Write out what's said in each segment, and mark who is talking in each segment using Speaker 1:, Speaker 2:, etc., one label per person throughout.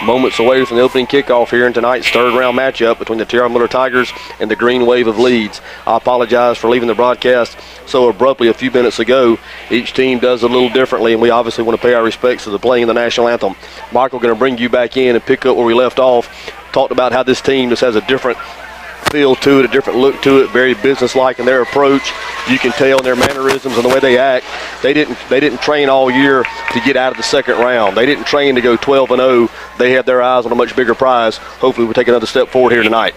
Speaker 1: moments away from the opening kickoff here in tonight's third-round matchup between the T.R. Miller Tigers and the Green Wave of Leeds. I apologize for leaving the broadcast so abruptly a few minutes ago. Each team does it a little differently, and we obviously want to pay our respects to the playing of the national anthem. Michael, going to bring you back in and pick up where we left off. Talked about how this team just has a different feel to it, a different look to it, very businesslike in their approach. You can tell in their mannerisms and the way they act. They didn't train all year to get out of the second round. They didn't train to go 12-0. They had their eyes on a much bigger prize. Hopefully we'll take another step forward here tonight.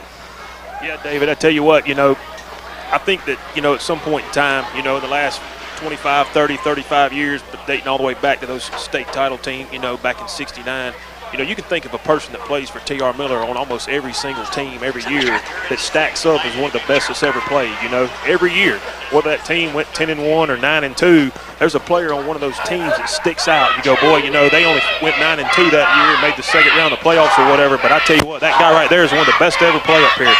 Speaker 2: Yeah, David, I tell you what, I think that, at some point in time, in the last 25, 30, 35 years, but dating all the way back to those state title teams, back in '69, you can think of a person that plays for T.R. Miller on almost every single team every year that stacks up as one of the best that's ever played, every year. Whether that team went 10-1 or 9-2, there's a player on one of those teams that sticks out. You go, boy, they only went 9-2 that year and made the second round of the playoffs or whatever, but I tell you what, that guy right there is one of the best to ever play up here.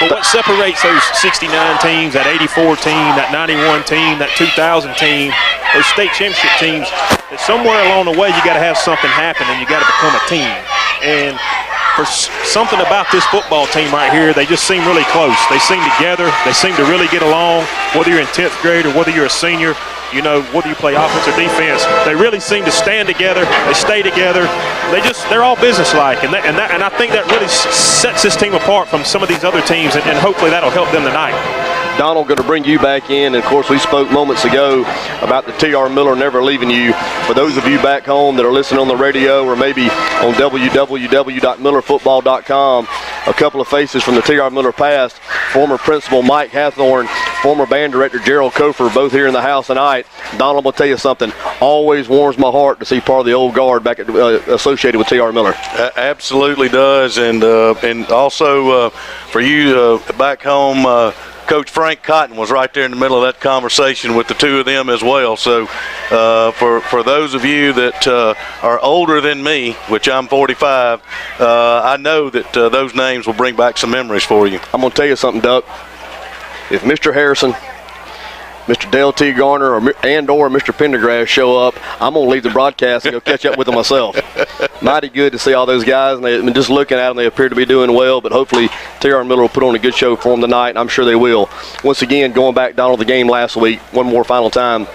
Speaker 2: But what separates those 69 teams, that 84 team, that 91 team, that 2000 team, those state championship teams, that somewhere along the way you got to have something happen and you got to become a team. And for something about this football team right here, they just seem really close. They seem together. They seem to really get along, whether you're in 10th grade or whether you're a senior. Whether you play offense or defense, they really seem to stand together. They stay together. They're all businesslike, and I think that really sets this team apart from some of these other teams, and hopefully that'll help them tonight.
Speaker 1: Donald, going to bring you back in. And, of course, we spoke moments ago about the T.R. Miller never leaving you. For those of you back home that are listening on the radio or maybe on www.millerfootball.com, a couple of faces from the T.R. Miller past, former principal Mike Hathorn, former band director Gerald Kofer, both here in the house tonight. Donald, I'm going to tell you something. Always warms my heart to see part of the old guard back associated with T.R. Miller.
Speaker 3: Absolutely does. And also for you back home, Coach Frank Cotton was right there in the middle of that conversation with the two of them as well. So for those of you that are older than me, which I'm 45, I know that those names will bring back some memories for you.
Speaker 1: I'm going to tell you something, Duck. If Mr. Harrison, Mr. Dale T. Garner, or Mr. Pendergrass show up, I'm going to leave the broadcast and go catch up with them myself. Mighty good to see all those guys, and just looking at them, they appear to be doing well, but hopefully T.R. Miller will put on a good show for them tonight, and I'm sure they will. Once again, going back down to the game last week, one more final time.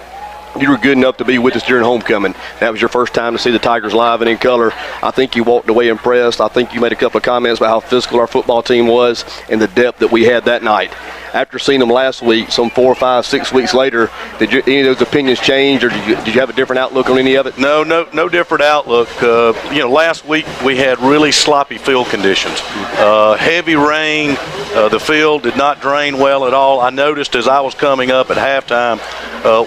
Speaker 1: You were good enough to be with us during homecoming. That was your first time to see the Tigers live and in color. I think you walked away impressed. I think you made a couple of comments about how physical our football team was and the depth that we had that night. After seeing them last week, some 4, 5, 6 weeks later, did any of those opinions change, or did you have a different outlook on any of it?
Speaker 3: No different outlook. Last week we had really sloppy field conditions. Heavy rain. The field did not drain well at all. I noticed as I was coming up at halftime,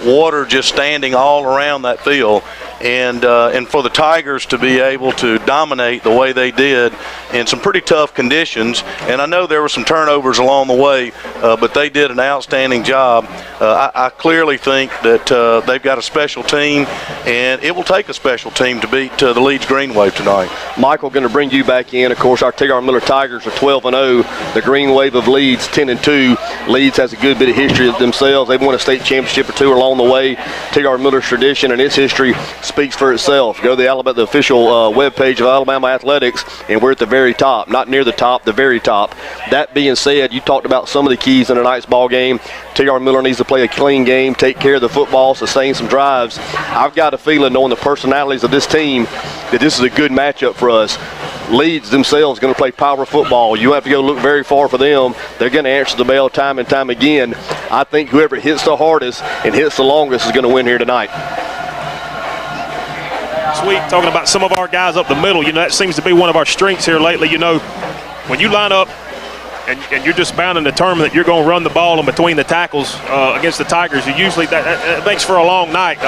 Speaker 3: water just standing all around that field. And for the Tigers to be able to dominate the way they did in some pretty tough conditions, and I know there were some turnovers along the way, but they did an outstanding job. I clearly think that they've got a special team, and it will take a special team to beat the Leeds Green Wave tonight.
Speaker 1: Michael, going to bring you back in. Of course, our T.R. Miller Tigers are 12-0. The Green Wave of Leeds 10-2. Leeds has a good bit of history themselves. They've won a state championship or two along the way. T.R. Miller's tradition and its history speaks for itself. Go to the official webpage of Alabama Athletics, and we're at the very top. Not near the top, the very top. That being said, you talked about some of the keys in tonight's ball game. T.R. Miller needs to play a clean game, take care of the football, sustain some drives. I've got a feeling, knowing the personalities of this team, that this is a good matchup for us. Leeds themselves going to play power football. You don't have to go look very far for them. They're going to answer the bell time and time again. I think whoever hits the hardest and hits the longest is going to win here tonight.
Speaker 2: Sweet, talking about some of our guys up the middle, that seems to be one of our strengths here lately. When you line up and you're just bound and determined that you're going to run the ball in between the tackles against the Tigers, you usually that makes for a long night.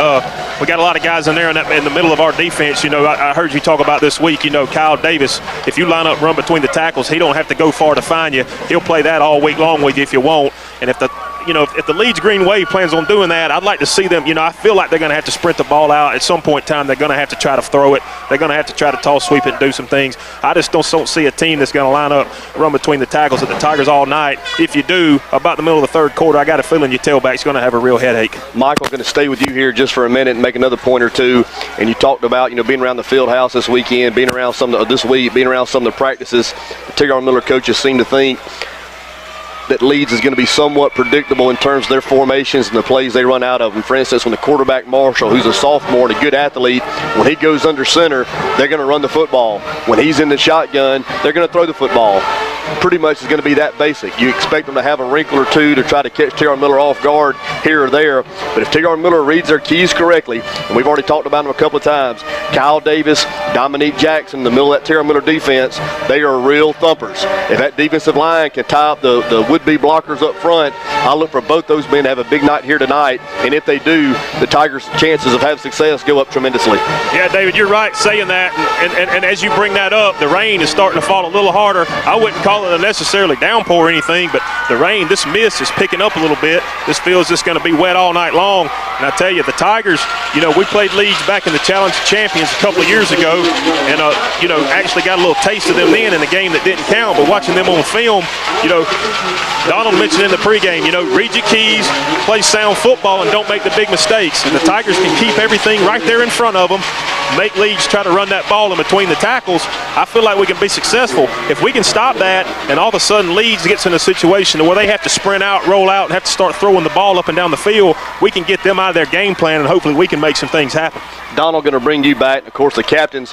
Speaker 2: We got a lot of guys in there in the middle of our defense. I heard you talk about this week. Kyle Davis, if you line up, run between the tackles, he don't have to go far to find you. He'll play that all week long with you if you want. And if you know, if the Leeds Green Wave plans on doing that, I'd like to see them. You know, I feel like they're going to have to sprint the ball out at some point in time. They're going to have to try to throw it. They're going to have to try to toss sweep it and do some things. I just don't see a team that's going to line up, run between the tackles at the Tigers all night. If you do, about the middle of the third quarter, I got a feeling your tailback's going to have a real headache.
Speaker 1: Michael's going to stay with you here just for a minute and make another point or two. And you talked about, you know, being around the field house this weekend, being around some of the practices. The T.R. Miller coaches seem to think that Leeds is going to be somewhat predictable in terms of their formations and the plays they run out of them. For instance, when the quarterback Marshall, who's a sophomore and a good athlete, when he goes under center, they're going to run the football. When he's in the shotgun, they're going to throw the football. Pretty much is going to be that basic. You expect them to have a wrinkle or two to try to catch T.R. Miller off guard here or there. But if T.R. Miller reads their keys correctly, and we've already talked about them a couple of times, Kyle Davis, Dominique Jackson, in the middle of that T.R. Miller defense, they are real thumpers. If that defensive line can tie up the would-be blockers up front, I look for both those men to have a big night here tonight. And if they do, the Tigers' chances of having success go up tremendously.
Speaker 2: Yeah, David, you're right saying that. And as you bring that up, the rain is starting to fall a little harder. I wouldn't call it a necessarily downpour or anything, but the rain, this mist is picking up a little bit. This feels just going to be wet all night long. And I tell you, the Tigers, you know, we played Leeds back in the Challenge of Champions a couple of years ago, and, you know, actually got a little taste of them then in a game that didn't count. But watching them on film, you know, Donald mentioned in the pregame, you know, read your keys, play sound football, and don't make the big mistakes. And the Tigers can keep everything right there in front of them, make Leeds try to run that ball in between the tackles. I feel like we can be successful. If we can stop that, and all of a sudden Leeds gets in a situation where they have to sprint out, roll out, and have to start throwing the ball up and down the field, we can get them out of their game plan, and hopefully we can make some things happen.
Speaker 1: Donald going to bring you back. Of course, the captains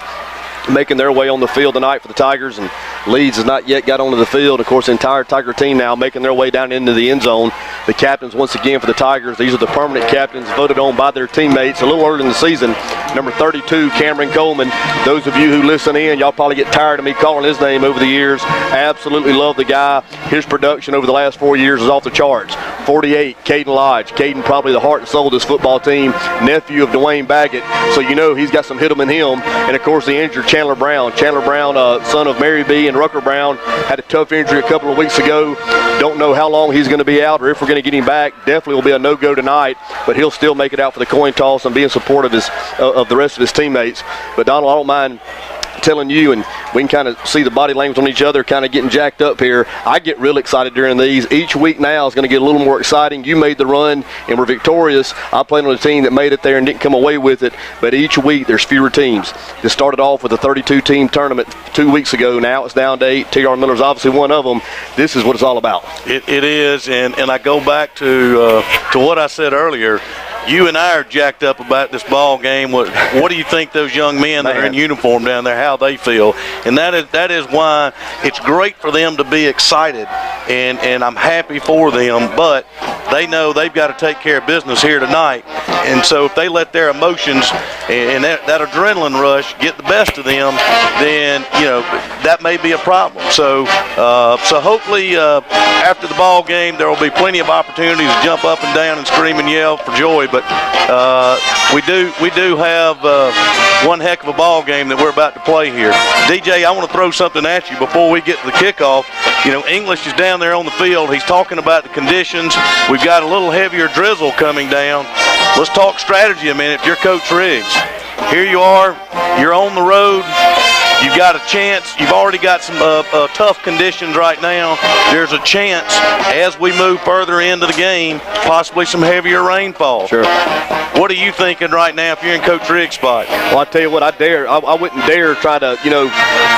Speaker 1: making their way on the field tonight for the Tigers, and Leeds has not yet got onto the field. Of course, the entire Tiger team now making their way down into the end zone. The captains, once again, for the Tigers, these are the permanent captains voted on by their teammates a little early in the season. Number 32, Cameron Coleman. Those of you who listen in, y'all probably get tired of me calling his name over the years. Absolutely love the guy. His production over the last 4 years is off the charts. 48, Caden Lodge. Caden probably the heart and soul of this football team, nephew of Dwayne Baggett, so you know he's got some hit 'em in him. And, of course, the injured Chandler Brown. Chandler Brown, son of Mary B. and Rucker Brown, had a tough injury a couple of weeks ago. Don't know how long he's going to be out or if we're going to get him back. Definitely will be a no-go tonight, but he'll still make it out for the coin toss and be in support of the rest of his teammates. But, Donald, I don't mind telling you, and we can kind of see the body language on each other kind of getting jacked up here. I get real excited during these. Each week now is going to get a little more exciting. You made the run and were victorious. I played on a team that made it there and didn't come away with it, but each week there's fewer teams. This started off with a 32-team tournament 2 weeks ago. Now it's down to 8. T.R. Miller's obviously one of them. This is what it's all about.
Speaker 3: It is, and I go back to what I said earlier. You and I are jacked up about this ball game. What do you think those young men that are in uniform down there, how they feel? And that is why it's great for them to be excited, and I'm happy for them, but they know they've got to take care of business here tonight. And so if they let their emotions and that adrenaline rush get the best of them, then, you know, that may be a problem. So hopefully after the ball game there will be plenty of opportunities to jump up and down and scream and yell for joy. But we do have one heck of a ball game that we're about to play here. DJ, I want to throw something at you before we get to the kickoff. You know, English is down there on the field. He's talking about the conditions. We've got a little heavier drizzle coming down. Let's talk strategy a minute. If you're Coach Riggs, here you are. You're on the road. You've got a chance. You've already got some tough conditions right now. There's a chance as we move further into the game, possibly some heavier rainfall.
Speaker 1: Sure.
Speaker 3: What are you thinking right now if you're in Coach Riggs' spot?
Speaker 1: Well, I tell you what, I wouldn't dare try to, you know,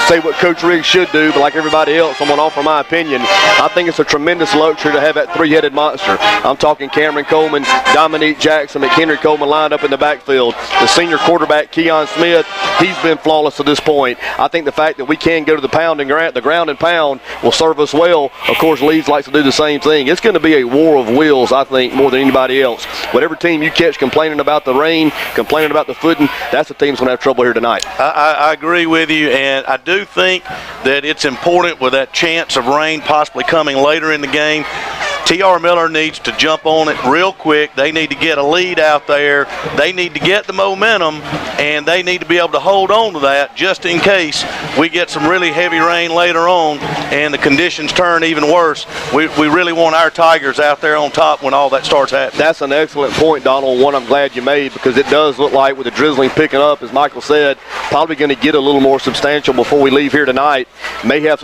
Speaker 1: say what Coach Riggs should do, but like everybody else, I'm going to offer my opinion. I think it's a tremendous luxury to have that three-headed monster. I'm talking Cameron Coleman, Dominique Jackson, McHenry Coleman lined up in the backfield. The senior quarterback, Keon Smith, he's been flawless to this point. I think the fact that we can go to the ground and pound will serve us well. Of course, Leeds likes to do the same thing. It's going to be a war of wills, I think, more than anybody else. Whatever team you catch complaining about the rain, complaining about the footing, that's the team's going to have trouble here tonight.
Speaker 3: I agree with you, and I do think that it's important with that chance of rain possibly coming later in the game. T.R. Miller needs to jump on it real quick. They need to get a lead out there. They need to get the momentum, and they need to be able to hold on to that just in case we get some really heavy rain later on and the conditions turn even worse. We really want our Tigers out there on top when all that starts happening.
Speaker 1: That's an excellent point, Donald, one I'm glad you made, because it does look like with the drizzling picking up, as Michael said, probably going to get a little more substantial before we leave here tonight. May have,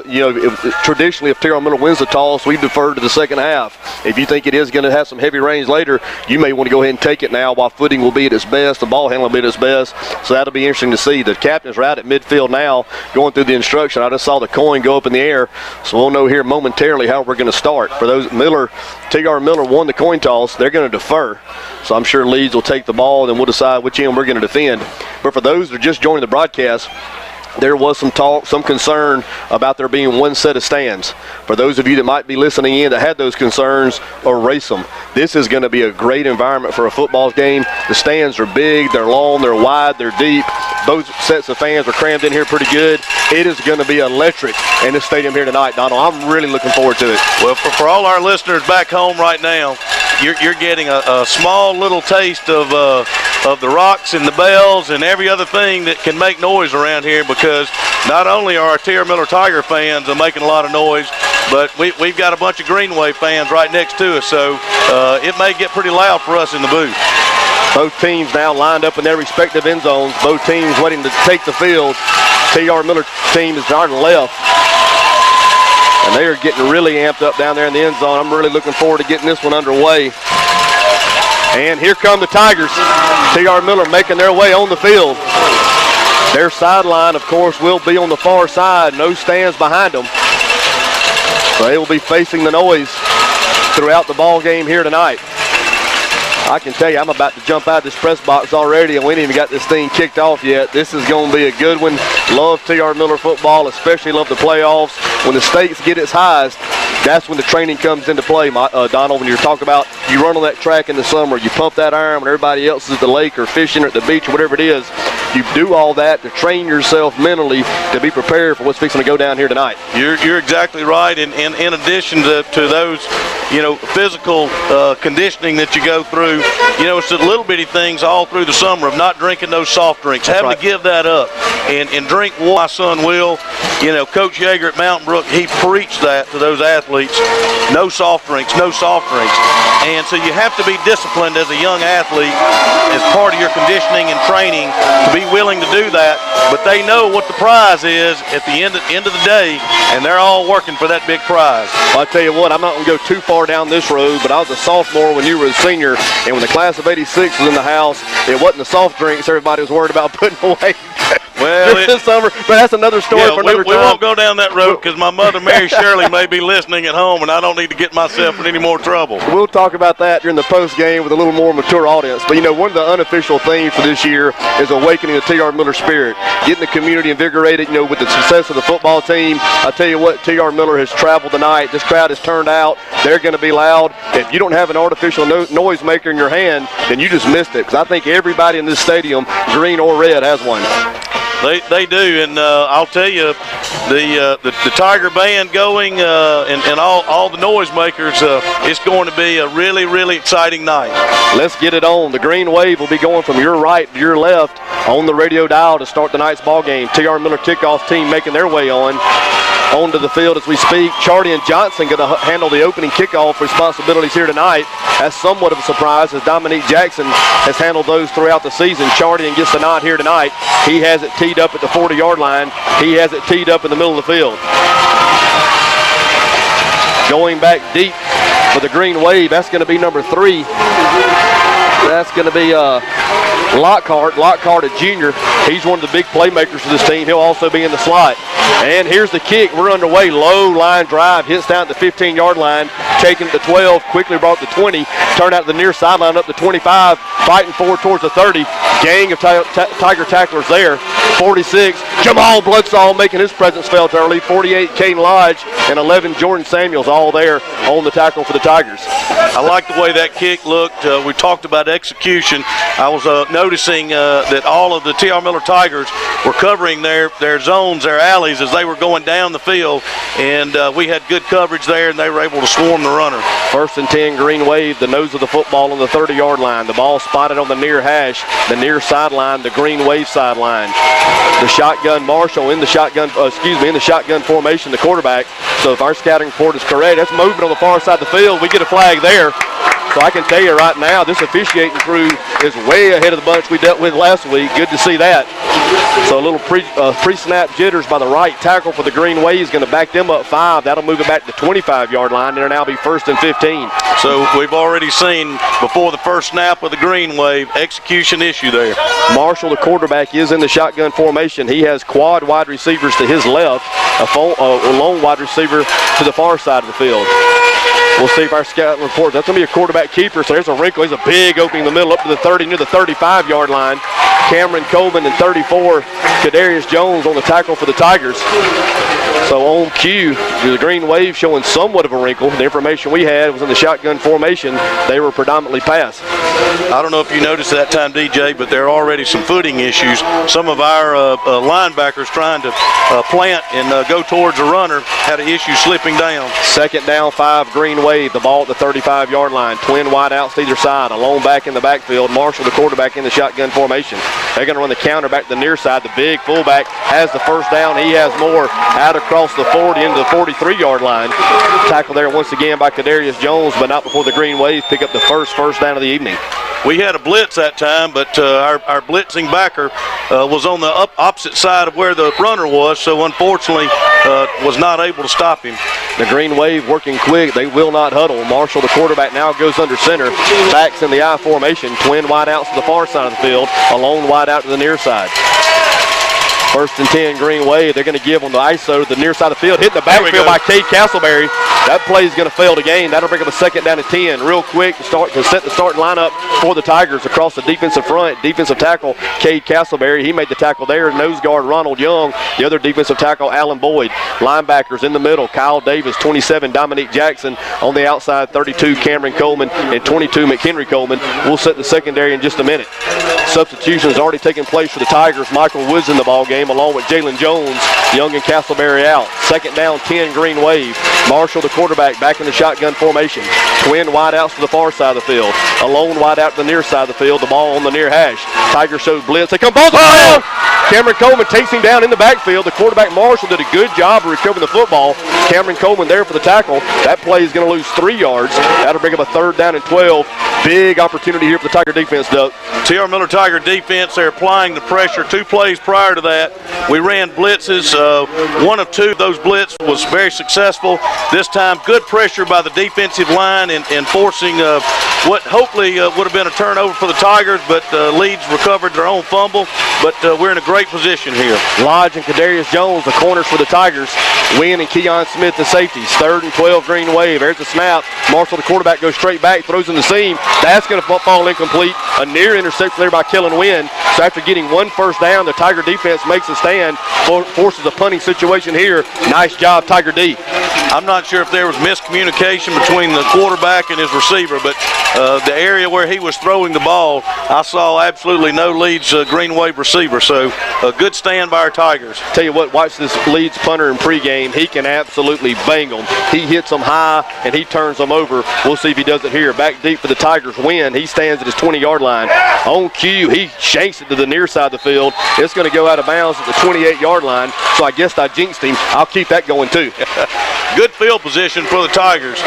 Speaker 1: traditionally if T.R. Miller wins the toss, we defer to the second half. If you think it is going to have some heavy rains later, you may want to go ahead and take it now while footing will be at its best, the ball handling will be at its best. So that'll be interesting to see. The captain's right at midfield now going through the instruction. I just saw the coin go up in the air, so we'll know here momentarily how we're going to start. For those, T.R. Miller won the coin toss. They're going to defer. So I'm sure Leeds will take the ball, and then we'll decide which end we're going to defend. But for those that are just joining the broadcast, there was some talk, some concern about there being one set of stands. For those of you that might be listening in that had those concerns, erase them. This is going to be a great environment for a football game. The stands are big, they're long, they're wide, they're deep. Both sets of fans are crammed in here pretty good. It is going to be electric in this stadium here tonight, Donald. I'm really looking forward to it.
Speaker 3: Well, for all our listeners back home right now, you're getting a small little taste of the rocks and the bells and every other thing that can make noise around here, because not only are our T.R. Miller Tiger fans making a lot of noise, but we've got a bunch of Greenway fans right next to us, so it may get pretty loud for us in the booth.
Speaker 1: Both teams now lined up in their respective end zones. Both teams waiting to take the field. T.R. Miller team is on the left. And they are getting really amped up down there in the end zone. I'm really looking forward to getting this one underway. And here come the Tigers. T.R. Miller making their way on the field. Their sideline, of course, will be on the far side. No stands behind them. So they will be facing the noise throughout the ball game here tonight. I can tell you, I'm about to jump out of this press box already, and we ain't even got this thing kicked off yet. This is going to be a good one. Love T.R. Miller football, especially love the playoffs. When the stakes get its highest, that's when the training comes into play, Donald. When you're talking about you run on that track in the summer, you pump that iron when everybody else is at the lake or fishing or at the beach or whatever it is. You do all that to train yourself mentally to be prepared for what's fixing to go down here tonight.
Speaker 3: You're exactly right. And in addition to those, physical conditioning that you go through, it's the little bitty things all through the summer of not drinking those soft drinks, having to give that up and drink water. My son Will, Coach Yeager at Mountain Brook, he preached that to those athletes. No soft drinks, no soft drinks. And so you have to be disciplined as a young athlete as part of your conditioning and training to be willing to do that. But they know what the prize is at the end of the day, and they're all working for that big prize.
Speaker 1: Well, I tell you what, I'm not going to go too far down this road, but I was a sophomore when you were a senior, and when the class of '86 was in the house, it wasn't the soft drinks everybody was worried about putting away.
Speaker 3: Well,
Speaker 1: this summer, but that's another story for another time.
Speaker 3: We won't go down that road because my mother, Mary Shirley, may be listening at home, and I don't need to get myself in any more trouble.
Speaker 1: We'll talk about that during the post game with a little more mature audience. But one of the unofficial themes for this year is awakening the T.R. Miller spirit, getting the community invigorated. With the success of the football team. I tell you what, T.R. Miller has traveled tonight. This crowd has turned out. They're going to be loud. If you don't have an artificial noise maker in your hand, then you just missed it. Because I think everybody in this stadium, green or red, has one.
Speaker 3: They do, and I'll tell you, the Tiger Band going and all the noise makers, it's going to be a really, really exciting night.
Speaker 1: Let's get it on. The green wave will be going from your right to your left on the radio dial to start tonight's ball game. T.R. Miller kickoff team making their way onto the field as we speak. Chardy and Johnson going to handle the opening kickoff responsibilities here tonight. That's somewhat of a surprise as Dominique Jackson has handled those throughout the season. Chardy gets the nod here tonight. He has it teed up at the 40-yard line. He has it teed up in the middle of the field. Going back deep for the green wave, that's going to be number 3. That's going to be Lockhart. Lockhart, a junior. He's one of the big playmakers for this team. He'll also be in the slot. And here's the kick. We're underway. Low line drive. Hits down at the 15-yard line. Taken to 12. Quickly brought to 20. Turned out to the near sideline up to 25. fighting forward towards the 30. Gang of Tiger tacklers there. 46, Jamal Bloodsaw making his presence felt early. 48, Kane Lodge, and 11, Jordan Samuels, all there on the tackle for the Tigers.
Speaker 3: I like the way that kick looked. We talked about execution. I was noticing that all of the T.R. Miller Tigers were covering their zones, their alleys, as they were going down the field, and we had good coverage there, and they were able to swarm the runner.
Speaker 1: 1st and 10, Green Wave, the nose of the football on the 30-yard line. The ball spotted on the near hash, the near sideline, the Green Wave sideline. The shotgun Marshall in the shotgun formation, the quarterback. So if our scouting report is correct, that's movement on the far side of the field. We get a flag there. So I can tell you right now, this officiating crew is way ahead of the bunch we dealt with last week. Good to see that. So a little pre-snap jitters by the right tackle for the Green Wave is going to back them up 5. That'll move it back to the 25-yard line. It'll now be 1st and 15.
Speaker 3: So we've already seen before the first snap of the Green Wave, execution issue there.
Speaker 1: Marshall, the quarterback, is in the shotgun formation. He has quad wide receivers to his left, a lone wide receiver to the far side of the field. We'll see if our scout report. That's going to be a quarterback keeper, so there's a wrinkle. He's a big opening in the middle up to the 30, near the 35-yard line. Cameron Coleman and 34, Kadarius Jones on the tackle for the Tigers. So on cue, the Green Wave showing somewhat of a wrinkle. The information we had was in the shotgun formation. They were predominantly pass.
Speaker 3: I don't know if you noticed that time, DJ, but there are already some footing issues. Some of our linebackers trying to plant and go towards the runner had an issue slipping down.
Speaker 1: 2nd down, 5, Green Wave. The ball at the 35-yard line. Twin wide outs to either side. A lone back in the backfield. Marshall, the quarterback, in the shotgun formation. They're going to run the counter back to the near side. The big fullback has the first down. He has more out across the 40 into the 43-yard line. Tackle there once again by Kadarius Jones, but not before the Green Wave pick up the first down of the evening.
Speaker 3: We had a blitz that time, but our blitzing backer was on the opposite side of where the runner was, so unfortunately was not able to stop him.
Speaker 1: The Green Wave working quick. They will not huddle. Marshall, the quarterback, now goes under center. Backs in the I formation. Twin wide outs to the far side of the field. A lone wide out to the near side. 1st and 10, Green Wave. They're going to give on the ISO to the near side of the field. Hitting the backfield by Cade Castleberry. That play is going to fail the game. That'll bring up a 2nd down and 10. Real quick to set the starting lineup for the Tigers across the defensive front. Defensive tackle, Cade Castleberry. He made the tackle there. Nose guard, Ronald Young. The other defensive tackle, Alan Boyd. Linebackers in the middle, Kyle Davis, 27, Dominique Jackson. On the outside, 32, Cameron Coleman, and 22, McHenry Coleman. We'll set the secondary in just a minute. Substitutions already taking place for the Tigers. Michael Woods in the ball game, along with Jalen Jones. Young and Castleberry out. 2nd down, 10, Green Wave. Marshall, the quarterback, back in the shotgun formation. Twin wide outs to the far side of the field. A lone wide out to the near side of the field. The ball on the near hash. Tigers showed blitz. They come both down. Cameron Coleman takes him down in the backfield. The quarterback, Marshall, did a good job of recovering the football. Cameron Coleman there for the tackle. That play is going to lose 3 yards. That'll bring up a 3rd down and 12. Big opportunity here for the Tiger defense, Doug.
Speaker 3: T.R. Miller Tiger defense, they're applying the pressure. 2 plays prior to that, we ran blitzes. 1 of 2 of those blitz was very successful. This time, good pressure by the defensive line and forcing what hopefully would have been a turnover for the Tigers, but Leeds recovered their own fumble. But we're in a great position here.
Speaker 1: Lodge and Kadarius Jones, the corners for the Tigers. Wynn and Keon Smith, the safeties. 3rd and 12, Green Wave. There's the snap. Marshall, the quarterback, goes straight back, throws in the seam. That's going to fall incomplete. A near interception there by Kellen Wynn. So after getting 1 first down, the Tiger defense makes a stand, forces a punting situation here. Nice job, Tiger D.
Speaker 3: I'm not sure if there was miscommunication between the quarterback and his receiver, but the area where he was throwing the ball, I saw absolutely no Leeds Green Wave receiver. So a good stand by our Tigers.
Speaker 1: Tell you what, watch this Leeds punter in pregame. He can absolutely bang them. He hits them high and he turns them over. We'll see if he does it here. Back deep for the Tigers win. He stands at his 20-yard line. On cue, he shanks it to the near side of the field. It's going to go out of bounds at the 28-yard line. So I guess I jinxed him. I'll keep that going too.
Speaker 3: Good field position for the Tigers.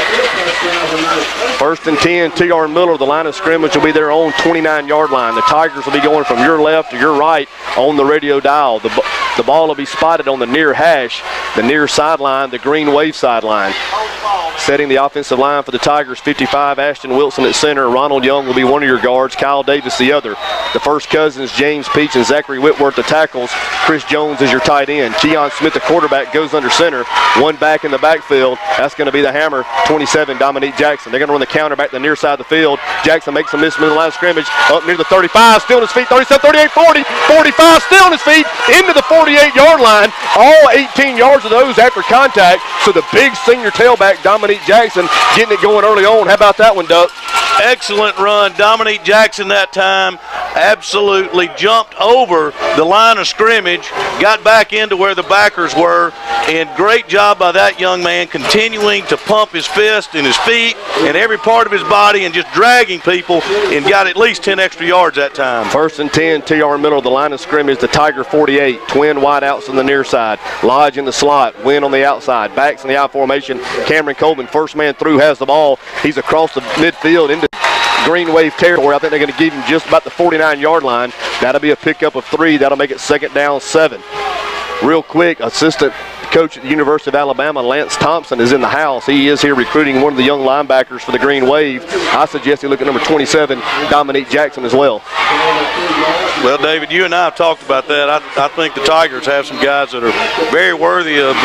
Speaker 1: 1st and 10, T.R. Miller. The line of scrimmage will be their own 29-yard line. The Tigers will be going from your left to your right on the radio dial. The ball will be spotted on the near hash, the near sideline, the Green Wave sideline. Setting the offensive line for the Tigers, 55, Ashton Wilson at center. Ronald Young will be one of your guards. Kyle Davis the other. The first cousins, James Peach and Zachary Whitworth, the tackles. Chris Jones is your tight end. Keon Smith, the quarterback, goes under center. 1 back in the back. backfield. That's going to be the hammer, 27, Dominique Jackson. They're going to run the counter back to the near side of the field. Jackson makes a miss in the line of scrimmage, up near the 35, still on his feet, 37, 38, 40, 45, still on his feet, into the 48-yard line. All 18 yards of those after contact. So the big senior tailback, Dominique Jackson, getting it going early on. How about that one, Duck?
Speaker 3: Excellent run. Dominique Jackson that time absolutely jumped over the line of scrimmage, got back into where the backers were, and great job by that young man continuing to pump his fist and his feet and every part of his body and just dragging people, and got at least 10 extra yards that time.
Speaker 1: 1st and 10, TR middle, the line of scrimmage, the Tiger 48, twin wide outs on the near side. Lodge in the slot, Wynn on the outside, backs in the I formation. Cameron Coleman, first man through, has the ball. He's across the midfield into green wave territory. I think they're going to give him just about the 49-yard line. That'll be a pickup of 3. That'll make it 2nd down 7. Real quick, assistant coach at the University of Alabama, Lance Thompson, is in the house. He is here recruiting one of the young linebackers for the Green Wave. I suggest you look at number 27, Dominique Jackson, as well.
Speaker 3: Well, David, you and I have talked about that. I think the Tigers have some guys that are very worthy of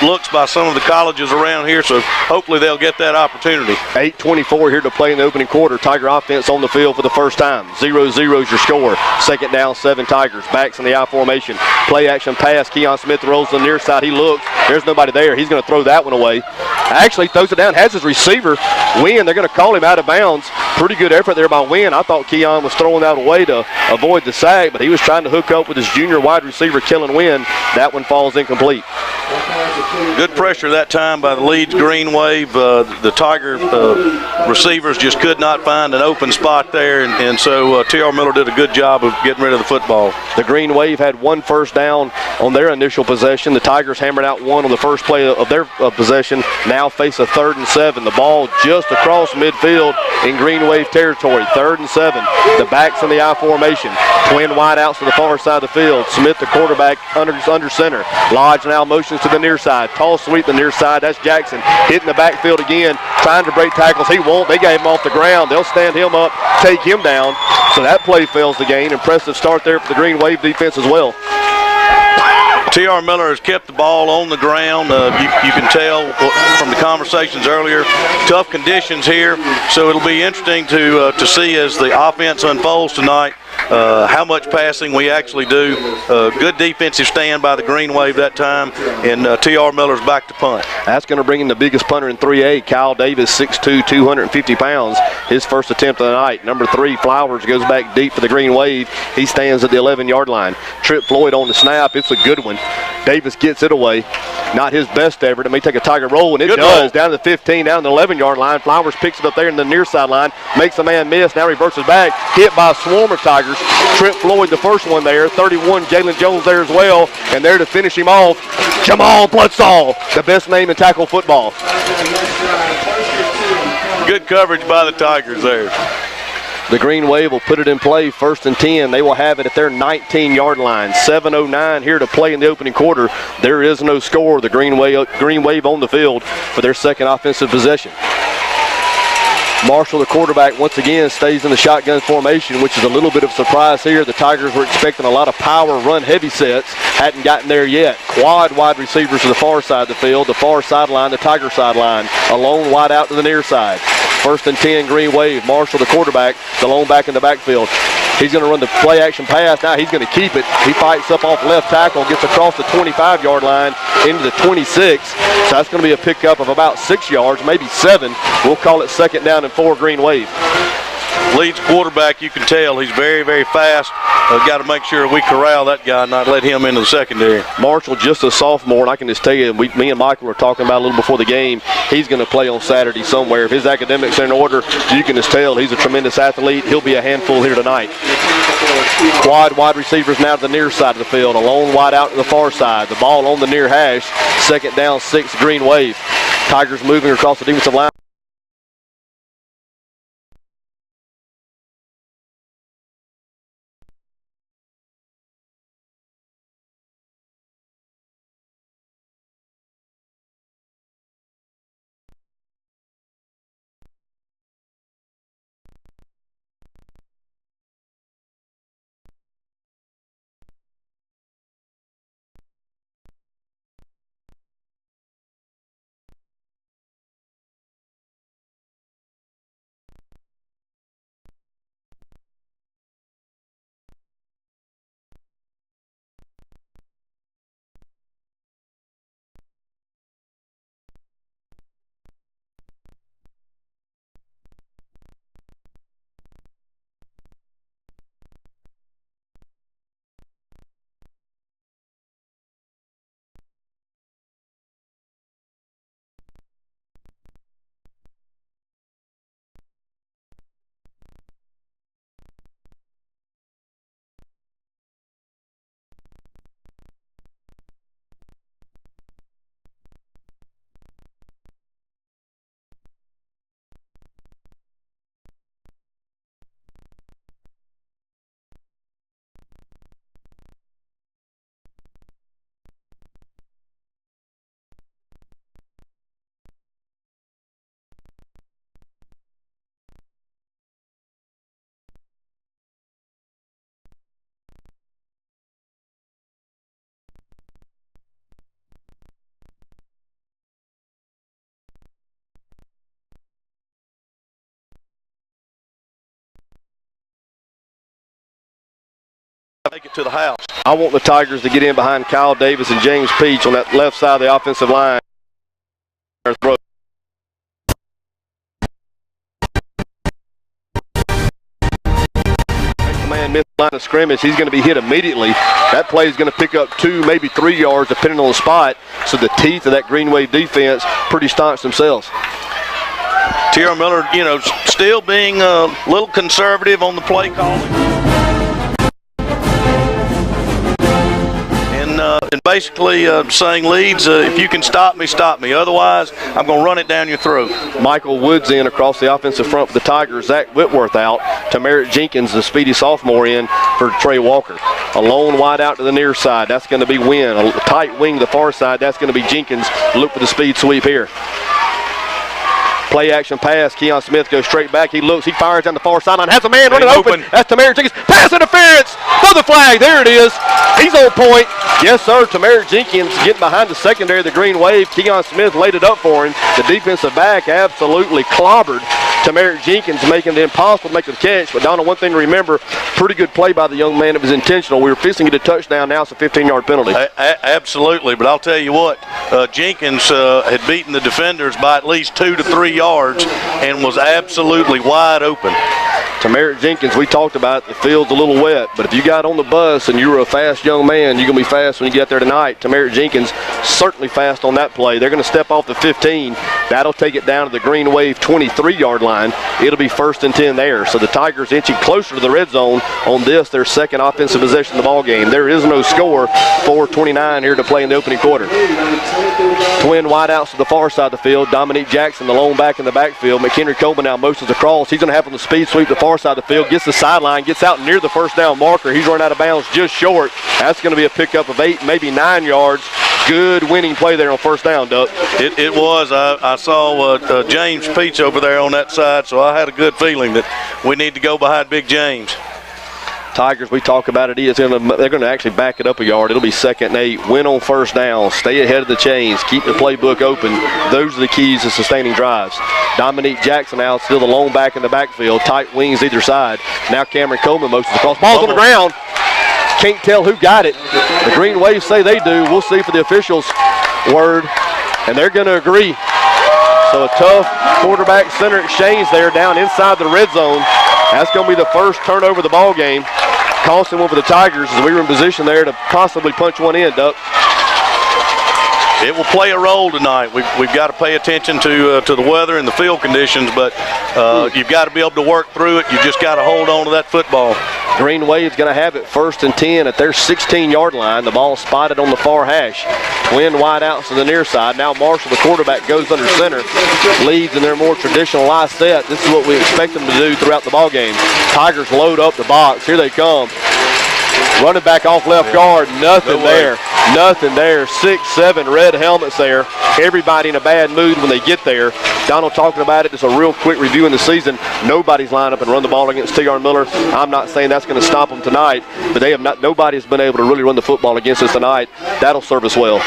Speaker 3: looks by some of the colleges around here, so hopefully they'll get that opportunity.
Speaker 1: 8:24 here to play in the opening quarter. Tiger offense on the field for the first time. 0-0 is your score. 2nd down, 7 Tigers. Backs in the I formation. Play action pass. Keon Smith rolls to the near side. He looks. There's nobody there. He's going to throw that one away. Actually throws it down. Has his receiver. Wynn, they're going to call him out of bounds. Pretty good effort there by Wynn. I thought Keon was throwing that away to avoid the sack, but he was trying to hook up with his junior wide receiver, Kellen Wynn. That one falls incomplete.
Speaker 3: Good pressure that time by the Leeds Green Wave. The Tiger receivers just could not find an open spot there, and so T.R. Miller did a good job of getting rid of the football.
Speaker 1: The Green Wave had 1 first down on their initial possession. The Tigers hammered out 1 on the first play of their possession. Now face a 3rd and 7. The ball just across midfield in Green Wave territory. 3rd and 7. The backs in the I formation. Twin wide outs to the far side of the field. Smith, the quarterback, under center. Lodge now motions to the near side. Tall sweep the near side. That's Jackson hitting the backfield again, trying to break tackles. He won't. They got him off the ground. They'll stand him up, take him down. So that play fails the game. Impressive start there for the Green Wave defense as well.
Speaker 3: T.R. Miller has kept the ball on the ground. You can tell from the conversations earlier, tough conditions here. So it'll be interesting to see as the offense unfolds tonight how much passing we actually do. Good defensive stand by the Green Wave that time, and T.R. Miller's back to punt.
Speaker 1: That's going to bring in the biggest punter in 3A, Kyle Davis, 6'2", 250 pounds. His first attempt of the night. Number 3, Flowers, goes back deep for the Green Wave. He stands at the 11-yard line. Trip Floyd on the snap. It's a good one. Davis gets it away. Not his best effort. It may take a Tiger roll, and it
Speaker 3: good
Speaker 1: does.
Speaker 3: Roll.
Speaker 1: Down to the 15, down to the 11-yard line. Flowers picks it up there in the near sideline, makes a man miss. Now reverses back. Hit by a swarm of Tigers. Trip Floyd, the first one there. 31, Jalen Jones there as well. And there to finish him off, Jamal Bloodsall, the best name in tackle football.
Speaker 3: Good coverage by the Tigers there.
Speaker 1: The Green Wave will put it in play, 1st and 10. They will have it at their 19-yard line. 7:09 here to play in the opening quarter. There is no score. The Green Wave on the field for their second offensive possession. Marshall, the quarterback, once again stays in the shotgun formation, which is a little bit of a surprise here. The Tigers were expecting a lot of power, run-heavy sets. Hadn't gotten there yet. Quad wide receivers to the far side of the field, the far sideline, the Tiger sideline. A lone wide out to the near side. 1st and 10, Green Wave. Marshall, the quarterback, the lone back in the backfield. He's going to run the play-action pass. Now he's going to keep it. He fights up off left tackle, gets across the 25-yard line into the 26. So that's going to be a pickup of about 6 yards, maybe 7. We'll call it 2nd down and 4, Green Wave.
Speaker 3: Leeds quarterback, you can tell he's very, very fast. Got to make sure we corral that guy and not let him into the secondary.
Speaker 1: Marshall, just a sophomore, and I can just tell you, me and Michael were talking about a little before the game. He's going to play on Saturday somewhere. If his academics are in order, you can just tell he's a tremendous athlete. He'll be a handful here tonight. Quad wide receivers now to the near side of the field. A lone wide out to the far side. The ball on the near hash. 2nd down, 6, Green Wave. Tigers moving across the defensive line.
Speaker 3: take it to the house.
Speaker 1: I want the Tigers to get in behind Kyle Davis and James Peach on that left side of the offensive line. Man, mid line of scrimmage, he's going to be hit immediately. That play is going to pick up 2, maybe 3 yards, depending on the spot. So the teeth of that Green Wave defense pretty staunch themselves.
Speaker 3: T.R. Miller, still being a little conservative on the play calling. And basically saying, Leeds, if you can stop me, stop me. Otherwise, I'm going to run it down your throat.
Speaker 1: Michael Woods in across the offensive front for the Tigers. Zach Whitworth out. Tamarick Jenkins, the speedy sophomore, in for Trey Walker. A lone wide out to the near side. That's going to be Wynn. A tight wing to the far side. That's going to be Jenkins. Look for the speed sweep here. Play action pass. Keon Smith goes straight back. He looks. He fires down the far sideline. Has a man running open. That's Tamarick Jenkins. Pass interference for the flag. There it is. He's on point. Yes, sir. Tamarick Jenkins getting behind the secondary of the Green Wave. Keon Smith laid it up for him. The defensive back absolutely clobbered Tamarick Jenkins, making it impossible to make the catch. But, Donald, one thing to remember, pretty good play by the young man. It was intentional. We were fixing to get a touchdown. Now it's a 15-yard penalty.
Speaker 3: Absolutely. But I'll tell you what, Jenkins had beaten the defenders by at least 2 to 3 yards and was absolutely wide open.
Speaker 1: Tamarick Jenkins, we talked about it, the field's a little wet, but if you got on the bus and you were a fast young man, you're going to be fast when you get there tonight. Tamarick Jenkins certainly fast on that play. They're going to step off the 15. That'll take it down to the Green Wave 23-yard line. It'll be 1st and 10 there. So the Tigers inching closer to the red zone on this, their second offensive possession of the ball game. There is no score. 4:29 here to play in the opening quarter. Twin wideouts to the far side of the field. Dominique Jackson, the lone back in the backfield. McHenry Coleman now motions across. He's going to have on the speed sweep to the far side of the field. Gets the sideline, gets out near the first down marker. He's run out of bounds just short. That's going to be a pickup of 8, maybe 9 yards. Good winning play there on first down, Duck.
Speaker 3: It was. I saw James Peach over there on that side, so I had a good feeling that we need to go behind Big James.
Speaker 1: Tigers, we talk about it, they're going to actually back it up a yard. It'll be 2nd and 8. Win on first down. Stay ahead of the chains. Keep the playbook open. Those are the keys to sustaining drives. Dominique Jackson out, still the lone back in the backfield. Tight wings either side. Now Cameron Coleman motions across. Ball's on the ground. Can't tell who got it. The Green Wave say they do. We'll see for the officials' word, and they're going to agree. So a tough quarterback-center exchange there down inside the red zone. That's going to be the first turnover of the ball game. Costing one for the Tigers as we were in position there to possibly punch one in, Duck.
Speaker 3: It will play a role tonight. We've got to pay attention to the weather and the field conditions, but you've got to be able to work through it. You just got to hold on to that football.
Speaker 1: Green Wave's going to have it 1st and 10 at their 16-yard line. The ball spotted on the far hash. Twin wideouts to the near side. Now Marshall, the quarterback, goes under center. Leads in their more traditional eye set. This is what we expect them to do throughout the ball game. Tigers load up the box. Here they come. Running back off left guard. Nothing there. Nothing there. 6, 7 red helmets there. Everybody in a bad mood when they get there. Donald talking about it. Just a real quick review in the season. Nobody's lined up and run the ball against T.R. Miller. I'm not saying that's going to stop them tonight, but they have not. Nobody has been able to really run the football against us tonight. That'll serve us well.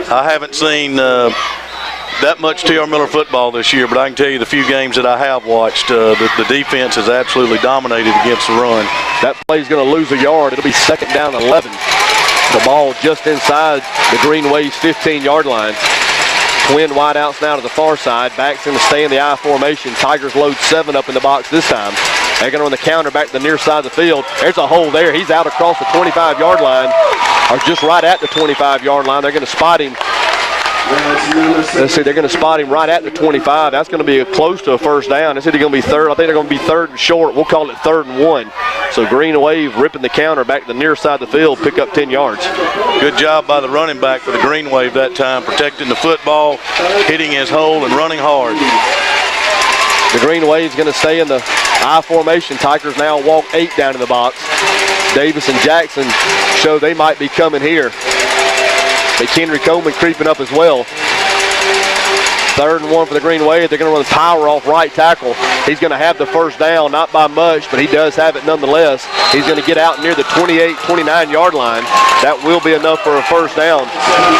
Speaker 3: I haven't seen that much T.R. Miller football this year, but I can tell you the few games that I have watched, the defense has absolutely dominated against the run.
Speaker 1: That play's going to lose a yard. It'll be 2nd down 11. The ball just inside the Green Wave's 15-yard line. Twin wideouts now to the far side. Back's going to stay in the I formation. Tigers load 7 up in the box this time. They're going to run the counter back to the near side of the field. There's a hole there. He's out across the 25-yard line, or just right at the 25-yard line. They're going to spot him. Let's see, they're going to spot him right at the 25. That's going to be close to a first down. It's either going to be 3rd. I think they're going to be 3rd and short. We'll call it 3rd and 1. So Green Wave ripping the counter back to the near side of the field, pick up 10 yards.
Speaker 3: Good job by the running back for the Green Wave that time, protecting the football, hitting his hole, and running hard.
Speaker 1: The Green Wave's going to stay in the I formation. Tigers now walk 8 down in the box. Davis and Jackson show they might be coming here. McHenry Coleman creeping up as well. 3rd and 1 for the Green Wave. They're going to run power off right tackle. He's going to have the first down, not by much, but he does have it nonetheless. He's going to get out near the 28, 29-yard line. That will be enough for a first down.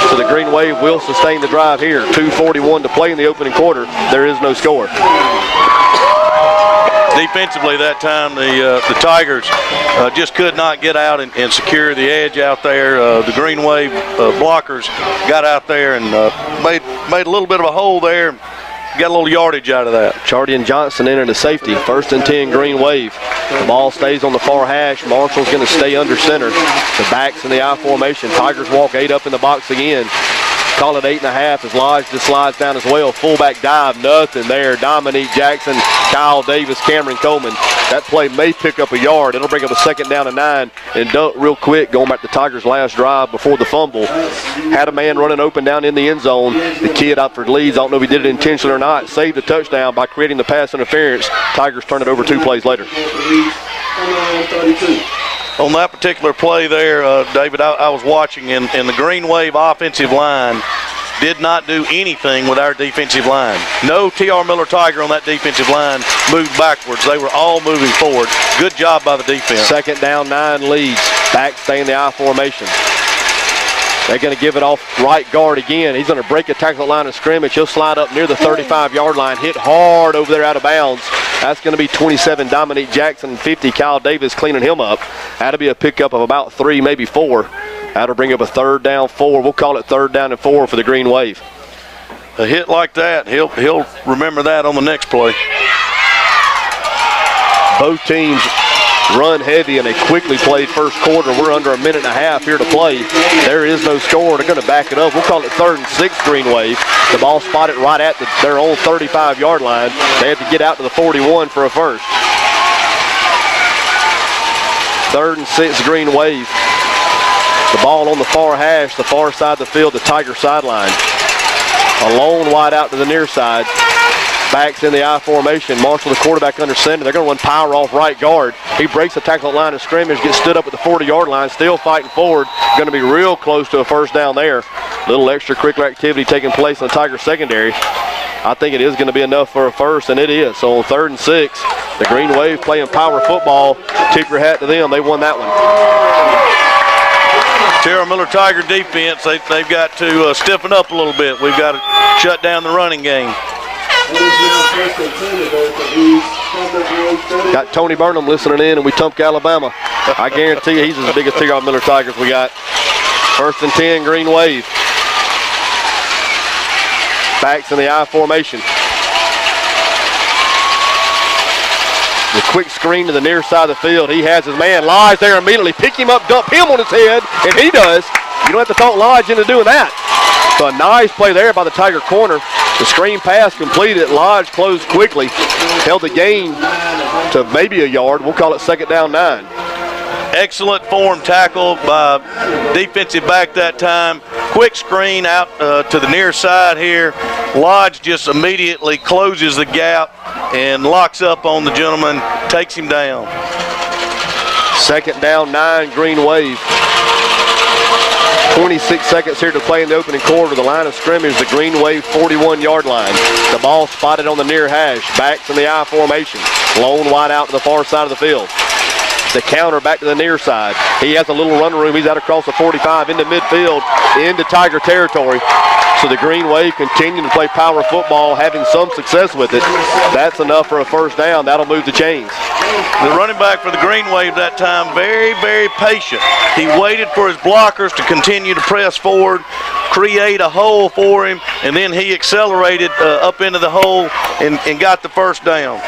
Speaker 1: So the Green Wave will sustain the drive here. 2:41 to play in the opening quarter. There is no score.
Speaker 3: Defensively that time, the Tigers just could not get out and secure the edge out there. The Green Wave blockers got out there and made a little bit of a hole there. Got a little yardage out of that.
Speaker 1: Chardy and Johnson entered the safety. 1st and 10, Green Wave. The ball stays on the far hash. Marshall's going to stay under center. The backs in the I formation. Tigers walk 8 up in the box again. Call it 8.5 as Lodge just slides down as well. Fullback dive, nothing there. Dominique Jackson, Kyle Davis, Cameron Coleman. That play may pick up a yard. It'll bring up a 2nd down and 9. And Duck, real quick, going back to Tigers' last drive before the fumble, had a man running open down in the end zone. The kid out for Leeds, I don't know if he did it intentionally or not, saved the touchdown by creating the pass interference. Tigers turn it over 2 plays later.
Speaker 3: On that particular play there, David, I was watching, and the Green Wave offensive line did not do anything with our defensive line. No T.R. Miller Tiger on that defensive line moved backwards. They were all moving forward. Good job by the defense.
Speaker 1: 2nd down, 9 Leeds. Back stay in the I formation. They're going to give it off right guard again. He's going to break a tackle line of scrimmage. He'll slide up near the 35-yard line, hit hard over there out of bounds. That's going to be 27, Dominique Jackson, 50, Kyle Davis cleaning him up. That'll be a pickup of about 3, maybe 4. That'll bring up a 3rd down, 4. We'll call it 3rd down and 4 for the Green Wave.
Speaker 3: A hit like that, he'll remember that on the next play.
Speaker 1: Both teams run heavy, and they quickly played first quarter. We're under a minute and a half here to play. There is no score. They're going to back it up. We'll call it 3rd and 6, Green Wave. The ball spotted right at their own 35-yard line. They had to get out to the 41 for a first. 3rd and 6, Green Wave. The ball on the far hash, the far side of the field, the Tiger sideline. A lone wide out to the near side. Backs in the I formation. Marshall, the quarterback, under center. They're going to run power off right guard. He breaks the tackle line of scrimmage, gets stood up at the 40-yard line, still fighting forward. Going to be real close to a 1st down there. Little extracurricular activity taking place in the Tiger secondary. I think it is going to be enough for a first, and it is. So on 3rd and 6, the Green Wave playing power football. Tip your hat to them. They won that one.
Speaker 3: T.R. Miller Tiger defense, they've got to stiffen up a little bit. We've got to shut down the running game.
Speaker 1: Got Tony Burnham listening in in Wetumpka, Alabama. I guarantee you he's as big as T.R. Miller Tigers we got. 1st and 10, Green Wave. Backs in the I formation. The quick screen to the near side of the field. He has his man. Lodge there immediately. Pick him up, dump him on his head, and he does. You don't have to talk Lodge into doing that. So a nice play there by the Tiger corner. The screen pass completed. Lodge closed quickly. Held the gain to maybe a yard. We'll call it 2nd down, 9.
Speaker 3: Excellent form tackle by defensive back that time. Quick screen out to the near side here. Lodge just immediately closes the gap and locks up on the gentleman, takes him down.
Speaker 1: 2nd down, 9, Green Wave. 26 seconds here to play in the opening quarter. The line of scrimmage, the Green Wave 41-yard line. The ball spotted on the near hash. Backs in the I formation. Lone wide out to the far side of the field. The counter back to the near side. He has a little run room. He's out across the 45 into midfield, into Tiger territory. So the Green Wave continuing to play power football, having some success with it. That's enough for a 1st down. That'll move the chains.
Speaker 3: The running back for the Green Wave that time, very, very patient. He waited for his blockers to continue to press forward, create a hole for him, and then he accelerated up into the hole and got the 1st down.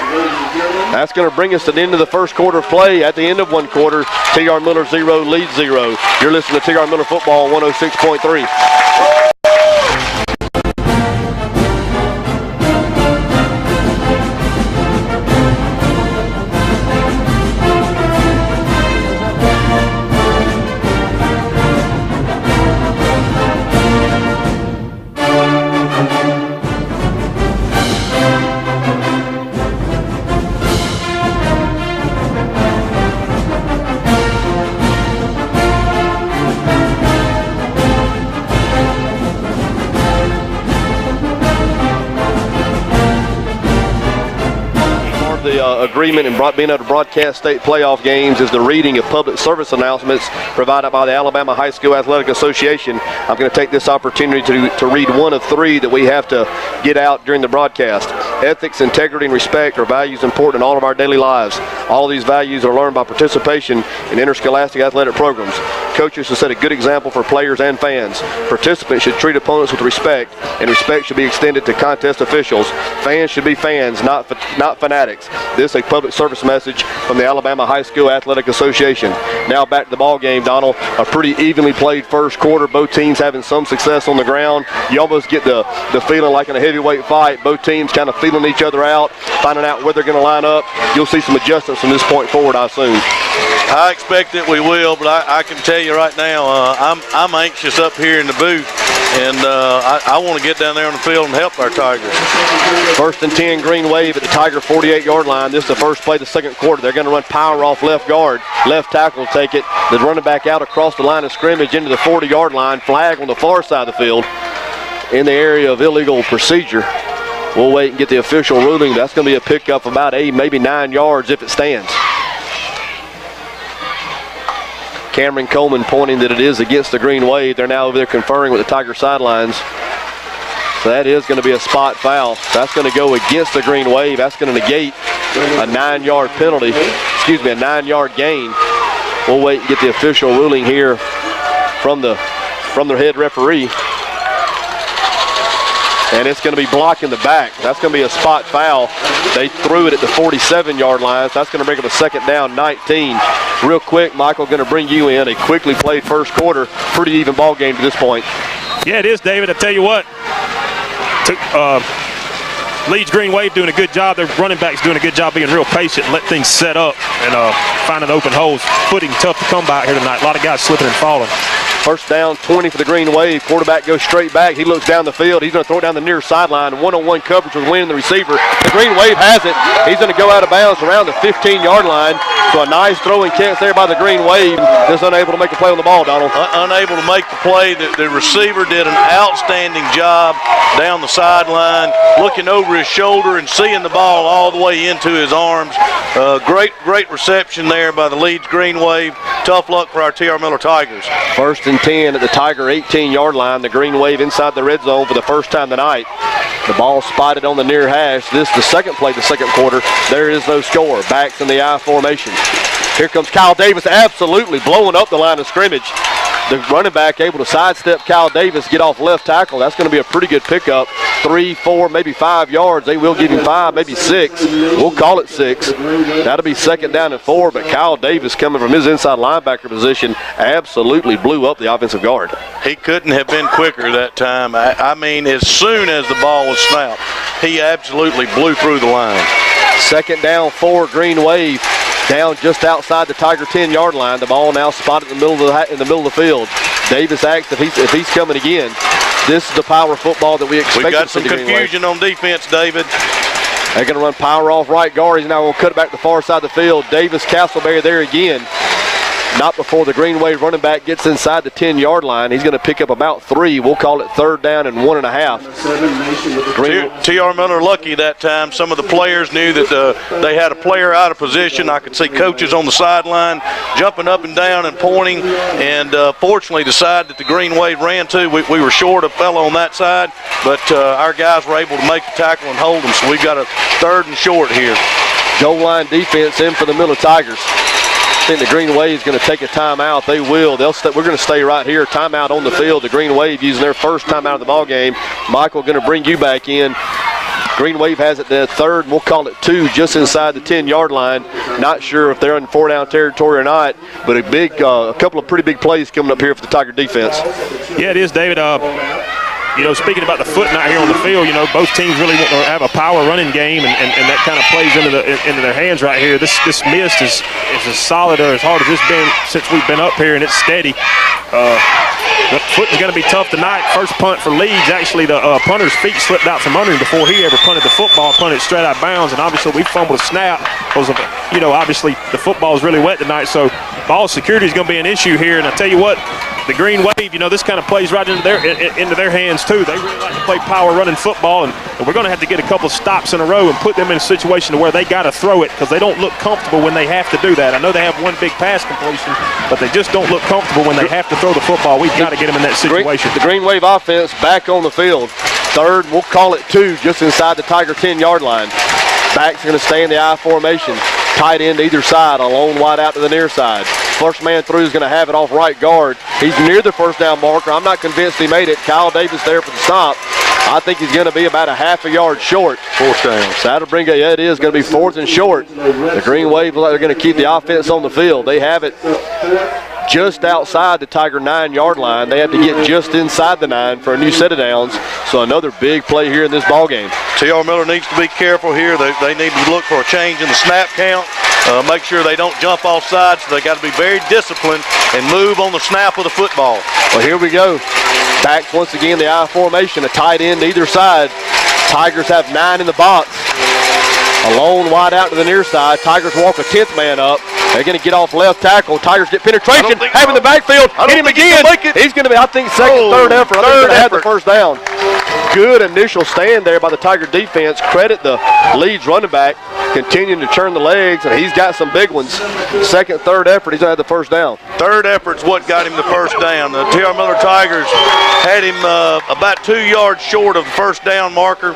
Speaker 1: That's going to bring us to the end of the first quarter of play. At the end of one quarter, T.R. Miller 0, Leeds 0. You're listening to T.R. Miller Football 106.3. Agreement and being able to broadcast state playoff games is the reading of public service announcements provided by the Alabama High School Athletic Association. I'm going to take this opportunity to read one of 3 that we have to get out during the broadcast. Ethics, integrity, and respect are values important in all of our daily lives. All of these values are learned by participation in interscholastic athletic programs. Coaches should set a good example for players and fans. Participants should treat opponents with respect, and respect should be extended to contest officials. Fans should be fans, not fanatics. This is a public service message from the Alabama High School Athletic Association. Now back to the ball game, Donald. A pretty evenly played first quarter. Both teams having some success on the ground. You almost get the feeling like in a heavyweight fight, both teams kind of feeling each other out, finding out where they're going to line up. You'll see some adjustments from this point forward, I assume.
Speaker 3: I expect that we will, but I can tell you right now, I'm anxious up here in the booth, and I want to get down there on the field and help our Tigers.
Speaker 1: 1st and 10, Green Wave at the Tiger 48-yard line. This is the first play of the second quarter. They're going to run power off left guard. Left tackle will take it. The running back out across the line of scrimmage into the 40-yard line. Flag on the far side of the field in the area of illegal procedure. We'll wait and get the official ruling. That's going to be a pickup of about 8, maybe 9 yards if it stands. Cameron Coleman pointing that it is against the Green Wave. They're now over there conferring with the Tiger sidelines. So that is going to be a spot foul. That's going to go against the Green Wave. That's going to negate a 9-yard penalty. Excuse me, a 9-yard gain. We'll wait and get the official ruling here from the head referee. And it's going to be blocking the back. That's going to be a spot foul. They threw it at the 47-yard line. So that's going to bring up a 2nd down, 19. Real quick, Michael, going to bring you in. A quickly played first quarter. Pretty even ball game to this point.
Speaker 2: Yeah, it is, David. I tell you what. Leeds Green Wave doing a good job. Their running backs doing a good job being real patient, let things set up, and finding open holes. Footing tough to come by here tonight. A lot of guys slipping and falling.
Speaker 1: 1st down, 20 for the Green Wave. Quarterback goes straight back. He looks down the field. He's going to throw it down the near sideline. One-on-one coverage with Wynn, the receiver. The Green Wave has it. He's going to go out of bounds around the 15-yard line. So a nice throwing catch there by the Green Wave. Just unable to make a play on the ball, Donald.
Speaker 3: Unable to make the play. The receiver did an outstanding job down the sideline, looking over his shoulder and seeing the ball all the way into his arms. Great reception there by the Leeds Green Wave. Tough luck for our T.R. Miller Tigers.
Speaker 1: 1st and 10 at the Tiger 18-yard line. The Green Wave inside the red zone for the first time tonight. The ball spotted on the near hash. This is the second play of the second quarter. There is no score. Backs in the I formation. Here comes Kyle Davis, absolutely blowing up the line of scrimmage. The running back able to sidestep Kyle Davis, get off left tackle. That's going to be a pretty good pickup. 3, 4, maybe 5 yards. They will give him 5, maybe 6. We'll call it 6. That'll be 2nd down and 4, but Kyle Davis coming from his inside linebacker position absolutely blew up the offensive guard.
Speaker 3: He couldn't have been quicker that time. I mean, as soon as the ball was snapped, he absolutely blew through the line.
Speaker 1: 2nd down, 4, Green Wave. Down just outside the Tiger 10-yard line. The ball now spotted in the middle of the field. Davis asks if he's coming again. This is the power football that we expect.
Speaker 3: We've got some confusion on defense, David.
Speaker 1: They're going to run power off right guard. He's now going to cut it back to the far side of the field. Davis Castleberry there again. Not before the Green Wave running back gets inside the 10-yard line. He's going to pick up about 3. We'll call it 3rd down and 1.5.
Speaker 3: T.R. Miller lucky that time. Some of the players knew that they had a player out of position. I could see coaches on the sideline jumping up and down and pointing. And fortunately, the side that the Green Wave ran to, we were short a fellow on that side. But our guys were able to make the tackle and hold them. So we've got a 3rd and short here.
Speaker 1: Goal line defense in for the Miller Tigers. I think the Green Wave is going to take a timeout. They will. We're going to stay right here. Timeout on the field. The Green Wave using their first timeout of the ball game. Michael going to bring you back in. Green Wave has it the 3rd, and we'll call it 2 just inside the 10-yard line. Not sure if they're in 4-down territory or not, but a couple of pretty big plays coming up here for the Tiger defense.
Speaker 2: Yeah, it is, David. Speaking about the foot out here on the field, both teams really want to have a power running game, and that kind of plays into their hands right here. This mist is as solid or as hard as it's been since we've been up here, and it's steady. The foot is going to be tough tonight. First punt for Leeds. Actually, the punter's feet slipped out from under him before he ever punted the football. Punted straight out of bounds, and obviously we fumbled a snap because of, obviously the football is really wet tonight. So ball security is going to be an issue here. And I tell you what, the Green Wave, this kind of plays right into their hands too. They really like to play power running football, and we're going to have to get a couple stops in a row and put them in a situation to where they got to throw it because they don't look comfortable when they have to do that. I know they have one big pass completion, but they just don't look comfortable when they have to throw the football. We've got to get them in that situation.
Speaker 1: The Green Wave offense back on the field. 3rd, we'll call it 2, just inside the Tiger 10-yard line. Backs are going to stay in the I formation. Tight end either side, a lone wide out to the near side. First man through is going to have it off right guard. He's near the first down marker. I'm not convinced he made it. Kyle Davis there for the stop. I think he's going to be about a half a yard short. 4th down. So that'll bring it is going to be 4th and short. The Green Wave, they're going to keep the offense on the field. They have it just outside the Tiger 9-yard line. They have to get just inside the 9 for a new set of downs. So another big play here in this ball game.
Speaker 3: T.R. Miller needs to be careful here. They need to look for a change in the snap count. Make sure they don't jump off sides. So they got to be very disciplined and move on the snap of the football.
Speaker 1: Well, here we go. Backs once again the I formation, a tight end either side. Tigers have 9 in the box. A lone wide out to the near side. Tigers walk a 10th man up. They're going to get off left tackle. Tigers get penetration. Having the backfield. Hit him again. He's going to be, I think, third effort. Third effort. Have the first down. Good initial stand there by the Tiger defense. Credit the Leeds running back continuing to turn the legs, and he's got some big ones. Second, third effort, he's going to have the first down.
Speaker 3: Third effort's what got him the first down. The T.R. Miller Tigers had him about 2 yards short of the first down marker.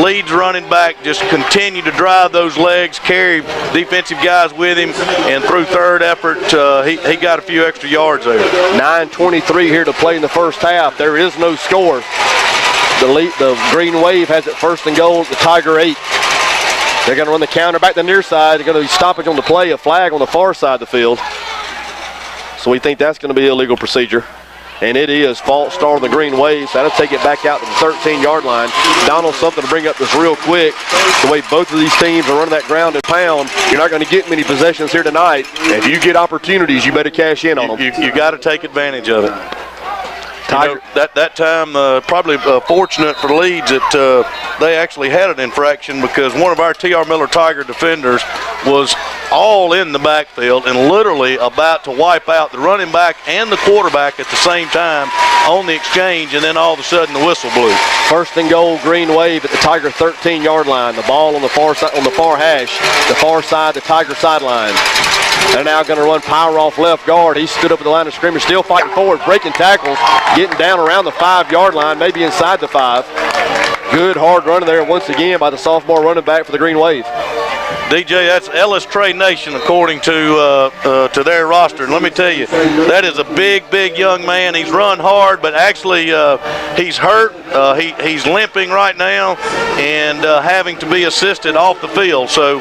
Speaker 3: Leeds running back just continued to drive those legs, carry defensive guys with him, and through third effort, he got a few extra yards there.
Speaker 1: 9:23 here to play in the first half. There is no score. The Green Wave has it 1st and goal at the Tiger 8. They're going to run the counter back to the near side. They're going to be stoppage on the play, a flag on the far side of the field. So we think that's going to be illegal procedure. And it is false start on the Green Wave. So that'll take it back out to the 13-yard line. Donald, something to bring up this real quick. The way both of these teams are running that ground and pound, you're not going to get many possessions here tonight. If you get opportunities, you better cash in on them.
Speaker 3: You got to take advantage of it. That time, probably fortunate for Leeds that they actually had an infraction because one of our T.R. Miller Tiger defenders was all in the backfield and literally about to wipe out the running back and the quarterback at the same time on the exchange, and then all of a sudden the whistle blew.
Speaker 1: 1st and goal, Green Wave at the Tiger 13-yard line. The ball on the far side, on the far hash, the far side, the Tiger sideline. They're now going to run power off left guard. He stood up at the line of scrimmage, still fighting forward, breaking tackles, getting down around the 5-yard line, maybe inside the 5. Good hard run there once again by the sophomore running back for the Green Wave.
Speaker 3: DJ, that's Ellis Trey Nation according to their roster. And let me tell you, that is a big, big young man. He's run hard, but actually he's hurt. He's limping right now and having to be assisted off the field. So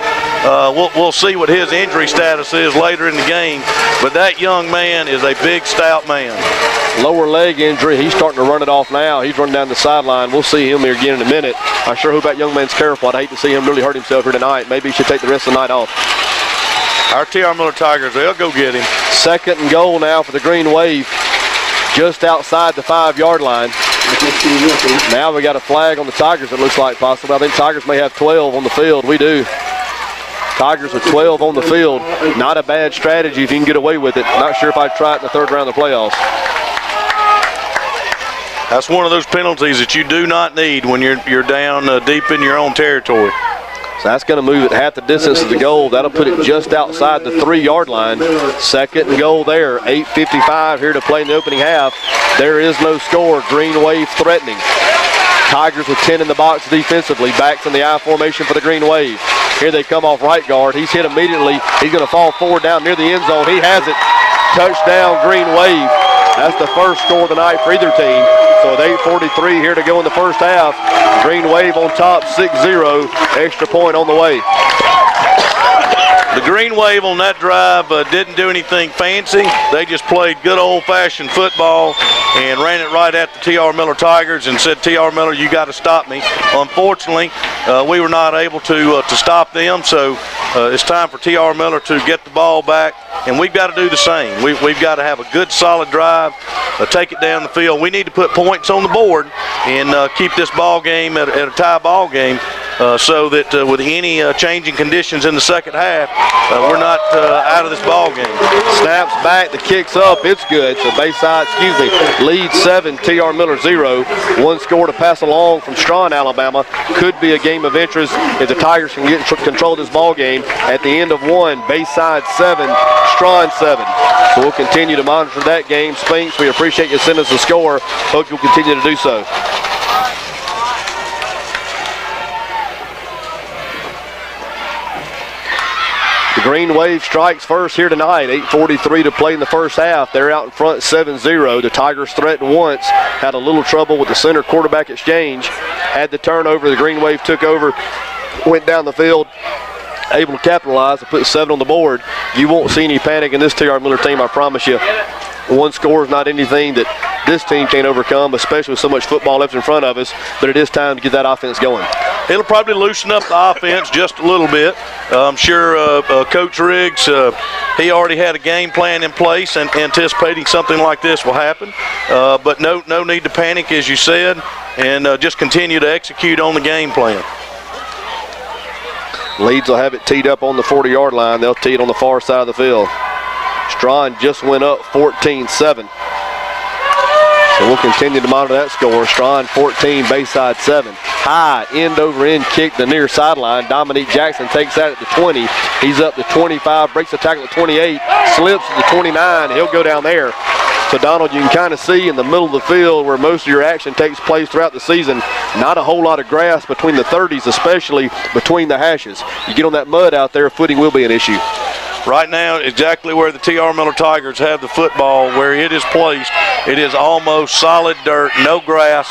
Speaker 3: we'll see what his injury status is later in the game. But that young man is a big, stout man.
Speaker 1: Lower leg injury. He's starting to run it off now. He's running down the sideline. We'll see him here again in a minute. I sure hope that young man's careful. I'd hate to see him really hurt himself here tonight. Maybe he should take the rest of the night off.
Speaker 3: Our T.R. Miller Tigers, they'll go get him.
Speaker 1: 2nd and goal now for the Green Wave, just outside the 5-yard line. Now we got a flag on the Tigers, it looks like possibly. I think Tigers may have 12 on the field. We do. Tigers with 12 on the field. Not a bad strategy if you can get away with it. Not sure if I'd try it in the 3rd round of the playoffs.
Speaker 3: That's one of those penalties that you do not need when you're down deep in your own territory.
Speaker 1: So that's going to move it half the distance of the goal. That'll put it just outside the 3-yard line. 2nd and goal there. 8:55 here to play in the opening half. There is no score. Green Wave threatening. Tigers with 10 in the box defensively. Backs in the I formation for the Green Wave. Here they come off right guard. He's hit immediately. He's going to fall forward down near the end zone. He has it. Touchdown, Green Wave. That's the first score of the night for either team. So with 8:43 here to go in the first half, Green Wave on top, 6-0. Extra point on the way.
Speaker 3: The Green Wave on that drive didn't do anything fancy. They just played good old-fashioned football and ran it right at the T.R. Miller Tigers and said, T.R. Miller, you got to stop me. Unfortunately, we were not able to stop them, so it's time for T.R. Miller to get the ball back, and we've got to do the same. We've got to have a good, solid drive, take it down the field. We need to put points on the board and keep this ball game at a tie ball game. So that with any changing conditions in the second half, we're not out of this ball game.
Speaker 1: Snaps back, the kick's up, it's good. So Bayside, Leeds 7, T.R. Miller 0. One score to pass along from Strawn, Alabama. Could be a game of interest if the Tigers can get control of this ball game. At the end of one, Bayside 7, Strawn 7. So we'll continue to monitor that game. Spinks, we appreciate you sending us the score. Hope you'll continue to do so. The Green Wave strikes first here tonight. 8:43 to play in the first half. They're out in front 7-0. The Tigers threatened once, had a little trouble with the center quarterback exchange, had the turnover. The Green Wave took over, went down the field, able to capitalize and put 7 on the board. You won't see any panic in this T.R. Miller team, I promise you. One score is not anything that this team can't overcome, especially with so much football left in front of us, but it is time to get that offense going.
Speaker 3: It'll probably loosen up the offense just a little bit. I'm sure Coach Riggs, he already had a game plan in place and anticipating something like this will happen. But no need to panic, as you said, and just continue to execute on the game plan.
Speaker 1: Leeds will have it teed up on the 40-yard line. They'll tee it on the far side of the field. Strawn just went up 14-7. So we'll continue to monitor that score. Strawn 14, Bayside 7. High end-over-end kick the near sideline. Dominique Jackson takes that at the 20. He's up to 25, breaks the tackle at 28, slips to the 29. He'll go down there. So, Donald, you can kind of see in the middle of the field where most of your action takes place throughout the season, not a whole lot of grass between the 30s, especially between the hashes. You get on that mud out there, footing will be an issue.
Speaker 3: Right now, exactly where the T.R. Miller Tigers have the football, where it is placed, it is almost solid dirt, no grass.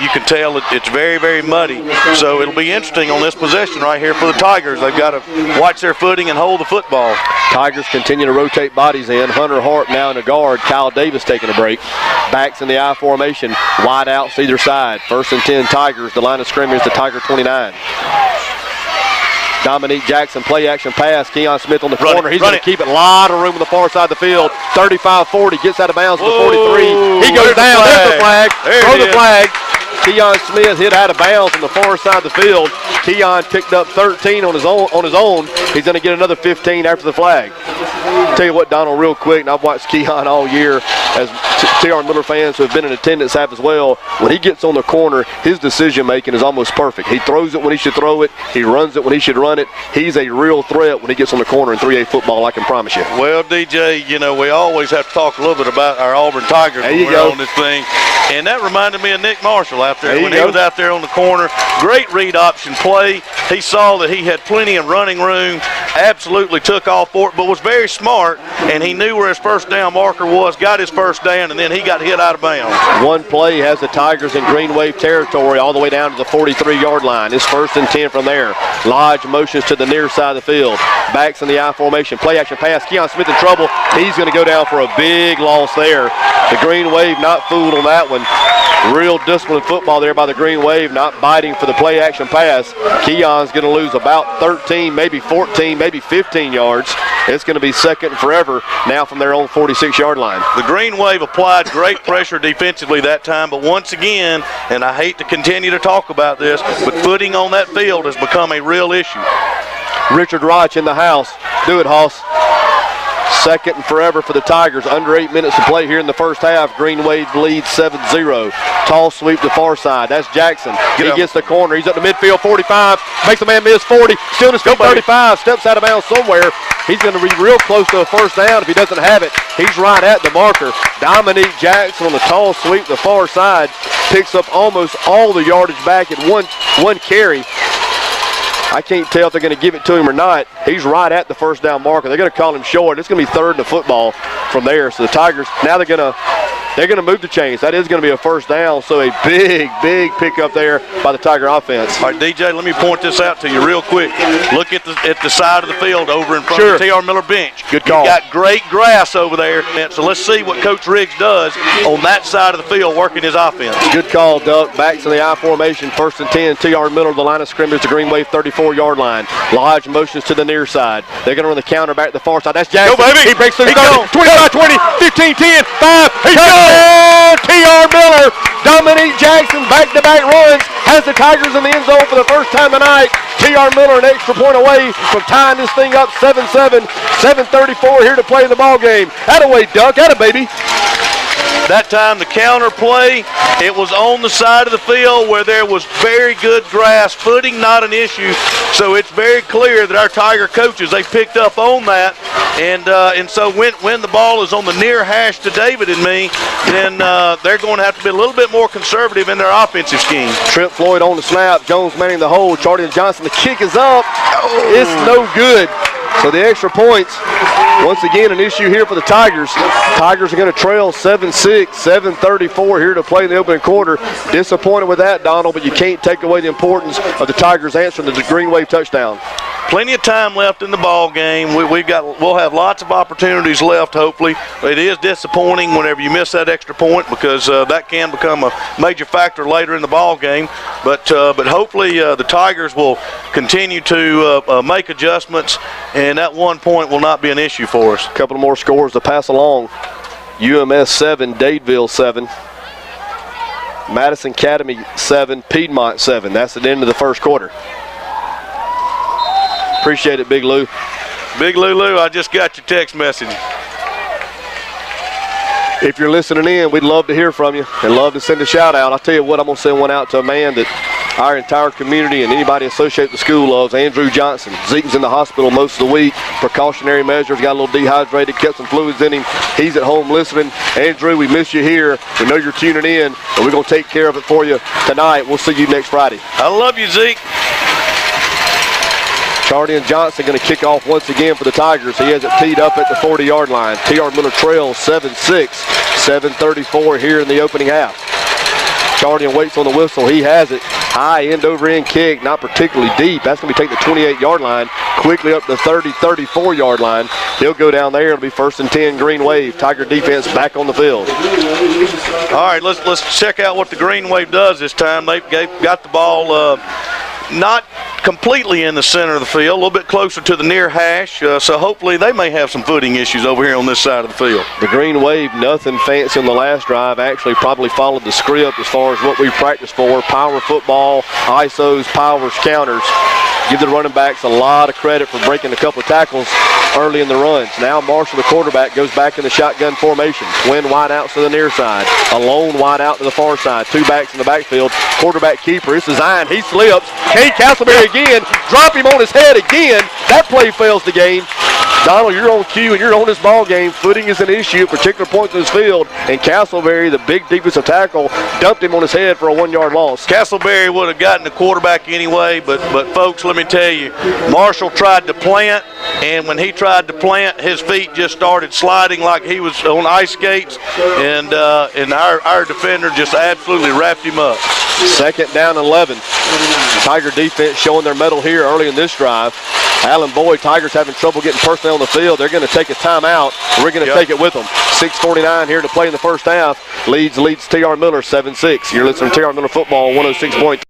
Speaker 3: You can tell it's very, very muddy. So it'll be interesting on this possession right here for the Tigers. They've got to watch their footing and hold the football.
Speaker 1: Tigers continue to rotate bodies in. Hunter Hart now in the guard. Kyle Davis taking a break. Backs in the I formation. Wide outs either side. 1st and 10 Tigers. The line of scrimmage to Tiger 29. Dominique Jackson, play action pass. Keon Smith on the corner. He's going to keep it. A lot of room on the far side of the field. 35-40, gets out of bounds to the 43. He goes down. There's the flag. Throw the flag. Keon Smith hit out of bounds on the far side of the field. Keon picked up 13 on his own. He's going to get another 15 after the flag. Tell you what, Donald, real quick, and I've watched Keon all year, as T.R. Miller fans who have been in attendance have as well. When he gets on the corner, his decision-making is almost perfect. He throws it when he should throw it. He runs it when he should run it. He's a real threat when he gets on the corner in 3A football, I can promise you.
Speaker 3: Well, DJ, you know, we always have to talk a little bit about our Auburn Tigers when we're on this thing. And that reminded me of Nick Marshall out there when he was out there on the corner. Great read option play. He saw that he had plenty of running room, absolutely took off for it, but was very smart, and he knew where his first down marker was, got his first down, and then he got hit out of bounds.
Speaker 1: One play has the Tigers in Green Wave territory all the way down to the 43-yard line. It's 1st and 10 from there. Lodge motions to the near side of the field. Backs in the I formation. Play action pass. Keon Smith in trouble. He's going to go down for a big loss there. The Green Wave not fooled on that one. Real disciplined football there by the Green Wave, not biting for the play action pass. Keon's going to lose about 13, maybe 14, maybe 15 yards. It's going to be 2nd and forever now from their own 46-yard line.
Speaker 3: The Green Wave applied great pressure defensively that time, but once again, and I hate to continue to talk about this, but footing on that field has become a real issue.
Speaker 1: Richard Roch in the house. Do it, Hoss. 2nd and forever for the Tigers. Under 8 minutes to play here in the first half. Green Wave leads 7-0. Tall sweep to far side. That's Jackson. He gets the corner. He's up to midfield, 45. Makes the man miss 40. Still in his feet, 35. Steps out of bounds somewhere. He's going to be real close to a first down if he doesn't have it. He's right at the marker. Dominique Jackson on the tall sweep to the far side. Picks up almost all the yardage back at one carry. I can't tell if they're going to give it to him or not. He's right at the first down marker. They're going to call him short. It's going to be 3rd and football from there. So the Tigers, now they're going to move the chains. That is going to be a first down. So a big, big pickup there by the Tiger offense.
Speaker 3: All right, DJ, let me point this out to you real quick. Look at the side of the field over in front of the T.R. Miller bench.
Speaker 1: Good call.
Speaker 3: You've got great grass over there. So let's see what Coach Riggs does on that side of the field working his offense.
Speaker 1: Good call, Duck. Backs in the I formation. 1st and 10. T.R. Miller, the line of scrimmage, the Green Wave 34-yard line. Lodge motions to the near side. They're going to run the counter back to the far side. That's Jackson.
Speaker 3: Go, baby.
Speaker 1: He breaks through
Speaker 3: 25,
Speaker 1: 20, 15, 10, 5. Touchdown, T.R. Miller. Dominique Jackson, back-to-back runs, has the Tigers in the end zone for the first time tonight. T.R. Miller an extra point away from tying this thing up 7-7. 7:34 here to play the ball game. Atta-way, Duck. Atta, baby.
Speaker 3: That time the counter play, it was on the side of the field where there was very good grass, footing not an issue. So it's very clear that our Tiger coaches, they picked up on that. And so when the ball is on the near hash to David and me, then they're going to have to be a little bit more conservative in their offensive scheme.
Speaker 1: Trent Floyd on the snap. Jones manning the hold. Charlie Johnson, the kick is up. It's no good. So the extra points, once again, an issue here for the Tigers. Tigers are going to trail 7-6, 7:34 here to play in the opening quarter. Disappointed with that, Donald, but you can't take away the importance of the Tigers answering the Green Wave touchdown.
Speaker 3: Plenty of time left in the ball game. We'll have lots of opportunities left, hopefully. It is disappointing whenever you miss that extra point because that can become a major factor later in the ball game. But hopefully the Tigers will continue to make adjustments, and that 1 point will not be an issue for us.
Speaker 1: A couple more scores to pass along. UMS 7, Dadeville 7. Madison Academy 7, Piedmont 7. That's at the end of the first quarter. Appreciate it, Big Lou.
Speaker 3: Big Lulu, I just got your text message.
Speaker 1: If you're listening in, we'd love to hear from you and love to send a shout out. I'll tell you what, I'm going to send one out to a man that our entire community and anybody associated with the school loves, Andrew Johnson. Zeke's in the hospital most of the week. Precautionary measures, got a little dehydrated, kept some fluids in him. He's at home listening. Andrew, we miss you here. We know you're tuning in, and we're going to take care of it for you tonight. We'll see you next Friday.
Speaker 3: I love you, Zeke.
Speaker 1: Chardian Johnson going to kick off once again for the Tigers. He has it teed up at the 40-yard line. T.R. Miller trails 7-6, 7:34 here in the opening half. Chardian waits on the whistle. He has it. High end-over-end kick, not particularly deep. That's going to be taking the 28-yard line, quickly up to the 30, 34-yard line. He'll go down there. It'll be 1st and 10, Green Wave. Tiger defense back on the field.
Speaker 3: All right, let's check out what the Green Wave does this time. They've got the ball not completely in the center of the field, a little bit closer to the near hash, so hopefully they may have some footing issues over here on this side of the field.
Speaker 1: The Green Wave, nothing fancy in the last drive, actually probably followed the script as far as what we practiced for, power football, ISOs, powers, counters. Give the running backs a lot of credit for breaking a couple of tackles early in the runs. Now Marshall, the quarterback, goes back in the shotgun formation. Twin wideouts to the near side. A lone wideout to the far side. Two backs in the backfield. Quarterback keeper. This is Zion. He slips. Kate Castleberry again. Drop him on his head again. That play fails the game. Donald, you're on cue and you're on this ball game. Footing is an issue at particular points in this field. And Castleberry, the big defensive tackle, dumped him on his head for a 1-yard loss.
Speaker 3: Castleberry would have gotten the quarterback anyway, but folks, let me tell you, Marshall tried to plant, and when he tried to plant, his feet just started sliding like he was on ice skates, and our defender just absolutely wrapped him up.
Speaker 1: 2nd down 11. Tiger defense showing their mettle here early in this drive. Alan Boyd, Tigers having trouble getting personnel on the field. They're going to take a timeout. We're going to take it with them. 6:49 here to play in the first half. Leeds T.R. Miller 7-6. You're listening to T.R. Miller Football 106.3.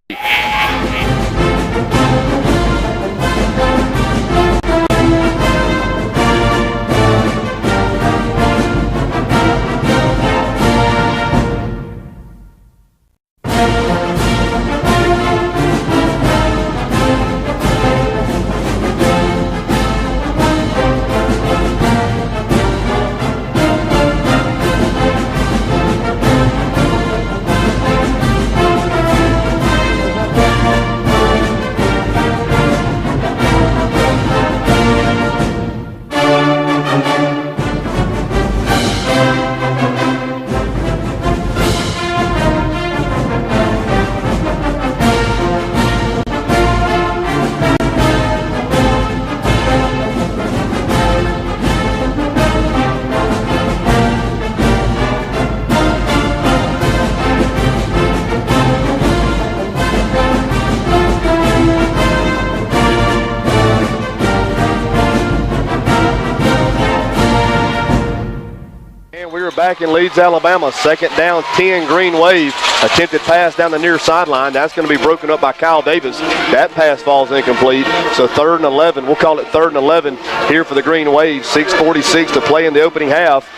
Speaker 1: Back in Leeds, Alabama. 2nd down, 10, Green Wave. Attempted pass down the near sideline. That's going to be broken up by Kyle Davis. That pass falls incomplete. So 3rd and 11. We'll call it 3rd and 11 here for the Green Wave. 6:46 to play in the opening half.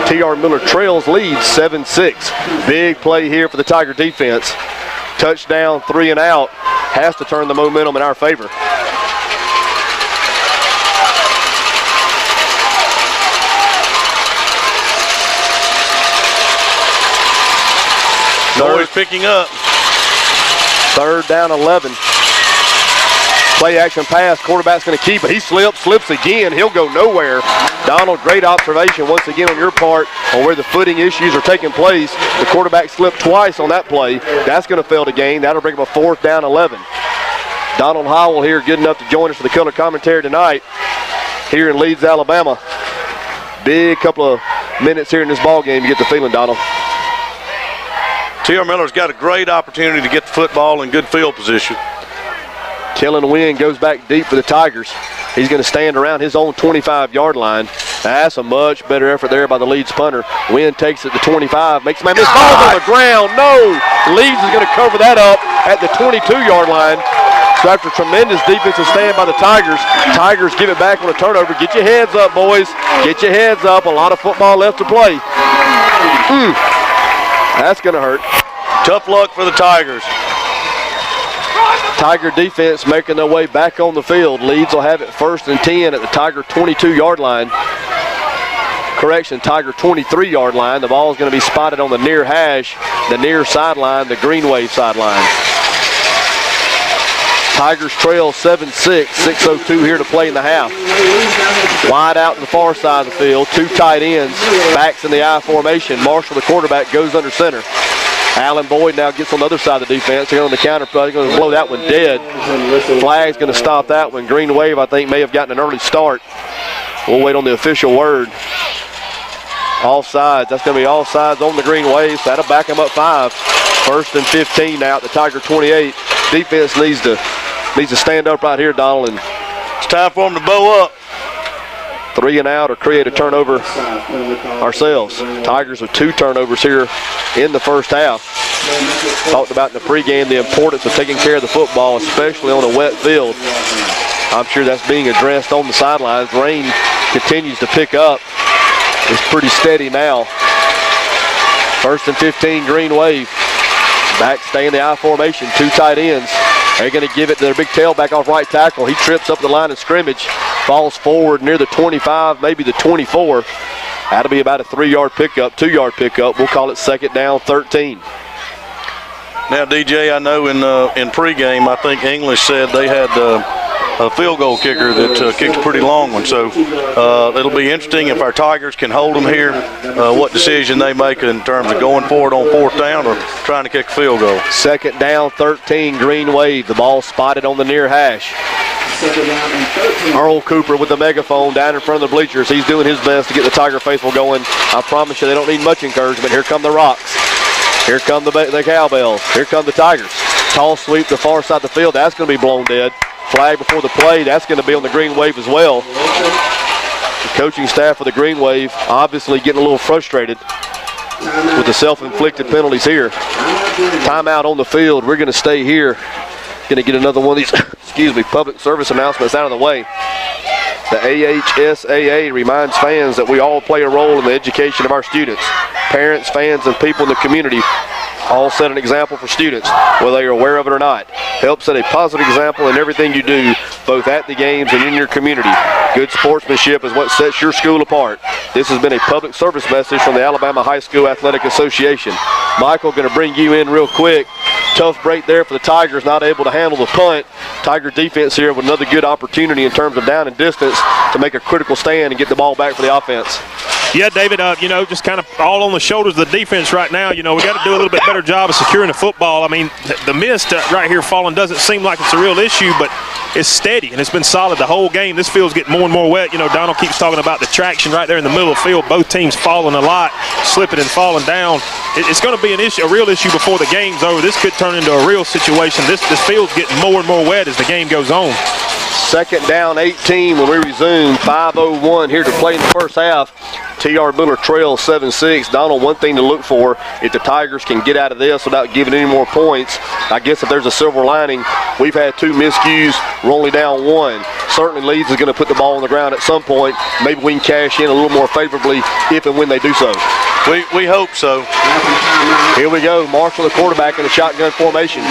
Speaker 1: T.R. Miller trails Leeds 7-6. Big play here for the Tiger defense. Touchdown, 3 and out. Has to turn the momentum in our favor.
Speaker 3: Noise picking up.
Speaker 1: 3rd down 11. Play action pass. Quarterback's going to keep it. He slips again. He'll go nowhere. Donald, great observation once again on your part on where the footing issues are taking place. The quarterback slipped twice on that play. That's going to fail to gain. That'll bring him a 4th down 11. Donald Howell here, good enough to join us for the color commentary tonight. here in Leeds, Alabama. Big couple of minutes here in this ball game, you get the feeling, Donald.
Speaker 3: T.R. Miller's got a great opportunity to get the football in good field position.
Speaker 1: Kellen Wynn goes back deep for the Tigers. He's going to stand around his own 25-yard line. That's a much better effort there by the Leeds punter. Wynn takes it to 25, makes a man miss. Ball on the ground. No! Leeds is going to cover that up at the 22-yard line. So after tremendous defensive stand by the Tigers, Tigers give it back on a turnover. Get your heads up, boys. Get your heads up. A lot of football left to play. That's going to hurt.
Speaker 3: Tough luck for the Tigers.
Speaker 1: Tiger defense making their way back on the field. Leeds will have it 1st and 10 at the Tiger 22-yard line. Correction, Tiger 23-yard line. The ball is going to be spotted on the near hash, the near sideline, the green wave sideline. Tigers trail 7-6, 6:02 here to play in the half. Wide out to the far side of the field, 2 tight ends, backs in the I formation. Marshall, the quarterback, goes under center. Allen Boyd now gets on the other side of the defense. They're on the counter play. They're going to blow that one dead. Flag's going to stop that one. Green wave, I think, may have gotten an early start. We'll wait on the official word. Offsides. That's going to be offsides on the green wave. So that'll back them up 5. 1st and 15 now at the Tiger 28. Defense needs to stand up right here, Donald. And
Speaker 3: it's time for them to bow up.
Speaker 1: 3 and out or create a turnover ourselves. Tigers with 2 turnovers here in the first half. Talked about in the pregame the importance of taking care of the football, especially on a wet field. I'm sure that's being addressed on the sidelines. Rain continues to pick up. It's pretty steady now. 1st and 15, green wave. Back stay in the I formation, 2 tight ends. They're going to give it to their big tailback off right tackle. He trips up the line of scrimmage, falls forward near the 25, maybe the 24. That'll be about a 3-yard pickup, 2-yard pickup. We'll call it 2nd down, 13.
Speaker 3: Now, DJ, I know in pregame, I think English said they had a field goal kicker that kicked a pretty long one. So it'll be interesting if our Tigers can hold them here, what decision they make in terms of going forward on 4th down or trying to kick a field goal. 2nd
Speaker 1: down, 13, green wave. The ball spotted on the near hash. Earl Cooper with the megaphone down in front of the bleachers. He's doing his best to get the Tiger faithful going. I promise you they don't need much encouragement. Here come the Rocks. Here come the Cowbells. Here come the Tigers. Tall sweep to the far side of the field. That's going to be blown dead. Flag before the play. That's going to be on the green wave as well. The coaching staff of the green wave obviously getting a little frustrated with the self-inflicted penalties here. Timeout on the field. We're going to stay here. Going to get another one of these public service announcements out of the way. The AHSAA reminds fans that we all play a role in the education of our students. Parents, fans, and people in the community all set an example for students, whether they are aware of it or not. Help set a positive example in everything you do, both at the games and in your community. Good sportsmanship is what sets your school apart. This has been a public service message from the Alabama High School Athletic Association. Michael, going to bring you in real quick. Tough break there for the Tigers, not able to handle the punt. Tiger defense here with another good opportunity in terms of down and distance to make a critical stand and get the ball back for the offense.
Speaker 2: Yeah, David, just kind of all on the shoulders of the defense right now. We got to do a little bit better job of securing the football. I mean, the mist right here falling doesn't seem like it's a real issue, but it's steady, and it's been solid the whole game. This field's getting more and more wet. Donald keeps talking about the traction right there in the middle of the field. Both teams falling a lot, slipping and falling down. It's going to be a real issue before the game's over. This could turn into a real situation. This field's getting more and more wet as the game goes on.
Speaker 1: 2nd down, 18 when we resume. 5:01 here to play in the first half. T.R. Miller trails 7-6. Donald, one thing to look for, if the Tigers can get out of this without giving any more points, I guess if there's a silver lining, we've had 2 miscues, we're only down 1. Certainly Leeds is going to put the ball on the ground at some point. Maybe we can cash in a little more favorably if and when they do so.
Speaker 3: We hope so.
Speaker 1: Here we go. Marshall, the quarterback, in a shotgun formation.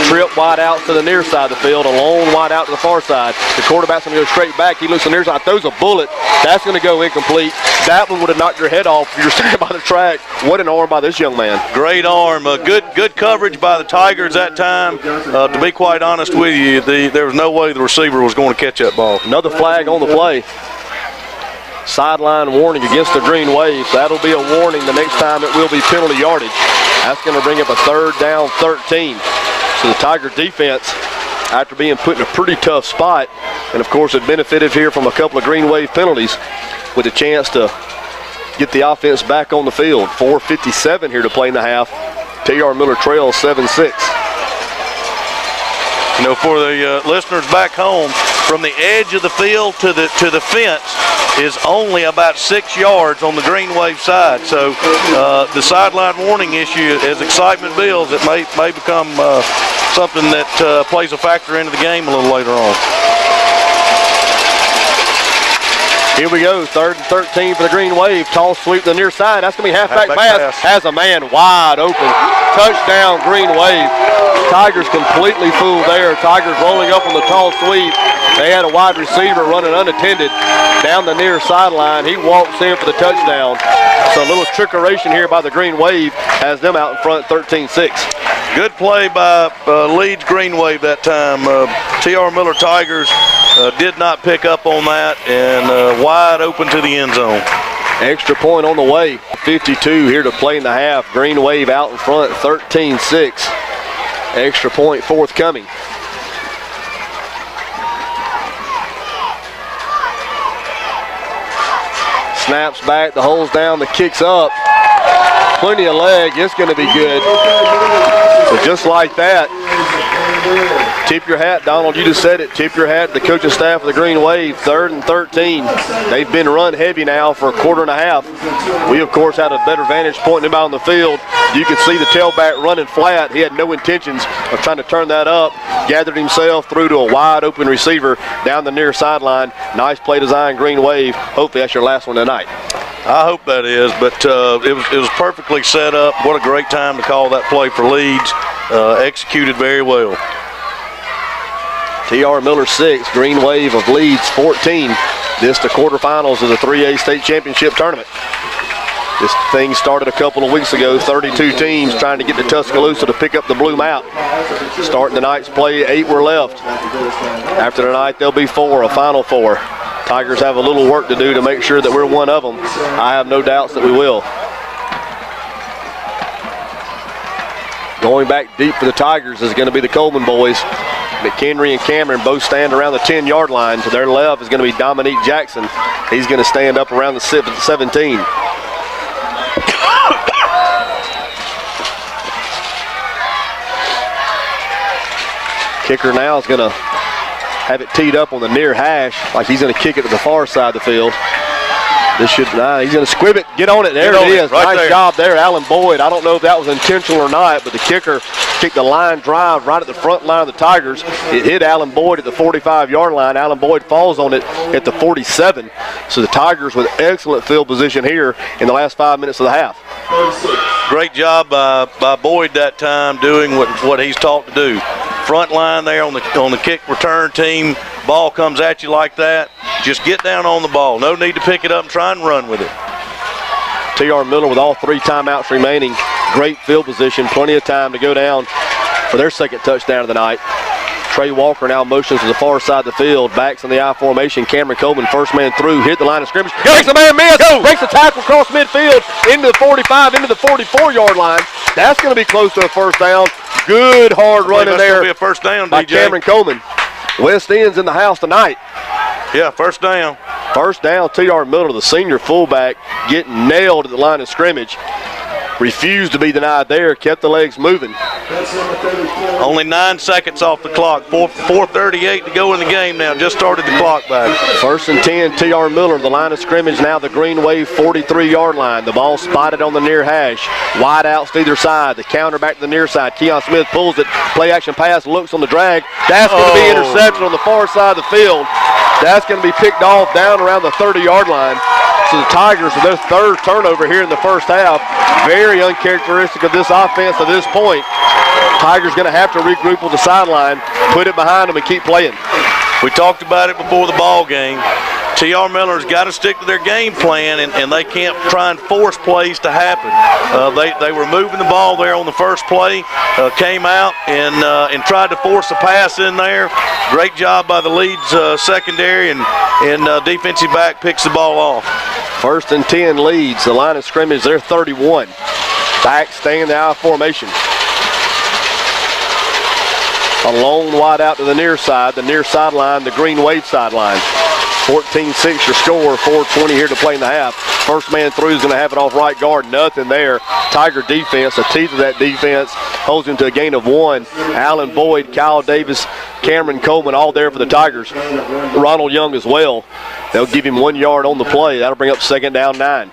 Speaker 1: Trip wide out to the near side of the field, a long wide out to the far side. The quarterback's going to go straight back. He looks on the near side, throws a bullet. That's going to go incomplete. That one would have knocked your head off if you were standing by the track. What an arm by this young man.
Speaker 3: Great arm. Good coverage by the Tigers that time. To be quite honest with you, there was no way the receiver was going to catch that ball.
Speaker 1: Another flag on the play. Sideline warning against the green wave. So that'll be a warning. The next time it will be penalty yardage. That's going to bring up a 3rd down, 13. So the Tiger defense after being put in a pretty tough spot. And, of course, it benefited here from a couple of Green Wave penalties with a chance to get the offense back on the field. 4:57 here to play in the half. T.R. Miller trails 7-6.
Speaker 3: You know, for the listeners back home, from the edge of the field to the fence is only about 6 yards on the Green Wave side. So the sideline warning issue, as excitement builds, it may become something that plays a factor into the game a little later on.
Speaker 1: Here we go, 3rd and 13 for the Green Wave. Toss sweep to the near side. That's going to be halfback pass. Has a man wide open. Touchdown, Green Wave. Tigers completely fooled there. Tigers rolling up on the toss sweep. They had a wide receiver running unattended down the near sideline. He walks in for the touchdown. So a little trickeration here by the Green Wave has them out in front 13-6.
Speaker 3: Good play by Leeds Green Wave that time. T.R. Miller Tigers did not pick up on that, and wide open to the end zone.
Speaker 1: Extra point on the way. 52 here to play in the half. Green Wave out in front 13-6. Extra point forthcoming. Snaps back, the hole's down, the kick's up. Plenty of leg, it's going to be good. So just like that, tip your hat, Donald, you just said it, tip your hat to the coaching staff of the Green Wave, 3rd and 13. They've been run heavy now for a quarter and a half. We, of course, had a better vantage point than them out on the field. You can see the tailback running flat. He had no intentions of trying to turn that up. Gathered himself through to a wide open receiver down the near sideline. Nice play design, Green Wave. Hopefully that's your last one tonight.
Speaker 3: I hope that is, but it was perfectly set up. What a great time to call that play for Leeds. Executed very well.
Speaker 1: T.R. Miller 6, Green Wave of Leeds 14. This the quarterfinals of the 3A state championship tournament. This thing started a couple of weeks ago. 32 teams trying to get to Tuscaloosa to pick up the blue map. Starting tonight's play, 8 were left. After tonight, there'll be 4, a final 4. Tigers have a little work to do to make sure that we're one of them. I have no doubts that we will. Going back deep for the Tigers is going to be the Coleman boys. McHenry and Cameron both stand around the 10-yard line. To their left is going to be Dominique Jackson. He's going to stand up around the 17. Kicker now is going to have it teed up on the near hash, like he's going to kick it to the far side of the field. This should, he's going to squib it, get on it. There it is.
Speaker 3: Right
Speaker 1: nice
Speaker 3: there.
Speaker 1: job there, Alan Boyd. I don't know if that was intentional or not, but the kicker kicked the line drive right at the front line of the Tigers. It hit Alan Boyd at the 45-yard line. Alan Boyd falls on it at the 47. So the Tigers with excellent field position here in the last 5 minutes of the half.
Speaker 3: Great job by Boyd that time doing what he's taught to do. Front line there on the kick return team. Ball comes at you like that. Just get down on the ball. No need to pick it up and try and run with it.
Speaker 1: T.R. Miller with all 3 timeouts remaining. Great field position. Plenty of time to go down for their second touchdown of the night. Trey Walker now motions to the far side of the field. Backs in the I formation. Cameron Coleman, first man through, hit the line of scrimmage. Makes the man miss. Breaks the tackle across midfield into the 45, into the 44-yard line. That's going to be close to a first down. Good hard running there.
Speaker 3: Be a first down,
Speaker 1: by
Speaker 3: DJ.
Speaker 1: Cameron Coleman. West End's in the house tonight.
Speaker 3: Yeah, first down.
Speaker 1: First down, T.R. Miller, the senior fullback, getting nailed at the line of scrimmage. Refused to be denied there, kept the legs moving.
Speaker 3: Only 9 seconds off the clock. 4:38 to go in the game now. Just started the clock back.
Speaker 1: First and 10, T.R. Miller, the line of scrimmage now the Green Wave 43-yard line. The ball spotted on the near hash. Wide outs to either side. The counter back to the near side. Keon Smith pulls it. Play action pass, looks on the drag. That's going to be intercepted on the far side of the field. That's going to be picked off down around the 30-yard line. So the Tigers with their 3rd turnover here in the first half. Very uncharacteristic of this offense to this point. Tigers going to have to regroup with the sideline, put it behind them, and keep playing.
Speaker 3: We talked about it before the ball game. T.R. Miller's got to stick to their game plan, and they can't try and force plays to happen. They were moving the ball there on the first play, came out and tried to force a pass in there. Great job by the Leeds secondary, and defensive back picks the ball off.
Speaker 1: First and 10 Leeds. The line of scrimmage, they're 31. Back staying in the I formation. A long wide out to the near sideline, the green wave sideline. 14-6 your score, 4:20 here to play in the half. First man through is going to have it off right guard. Nothing there. Tiger defense, the teeth of that defense, holds him to a gain of 1. Allen Boyd, Kyle Davis, Cameron Coleman, all there for the Tigers. Ronald Young as well. They'll give him 1 yard on the play. That'll bring up second down 9.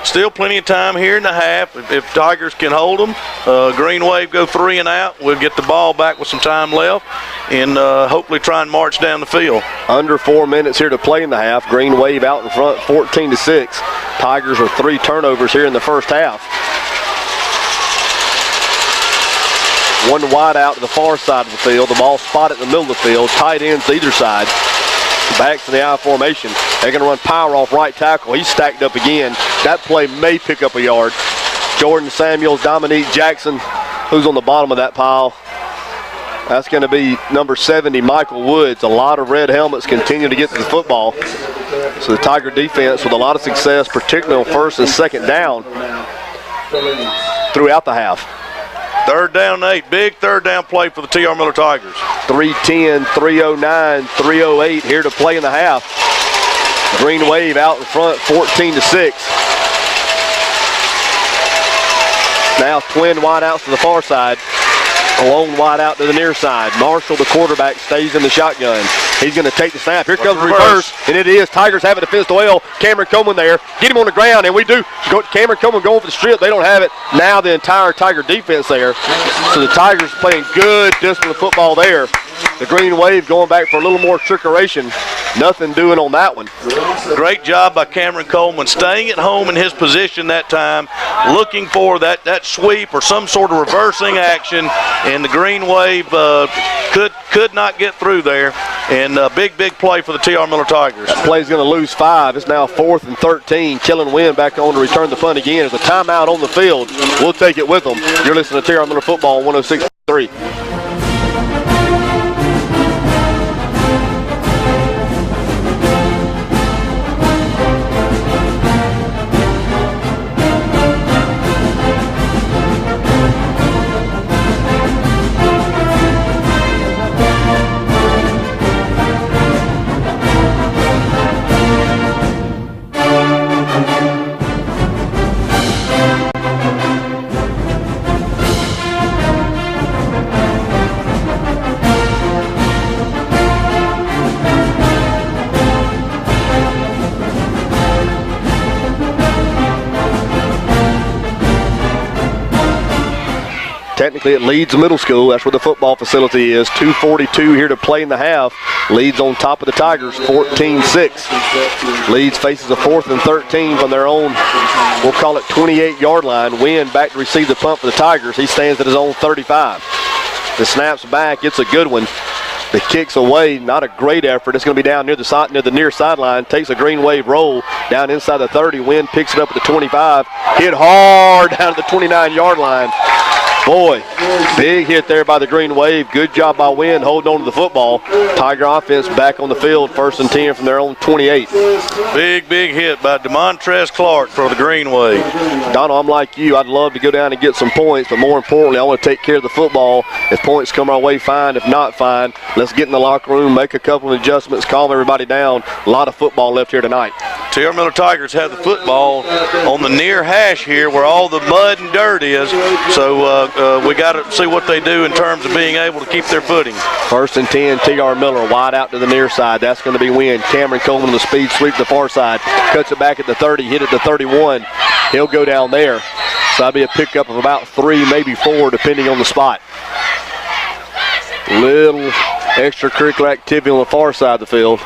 Speaker 3: Still plenty of time here in the half. If Tigers can hold them, Green Wave go 3 and out. We'll get the ball back with some time left and hopefully try and march down the field. Under 4 minutes here to play in the half. Green Wave out in front, 14-6. Tigers with 3 turnovers here in the first half. One wide out to the far side of the field. The ball spotted in the middle of the field. Tight ends either side. Backs in the I formation. They're going to run power off right tackle. He's stacked up again. That play may pick up a yard. Jordan Samuels, Dominique Jackson, who's on the bottom of that pile. That's going to be number 70, Michael Woods. A lot of red helmets continue to get to the football. So the Tiger defense with a lot of success, particularly on first and second down throughout the half. 3rd down 8. Big 3rd down play for the T.R. Miller Tigers. 3:10, 3:09, 3:08 here to play in the half. Green Wave out in front, 14-6. Now twin wide outs to the far side. A long wide out to the near side. Marshall, the quarterback, stays in the shotgun. He's going to take the snap. Here comes the reverse, and it is. Tigers have it defensed well. Cameron Coleman there. Get him on the ground, and we do. Cameron Coleman going for the strip. They don't have it. Now the entire Tiger defense there. So the Tigers playing good disciplined football there. The Green Wave going back for a little more trickeration. Nothing doing on that one. Great job by Cameron Coleman staying at home in his position that time, looking for that sweep or some sort of reversing action, and the Green Wave could not get through there. And a big play for the T.R. Miller Tigers. That play's going to lose 5. It's now 4th and 13. Kellen Wynn back on to return the punt again. There's a timeout on the field. We'll take it with them. You're listening to T.R. Miller Football 106.3. Technically at Leeds Middle School, that's where the football facility is. 2:42 here to play in the half. Leeds on top of the Tigers, 14-6. Leeds faces a 4th and 13 from their own, we'll call it 28-yard line. Wynn back to receive the punt for the Tigers. He stands at his own 35. The snap's back, it's a good one. The kick's away, not a great effort. It's going to be down near the near sideline. Takes a Green Wave roll down inside the 30. Wynn picks it up at the 25. Hit hard down to the 29-yard line. Boy, big hit there by the Green Wave. Good job by Wynn holding on to the football. Tiger offense back on the field, 1st and 10 from their own 28. Big hit by DeMontrez Clark for the Green Wave. Donald, I'm like you. I'd love to go down and get some points, but more importantly, I want to take care of the football. If points come our way, fine. If not, fine. Let's get in the locker room, make a couple of adjustments, calm everybody down. A lot of football left here tonight. T.R. Miller Tigers have the football on the near hash here where all the mud and dirt is. So we got to see what they do in terms of being able to keep their footing. 1st and 10, T.R. Miller wide out to the near side. That's going to be Wynn. Cameron Coleman on the speed sweep to the far side. Cuts it back at the 30, hit it to 31. He'll go down there. So that'll be a pickup of about 3, maybe 4, depending on the spot. Little extracurricular activity on the far side of the field.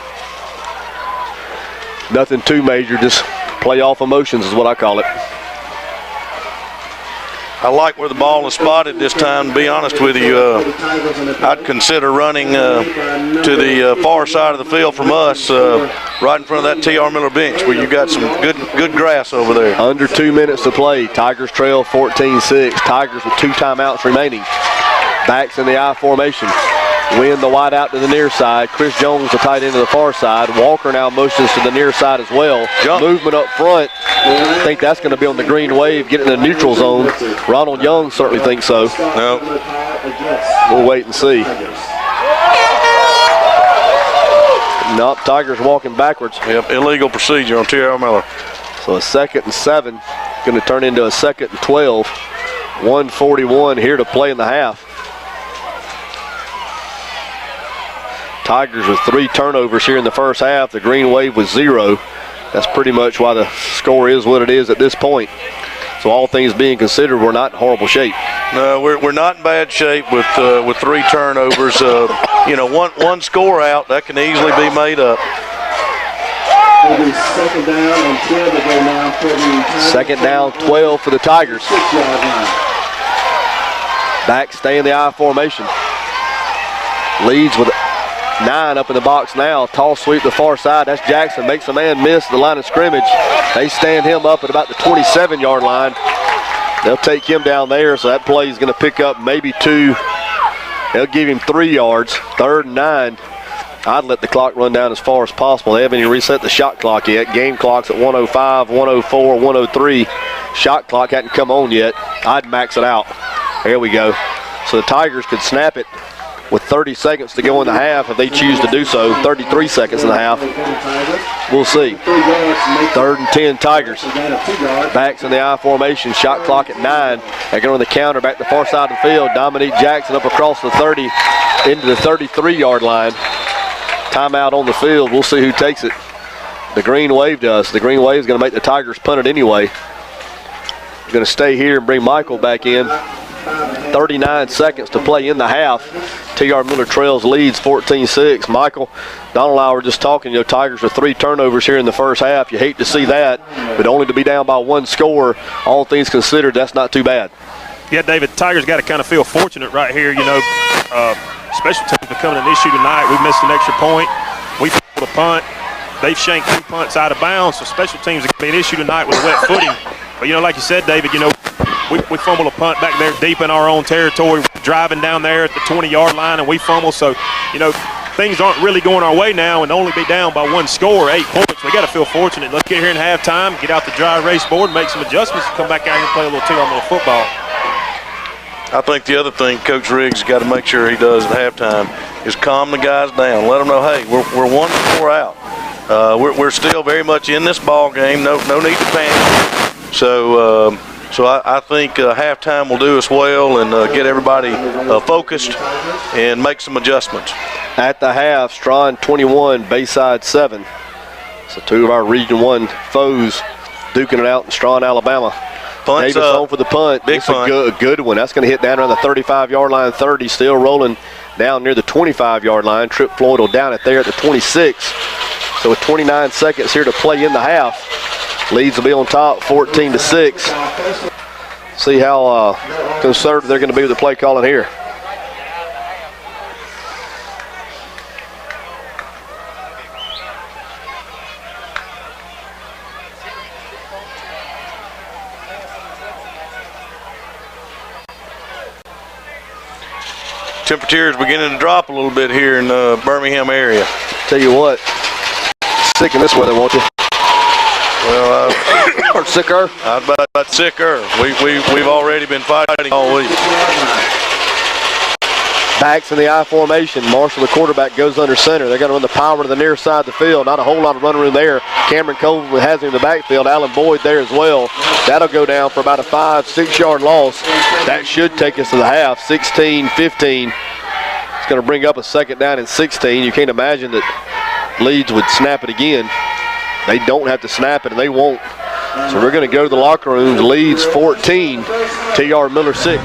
Speaker 3: Nothing too major, just playoff emotions is what I call it. I like where the ball is spotted this time, to be honest with you. I'd consider running to the far side of the field from us, right in front of that T.R. Miller bench where you got some good grass over there. Under 2 minutes to play. Tigers trail 14-6. Tigers with 2 timeouts remaining. Backs in the I formation.
Speaker 1: Win the wide out to the near side. Chris Jones, the tight end to the far side. Walker now motions to the near side as well. Movement up front. I think that's going to be on the green wave, getting in the neutral zone. Ronald Young certainly thinks so.
Speaker 3: No.
Speaker 1: We'll wait and see. Nope, Tigers walking backwards.
Speaker 3: Yep, illegal procedure on T.R. Miller.
Speaker 1: So a 2nd and 7, going to turn into a 2nd and 12. 1:41 here to play in the half. Tigers with 3 turnovers here in the first half. The green wave was 0. That's pretty much why the score is what it is at this point. So all things being considered, we're not in horrible shape.
Speaker 3: No, we're not in bad shape with 3 turnovers. You know, one score out, that can easily be made up.
Speaker 4: Second down and 12 to go now for the Tigers.
Speaker 1: 2nd down, 12 for the Tigers.
Speaker 4: 6-yard line.
Speaker 1: Back, stay in the I formation. Leads with 9 up in the box now. Tall sweep to the far side. That's Jackson. Makes a man miss the line of scrimmage. They stand him up at about the 27-yard line. They'll take him down there, so that play is going to pick up maybe 2. They'll give him 3 yards. 3rd and 9. I'd let the clock run down as far as possible. They haven't even reset the shot clock yet. Game clock's at 105, 104, 103. Shot clock hadn't come on yet. I'd max it out. There we go. So the Tigers could snap it with 30 seconds to go in the half if they choose to do so. 33 seconds in the half. We'll see. 3rd and 10 Tigers. Backs in the I formation. Shot clock at 9. They're going to the counter back to the far side of the field. Dominique Jackson up across the 30 into the 33-yard line. Timeout on the field. We'll see who takes it. The green wave does. The green wave is going to make the Tigers punt it anyway. Going to stay here and bring Michael back in. 39 seconds to play in the half. T.R. Miller trails Leeds 14-6. Michael, Donald and I were just talking, you know, Tigers with 3 turnovers here in the first half. You hate to see that, but only to be down by 1 score, all things considered, that's not too bad.
Speaker 2: Yeah, David, Tigers got to kind of feel fortunate right here. You know, special teams becoming an issue tonight. We missed an extra point. We pulled a punt. They've shanked 2 punts out of bounds, so special teams are going to be an issue tonight with a wet footing. But, you know, like you said, David, you know, we fumble a punt back there deep in our own territory, driving down there at the 20-yard line, and we fumble. So, you know, things aren't really going our way now, and only be down by 1 score, 8 points. We got to feel fortunate. Let's get here in halftime, get out the dry erase board, make some adjustments, and come back out here and play a little T.R. football.
Speaker 3: I think the other thing Coach Riggs has got to make sure he does at halftime is calm the guys down. Let them know, hey, we're 1 score out. We're still very much in this ball game. No need to panic. So I think halftime will do us well and get everybody focused and make some adjustments.
Speaker 1: At the half, Strawn 21, Bayside 7. So 2 of our Region 1 foes duking it out in Strawn, Alabama.
Speaker 3: Punt's
Speaker 1: Davis home for the punt.
Speaker 3: Big punt.
Speaker 1: A good one. That's going to hit down around the 35-yard line. 30 still rolling down near the 25-yard line. Trip Floyd will down it there at the 26. So with 29 seconds here to play in the half, Leeds will be on top 14-6. See how conservative they're going to be with the play calling here.
Speaker 3: Temperatures beginning to drop a little bit here in the Birmingham area.
Speaker 1: Tell you what, sick in this weather, won't you?
Speaker 3: Well,
Speaker 1: or sicker.
Speaker 3: I'd about sicker. We've already been fighting all week.
Speaker 1: Backs in the I formation. Marshall, the quarterback, goes under center. They're going to run the power to the near side of the field. Not a whole lot of running room there. Cameron Colvin has him in the backfield. Alan Boyd there as well. That'll go down for about a 5-6 yard loss. That should take us to the half. 16-15. It's going to bring up a 2nd down and 16. You can't imagine that Leeds would snap it again. They don't have to snap it, and they won't. So we're going to go to the locker rooms. Leeds 14, T.R. Miller 6.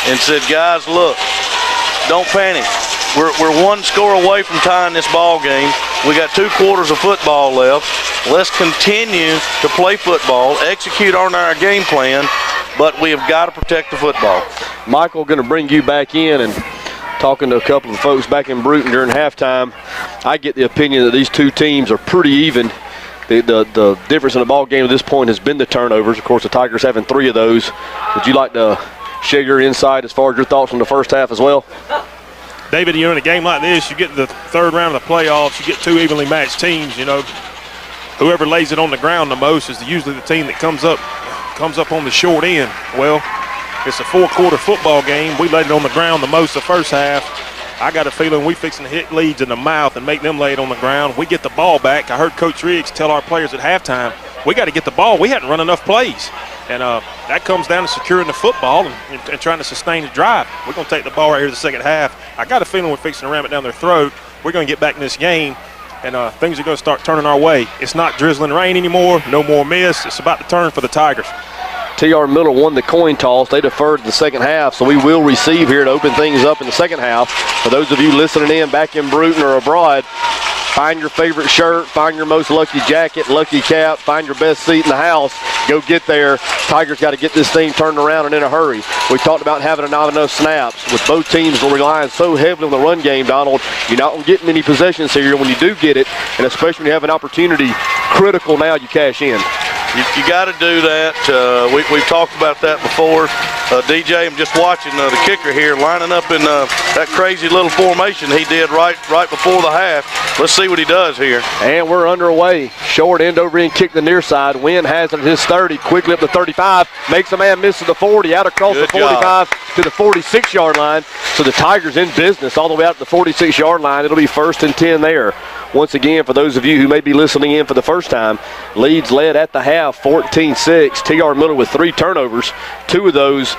Speaker 3: and said, guys, look, don't panic. We're one score away from tying this ball game. We got 2 quarters of football left. Let's continue to play football, execute on our game plan, but we have got to protect the football.
Speaker 1: Michael, going to bring you back in, and talking to a couple of folks back in Bruton during halftime, I get the opinion that these two teams are pretty even. The difference in the ball game at this point has been the turnovers. Of course, the Tigers having 3 of those. Would you like to share your insight as far as your thoughts on the first half as well?
Speaker 2: David, in a game like this, you get the third round of the playoffs, you get 2 evenly matched teams. Whoever lays it on the ground the most is usually the team that comes up on the short end. Well, it's a 4-quarter football game. We laid it on the ground the most the first half. I got a feeling we fixing to hit Leeds in the mouth and make them lay it on the ground. We get the ball back. I heard Coach Riggs tell our players at halftime, we got to get the ball. We hadn't run enough plays. And that comes down to securing the football and trying to sustain the drive. We're going to take the ball right here in the second half. I got a feeling we're fixing to ram it down their throat. We're going to get back in this game, and things are going to start turning our way. It's not drizzling rain anymore. No more miss. It's about to turn for the Tigers.
Speaker 1: T.R. Miller won the coin toss. They deferred the second half, so we will receive here to open things up in the second half. For those of you listening in back in Bruton or abroad, find your favorite shirt, find your most lucky jacket, lucky cap, find your best seat in the house. Go get there. Tigers got to get this thing turned around and in a hurry. We talked about having not enough snaps. With both teams relying so heavily on the run game, Donald, you're not going to get many possessions here. When you do get it, and especially when you have an opportunity, critical now you cash in.
Speaker 3: You got to do that. We've talked about that before. DJ, I'm just watching the kicker here lining up in that crazy little formation he did right before the half. Let's see what he does here.
Speaker 1: And we're underway. Short end over in, kick the near side. Wynn has it at his 30, quickly up the 35, makes a man miss to the 40, out across the 45 to the 46-yard line. So the Tigers in business all the way out to the 46-yard line. It'll be 1st and 10 there. Once again, for those of you who may be listening in for the first time, Leeds led at the half 14-6. T.R. Miller with 3 turnovers, 2 of those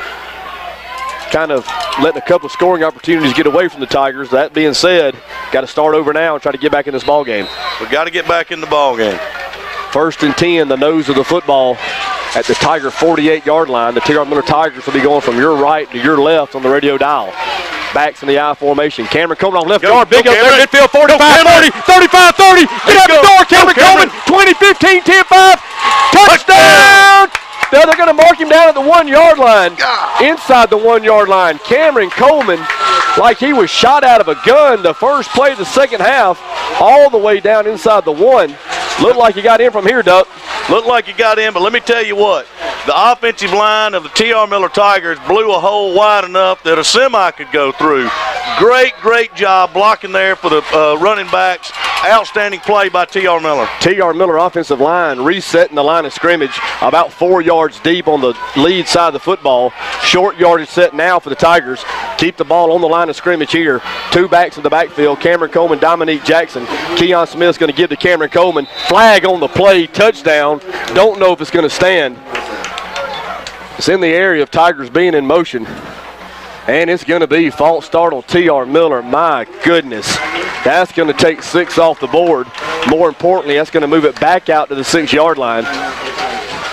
Speaker 1: kind of letting a couple of scoring opportunities get away from the Tigers. That being said, got to start over now and try to get back in this ball game.
Speaker 3: We've got to get back in the ball game.
Speaker 1: 1st and 10, the nose of the football at the Tiger 48-yard line. The T.R. Miller Tigers will be going from your right to your left on the radio dial. Backs in the I formation. Cameron Coleman on left guard. Big up there. Midfield 45, 30, 35, 30. Get out the door. Cameron Coleman. 20, 15, 10, 5. Touchdown. Now they're going to mark him down at the 1-yard line. Inside the 1-yard line. Cameron Coleman, like he was shot out of a gun the first play of the second half, all the way down inside the 1. Looked like he got in from here, Duck.
Speaker 3: Looked like he got in, but let me tell you what. The offensive line of the T.R. Miller Tigers blew a hole wide enough that a semi could go through. Great job blocking there for the running backs. Outstanding play by T.R. Miller.
Speaker 1: T.R. Miller offensive line resetting the line of scrimmage about 4 yards deep on the lead side of the football. Short yardage set now for the Tigers. Keep the ball on the line of scrimmage here. 2 backs in the backfield. Cameron Coleman, Dominique Jackson. Keon Smith's going to give to Cameron Coleman. Flag on the play. Touchdown. Don't know if it's going to stand. It's in the area of Tigers being in motion. And it's going to be false start on T.R. Miller. My goodness. That's going to take 6 off the board. More importantly, that's going to move it back out to the 6-yard line.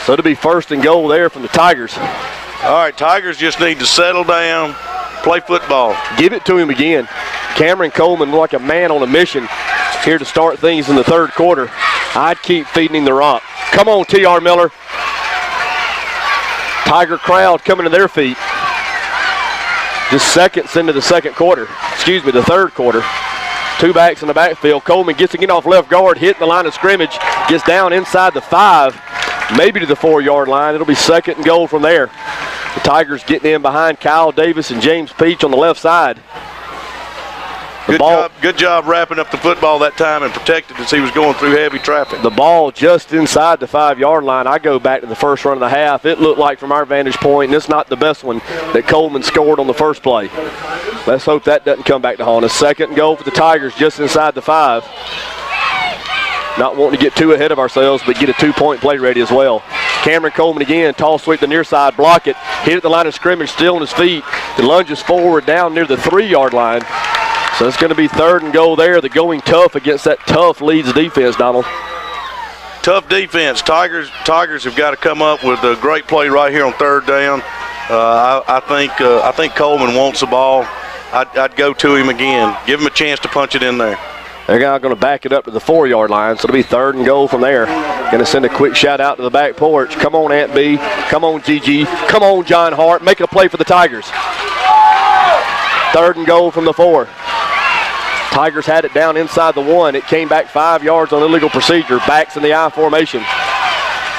Speaker 1: So it'll be 1st and goal there from the Tigers.
Speaker 3: All right, Tigers just need to settle down, play football.
Speaker 1: Give it to him again. Cameron Coleman like a man on a mission here to start things in the 3rd quarter. I'd keep feeding him the rock. Come on, T.R. Miller. Tiger crowd coming to their feet. Just seconds into the 3rd quarter. 2 backs in the backfield. Coleman gets again off left guard, hitting the line of scrimmage, gets down inside the 5, maybe to the 4-yard line. It'll be 2nd and goal from there. The Tigers getting in behind Kyle Davis and James Peach on the left side.
Speaker 3: Good job wrapping up the football that time and protected as he was going through heavy traffic.
Speaker 1: The ball just inside the 5-yard line. I go back to the first run of the half. It looked like from our vantage point, and it's not the best one, that Coleman scored on the first play. Let's hope that doesn't come back to haunt us. 2nd and goal for the Tigers just inside the 5. Not wanting to get too ahead of ourselves, but get a 2-point play ready as well. Cameron Coleman again, tall sweep the near side, block it, hit at the line of scrimmage, still on his feet. He lunges forward down near the 3-yard line. So it's going to be 3rd and goal there. They're going tough against that tough Leeds defense, Donald.
Speaker 3: Tough defense. Tigers have got to come up with a great play right here on 3rd down. I think Coleman wants the ball. I'd go to him again. Give him a chance to punch it in there.
Speaker 1: They're now going to back it up to the 4-yard line, so it'll be 3rd and goal from there. Going to send a quick shout out to the back porch. Come on, Aunt B. Come on, Gigi. Come on, John Hart. Make a play for the Tigers. 3rd and goal from the 4. Tigers had it down inside the 1. It came back 5 yards on illegal procedure. Backs in the I formation.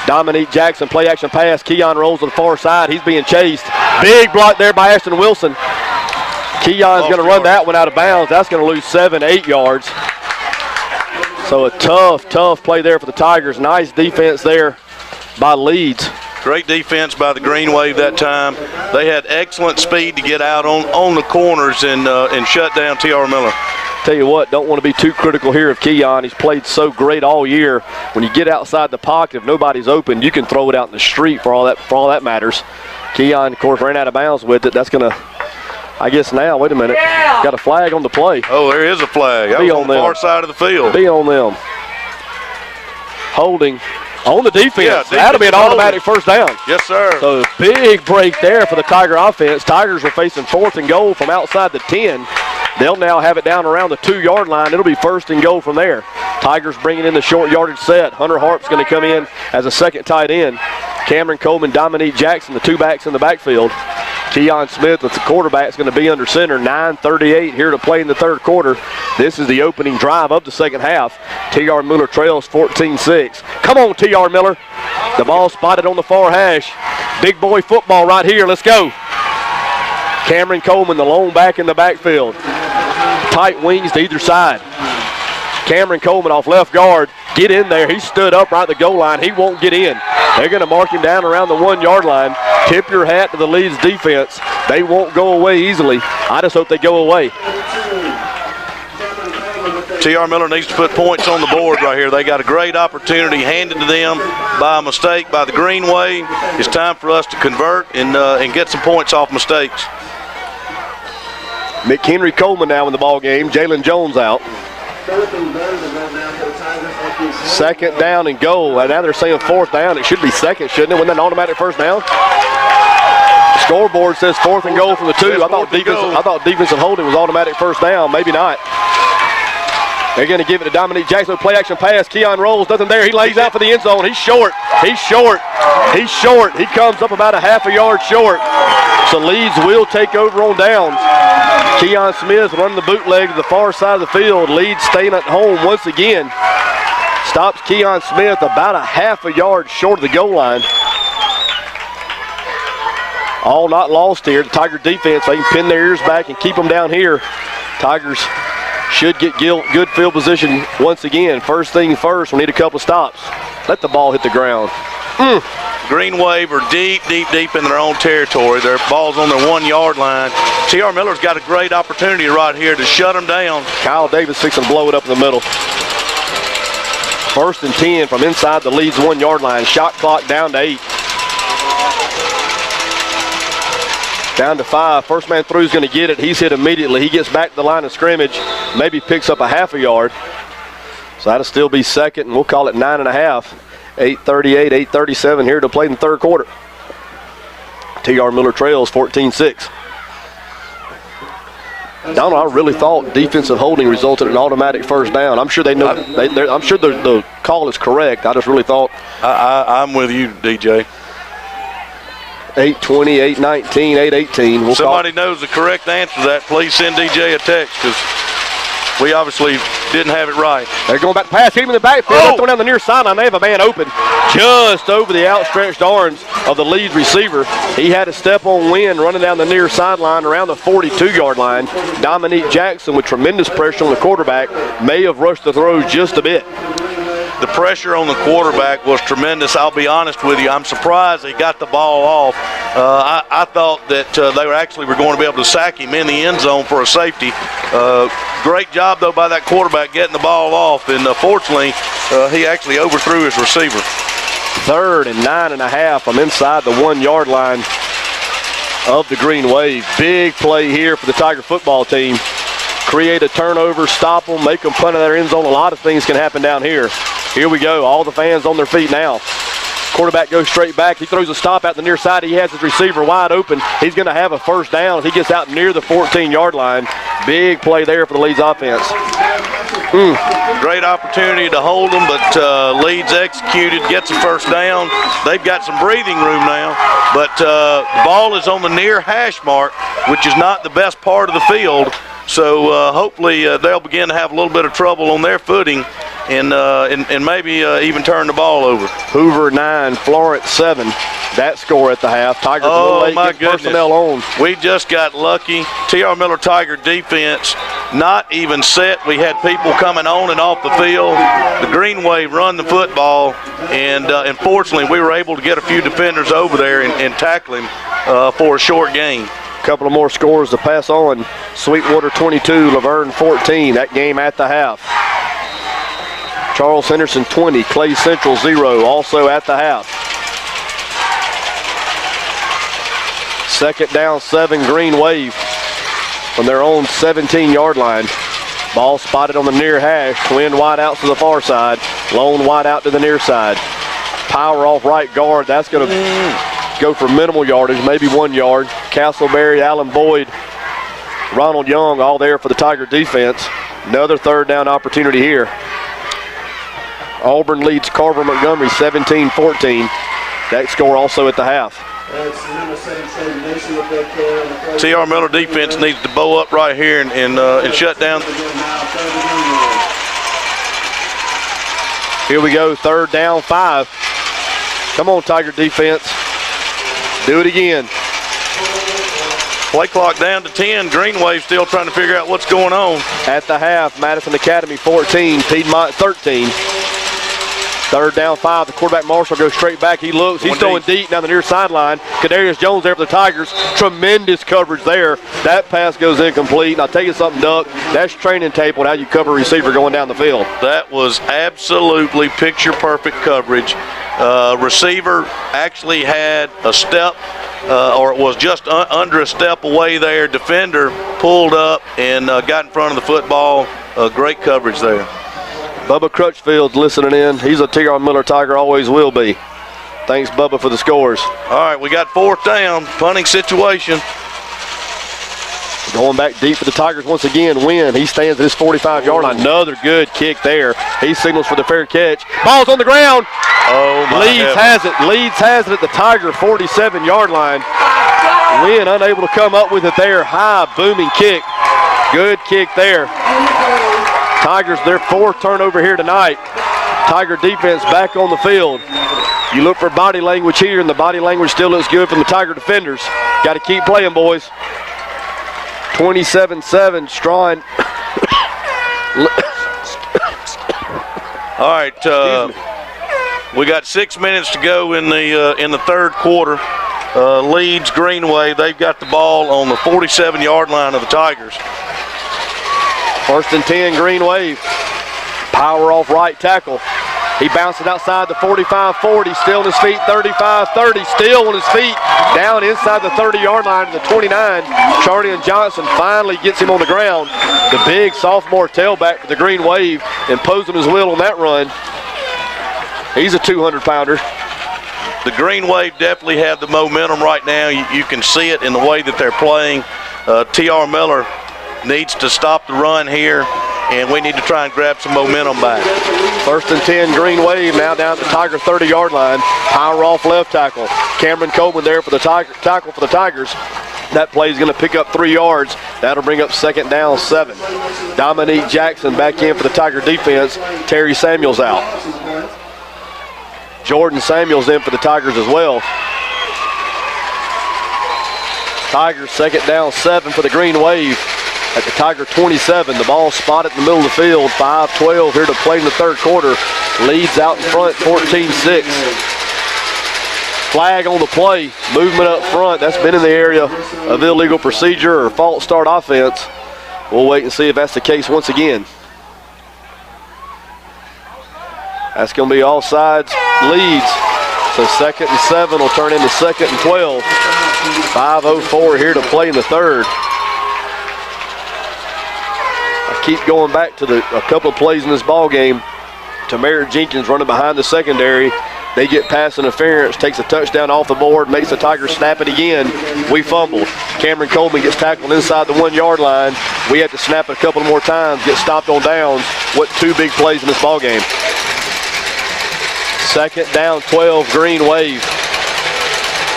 Speaker 1: Dominique Jackson, play action pass. Keon rolls to the far side. He's being chased. Big block there by Ashton Wilson. Keon's going to run that one out of bounds. That's going to lose 7, 8 yards. So a tough play there for the Tigers. Nice defense there by Leeds.
Speaker 3: Great defense by the Green Wave that time. They had excellent speed to get out on the corners and shut down T.R. Miller.
Speaker 1: Tell you what, don't want to be too critical here of Keon. He's played so great all year. When you get outside the pocket, if nobody's open, you can throw it out in the street for all that matters. Keon, of course, ran out of bounds with it. That's going to, I guess now, wait a minute. Got a flag on the play.
Speaker 3: Oh, there is a flag. That was on the far side of the field.
Speaker 1: Be on them. Holding on the defense.
Speaker 3: Yeah,
Speaker 1: that'll be an automatic first down.
Speaker 3: Yes, sir.
Speaker 1: So big break there for the Tiger offense. Tigers are facing 4th and goal from outside the 10. They'll now have it down around the 2-yard line. It'll be 1st and goal from there. Tigers bringing in the short yardage set. Hunter Harp's going to come in as a second tight end. Cameron Coleman, Dominique Jackson, the 2 backs in the backfield. Keon Smith with the quarterback is going to be under center. 9:38 here to play in the 3rd quarter. This is the opening drive of the 2nd half. T.R. Miller trails 14-6. Come on, T.R. Miller. The ball spotted on the far hash. Big boy football right here. Let's go. Cameron Coleman, the lone back in the backfield. Tight wings to either side. Cameron Coleman off left guard. Get in there. He stood up right at the goal line. He won't get in. They're going to mark him down around the 1-yard line. Tip your hat to the Leeds defense. They won't go away easily. I just hope they go away.
Speaker 3: T.R. Miller needs to put points on the board right here. They got a great opportunity handed to them by a mistake by the Green Wave. It's time for us to convert and get some points off mistakes.
Speaker 1: McHenry Coleman now in the ball game. Jalen Jones out. 2nd down and goal. Now they're saying 4th down. It should be 2nd, shouldn't it? Wasn't that an automatic first down? The scoreboard says 4th and goal from the 2. I thought defensive holding was automatic first down. Maybe not. They're going to give it to Dominique Jackson. Play action pass. Keon rolls. Nothing there. He lays out for the end zone. He's short. He comes up about a half a yard short. So Leeds will take over on downs. Keon Smith running the bootleg to the far side of the field. Leeds staying at home once again. Stops Keon Smith about a half a yard short of the goal line. All not lost here. The Tiger defense, they can pin their ears back and keep them down here. Tigers should get good field position once again. First thing first, we need a couple of stops. Let the ball hit the ground.
Speaker 3: Green Wave are deep in their own territory. Their ball's on their 1-yard line. T.R. Miller's got a great opportunity right here to shut them down.
Speaker 1: Kyle Davis fixing to blow it up in the middle. 1st and 10 from inside the Leeds 1-yard line. Shot clock down to 8. Down to 5. First man through is going to get it. He's hit immediately. He gets back to the line of scrimmage. Maybe picks up a half a yard. So that'll still be 2nd, and we'll call it 9.5. 8:38, 8:37 here to play in the 3rd quarter. T.R. Miller trails 14-6. Donald, I really thought defensive holding resulted in an automatic first down. I'm sure they know. I'm sure the call is correct. I just really thought.
Speaker 3: I'm with you, DJ.
Speaker 1: 8:20, 8:19, 8:18.
Speaker 3: Somebody knows the correct answer to that. Please send DJ a text because we obviously didn't have it right.
Speaker 1: They're going back to pass. Hit him in the backfield. They're throwing down the near sideline. They have a man open just over the outstretched arms of the Leeds receiver. He had a step on wind running down the near sideline around the 42-yard line. Dominique Jackson with tremendous pressure on the quarterback may have rushed the throws just a bit.
Speaker 3: The pressure on the quarterback was tremendous. I'll be honest with you. I'm surprised he got the ball off. I thought that they were going to be able to sack him in the end zone for a safety. Great job, though, by that quarterback getting the ball off. And fortunately, he actually overthrew his receiver.
Speaker 1: 3rd and 9.5 from inside the 1-yard line of the Green Wave. Big play here for the Tiger football team. Create a turnover, stop them, make them punt in their end zone. A lot of things can happen down here. Here we go. All the fans on their feet now. Quarterback goes straight back. He throws a stop out the near side. He has his receiver wide open. He's going to have a first down as he gets out near the 14-yard line. Big play there for the Leeds offense.
Speaker 3: Great opportunity to hold them, but Leeds executed, gets a first down. They've got some breathing room now, but the ball is on the near hash mark, which is not the best part of the field. So hopefully they'll begin to have a little bit of trouble on their footing and maybe even turn the ball over.
Speaker 1: Hoover 9, Florence 7. That score at the half. Tigers a little late getting personnel on.
Speaker 3: We just got lucky. T.R. Miller Tiger defense not even set. We had people coming on and off the field. The Green Wave run the football, and unfortunately we were able to get a few defenders over there and tackle him for a short gain.
Speaker 1: Couple of more scores to pass on. Sweetwater 22, Laverne 14. That game at the half. Charles Henderson 20, Clay Central 0, also at the half. Second down 7, Green Wave from their own 17-yard line. Ball spotted on the near hash. Twin wide out to the far side. Lone wide out to the near side. Power off right guard. That's going to go for minimal yardage, maybe 1 yard. Castleberry, Allen Boyd, Ronald Young, all there for the Tiger defense. Another third down opportunity here. Auburn leads Carver Montgomery 17-14. That score also at the half.
Speaker 3: T.R. Miller defense needs to bow up right here and shut down.
Speaker 1: Here we go, third down 5. Come on, Tiger defense. Do it again.
Speaker 3: Play clock down to 10. Green Wave still trying to figure out what's going on.
Speaker 1: At the half, Madison Academy 14, Piedmont 13. Third down 5. The quarterback Marshall goes straight back. He looks. He's throwing deep down the near sideline. Kadarius Jones there for the Tigers. Tremendous coverage there. That pass goes incomplete. And I'll tell you something, Duck. That's training tape on how you cover a receiver going down the field.
Speaker 3: That was absolutely picture-perfect coverage. Receiver actually had a step, or it was just under a step away there. Defender pulled up and got in front of the football. Great coverage there.
Speaker 1: Bubba Crutchfield's listening in. He's a T.R. Miller Tiger, always will be. Thanks, Bubba, for the scores.
Speaker 3: All right, we got fourth down, punting situation.
Speaker 1: Going back deep for the Tigers once again. Wynn, he stands at his 45-yard line. Another good kick there. He signals for the fair catch. Ball's on the ground.
Speaker 3: Oh, my
Speaker 1: Leeds has it. Leeds has it at the Tiger 47-yard line. Wynn unable to come up with it there. High, booming kick. Good kick there. Tigers, their fourth turnover here tonight. Tiger defense back on the field. You look for body language here, and the body language still looks good from the Tiger defenders. Got to keep playing, boys. 27-7, Strawn.
Speaker 3: All right, we got 6 minutes to go in the third quarter. Leeds Greenway, they've got the ball on the 47-yard line of the Tigers.
Speaker 1: First and 10, Green Wave. Power off right tackle. He bounces outside the 45-40, still on his feet, 35-30, still on his feet, down inside the 30-yard line to the 29. Charnian Johnson finally gets him on the ground. The big sophomore tailback for the Green Wave imposing his will on that run. He's a 200-pounder.
Speaker 3: The Green Wave definitely have the momentum right now. You can see it in the way that they're playing. T.R. Miller needs to stop the run here, and we need to try and grab some momentum back.
Speaker 1: First and 10, Green Wave, now down to the Tiger 30-yard line. Power off left tackle. Cameron Coleman there for the tackle for the Tigers. That play is going to pick up 3 yards. That'll bring up second down 7. Dominique Jackson back in for the Tiger defense. Terry Samuels out. Jordan Samuels in for the Tigers as well. Tigers second down 7 for the Green Wave. At the Tiger 27, the ball spotted in the middle of the field. 5-12 here to play in the third quarter. Leeds out in front, 14-6. Flag on the play. Movement up front. That's been in the area of illegal procedure or false start offense. We'll wait and see if that's the case once again. That's going to be offsides Leeds. So second and 7 will turn into second and 12. 5:04 here to play in the third. Keep going back to a couple of plays in this ball game. Tamara Jenkins running behind the secondary. They get pass interference, takes a touchdown off the board, makes the Tigers snap it again. We fumbled. Cameron Coleman gets tackled inside the 1 yard line. We had to snap it a couple more times, get stopped on downs. What 2 big plays in this ball game. 2nd down, 12, Green Wave.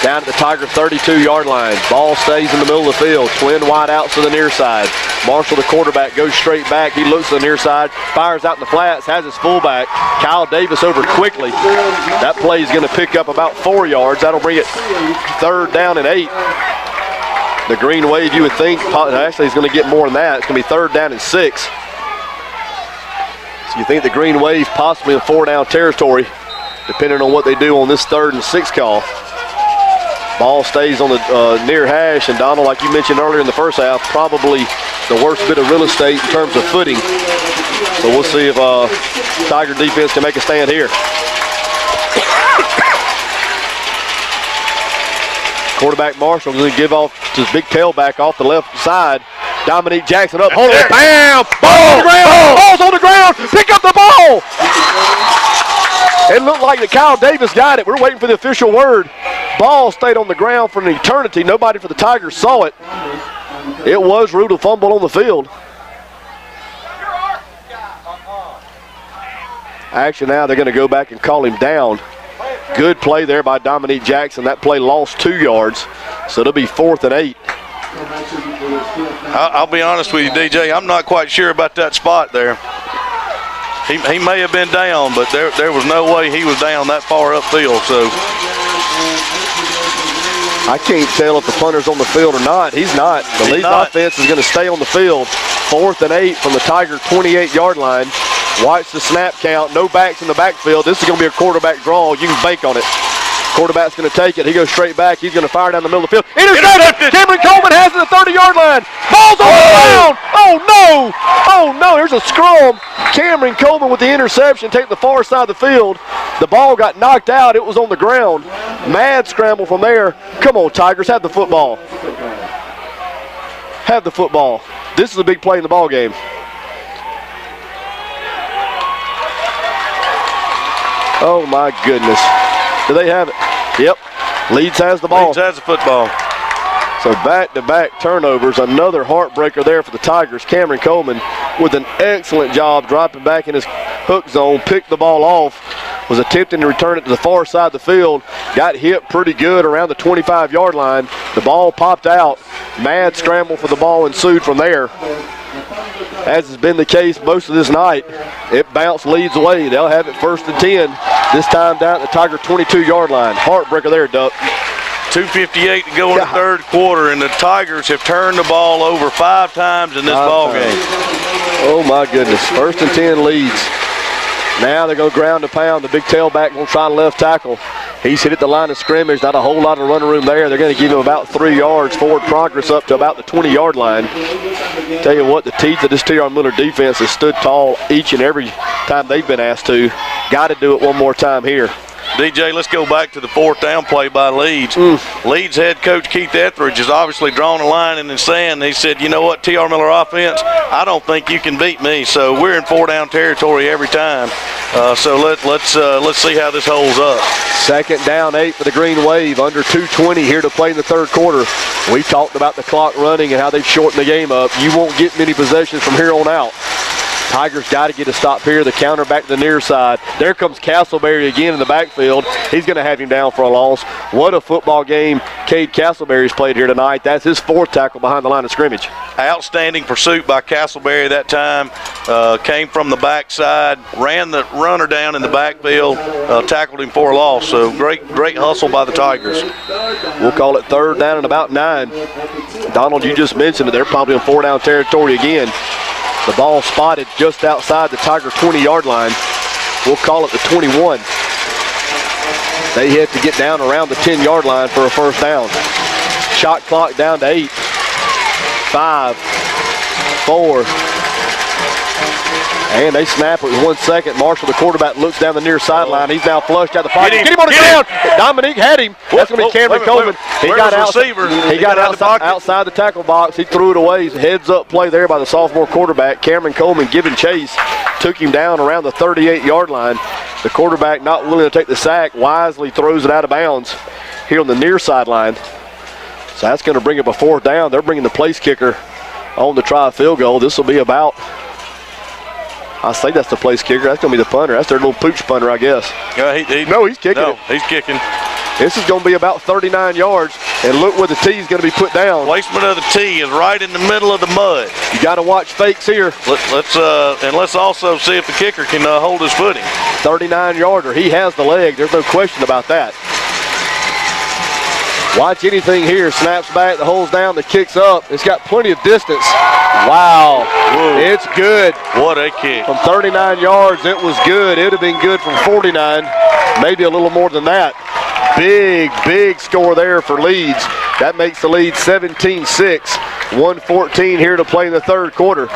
Speaker 1: Down at the Tiger 32-yard line. Ball stays in the middle of the field. Twin wide outs to the near side. Marshall, the quarterback, goes straight back. He looks to the near side, fires out in the flats, has his fullback. Kyle Davis over quickly. That play is going to pick up about 4 yards. That'll bring it 3rd down and 8. The Green Wave, you would think, actually is going to get more than that. It's going to be 3rd down and 6. So you think the Green Wave possibly in 4-down territory, depending on what they do on this 3rd and 6 call. Ball stays on the near hash, and Donald, like you mentioned earlier in the first half, probably the worst bit of real estate in terms of footing. So we'll see if Tiger defense can make a stand here. Quarterback Marshall going to give off his big tailback off the left side. Dominique Jackson up, hold it, bam! Ball on the ground! Ball's on the ground! Pick up the ball! It looked like that Kyle Davis got it. We're waiting for the official word. Ball stayed on the ground for an eternity. Nobody for the Tigers saw it. It was ruled a fumble on the field. Actually, now they're going to go back and call him down. Good play there by Dominique Jackson. That play lost 2 yards, so it'll be 4th and 8.
Speaker 3: I'll be honest with you, DJ. I'm not quite sure about that spot there. He may have been down, but there was no way he was down that far upfield. So
Speaker 1: I can't tell if the punter's on the field or not. He's not. The Leeds offense is going to stay on the field. 4th and 8 from the Tiger 28-yard line. Watch the snap count. No backs in the backfield. This is going to be a quarterback draw. You can bank on it. Quarterback's going to take it. He goes straight back. He's going to fire down the middle of the field. Intercepted! Cameron Coleman has it at the 30-yard line. Ball's on the ground. Oh, no. Oh, no. There's a scrum. Cameron Coleman with the interception, taking the far side of the field. The ball got knocked out. It was on the ground. Mad scramble from there. Come on, Tigers. Have the football. Have the football. This is a big play in the ball game. Oh, my goodness. Do they have it? Yep. Leeds has the ball.
Speaker 3: Leeds has the football.
Speaker 1: So back-to-back turnovers. Another heartbreaker there for the Tigers. Cameron Coleman with an excellent job dropping back in his hook zone, picked the ball off, was attempting to return it to the far side of the field, got hit pretty good around the 25-yard line. The ball popped out. Mad scramble for the ball ensued from there. As has been the case most of this night, it bounced Leeds away. They'll have it 1st and 10, this time down at the Tiger 22-yard line. Heartbreaker there, Duck.
Speaker 3: 2:58 to go in the 3rd quarter, and the Tigers have turned the ball over 5 times in this ball game.
Speaker 1: Oh, my goodness. 1st and 10 Leeds. Now they're going to ground and pound. The big tailback will try left tackle. He's hit at the line of scrimmage. Not a whole lot of running room there. They're going to give him about 3 yards forward progress up to about the 20-yard line. Tell you what, the teeth of this T.R. Miller defense has stood tall each and every time they've been asked to. Got to do it one more time here.
Speaker 3: DJ, let's go back to the 4th down play by Leeds. Leeds head coach Keith Etheridge has obviously drawn a line in the sand. He said, you know what, T.R. Miller offense, I don't think you can beat me. So we're in 4-down territory every time. So let's see how this holds up.
Speaker 1: 2nd down 8 for the Green Wave. Under 2:20 here to play in the 3rd quarter. We talked about the clock running and how they've shortened the game up. You won't get many possessions from here on out. Tigers got to get a stop here. The counter back to the near side. There comes Castleberry again in the backfield. He's going to have him down for a loss. What a football game Cade Castleberry's played here tonight. That's his 4th tackle behind the line of scrimmage.
Speaker 3: Outstanding pursuit by Castleberry that time. Came from the backside, ran the runner down in the backfield, tackled him for a loss. So great hustle by the Tigers.
Speaker 1: We'll call it 3rd down and about 9. Donald, you just mentioned it. They're probably in 4-down territory again. The ball spotted just outside the Tiger 20-yard line. We'll call it the 21. They have to get down around the 10-yard line for a 1st down. Shot clock down to 8. 5, 4, And they snap it with 1 second. Marshall, the quarterback, looks down the near sideline. He's now flushed out the pocket. Get him on the ground. Dominique had him. That's going to be Cameron Coleman. He got outside the tackle box. He threw it away. Heads up play there by the sophomore quarterback. Cameron Coleman giving chase. Took him down around the 38-yard line. The quarterback, not willing to take the sack, wisely throws it out of bounds here on the near sideline. So that's going to bring up a 4th down. They're bringing the place kicker on to try a field goal. This will be about, I say that's the place kicker. That's going to be the punter. That's their little pooch punter, I guess.
Speaker 3: No,
Speaker 1: he's kicking it.
Speaker 3: He's kicking.
Speaker 1: This is going to be about 39 yards. And look where the tee is going to be put down.
Speaker 3: Placement of the tee is right in the middle of the mud.
Speaker 1: You got to watch fakes here.
Speaker 3: Let's also see if the kicker can hold his footing.
Speaker 1: 39-yarder. He has the leg. There's no question about that. Watch anything here. Snaps back, the hole's down, the kick's up. It's got plenty of distance. Wow.
Speaker 3: Whoa.
Speaker 1: It's good.
Speaker 3: What a kick.
Speaker 1: From 39 yards, it was good. It would have been good from 49, maybe a little more than that. Big score there for Leeds. That makes the lead 17-6. 1:14 here to play in the third quarter.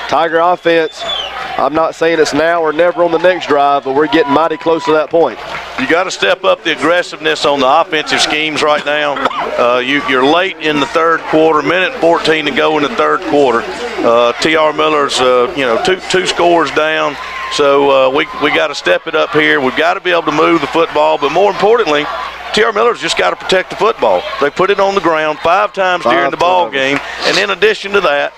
Speaker 1: Tiger offense, I'm not saying it's now or never on the next drive, but we're getting mighty close to that point.
Speaker 3: You got to step up the aggressiveness on the offensive schemes right now. You're late in the third quarter, minute 14 to go in the third quarter. T.R. Miller's, two scores down. So we got to step it up here. We've got to be able to move the football, but more importantly, T.R. Miller's just got to protect the football. They put it on the ground 5 times during the ball game, and in addition to that,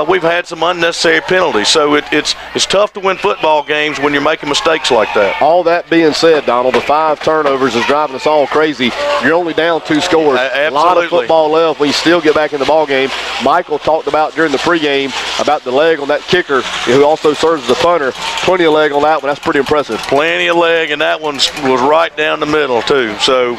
Speaker 3: we've had some unnecessary penalties. So it's tough to win football games when you're making mistakes like that.
Speaker 1: All that being said, Donald, the 5 turnovers is driving us all crazy. You're only down 2 scores.
Speaker 3: Absolutely.
Speaker 1: A lot of football left. We still get back in the ball game. Michael talked about during the pregame about the leg on that kicker, who also serves as a punter. Plenty of leg on that one. That's pretty impressive.
Speaker 3: Plenty of leg, and that one was right down the middle too. So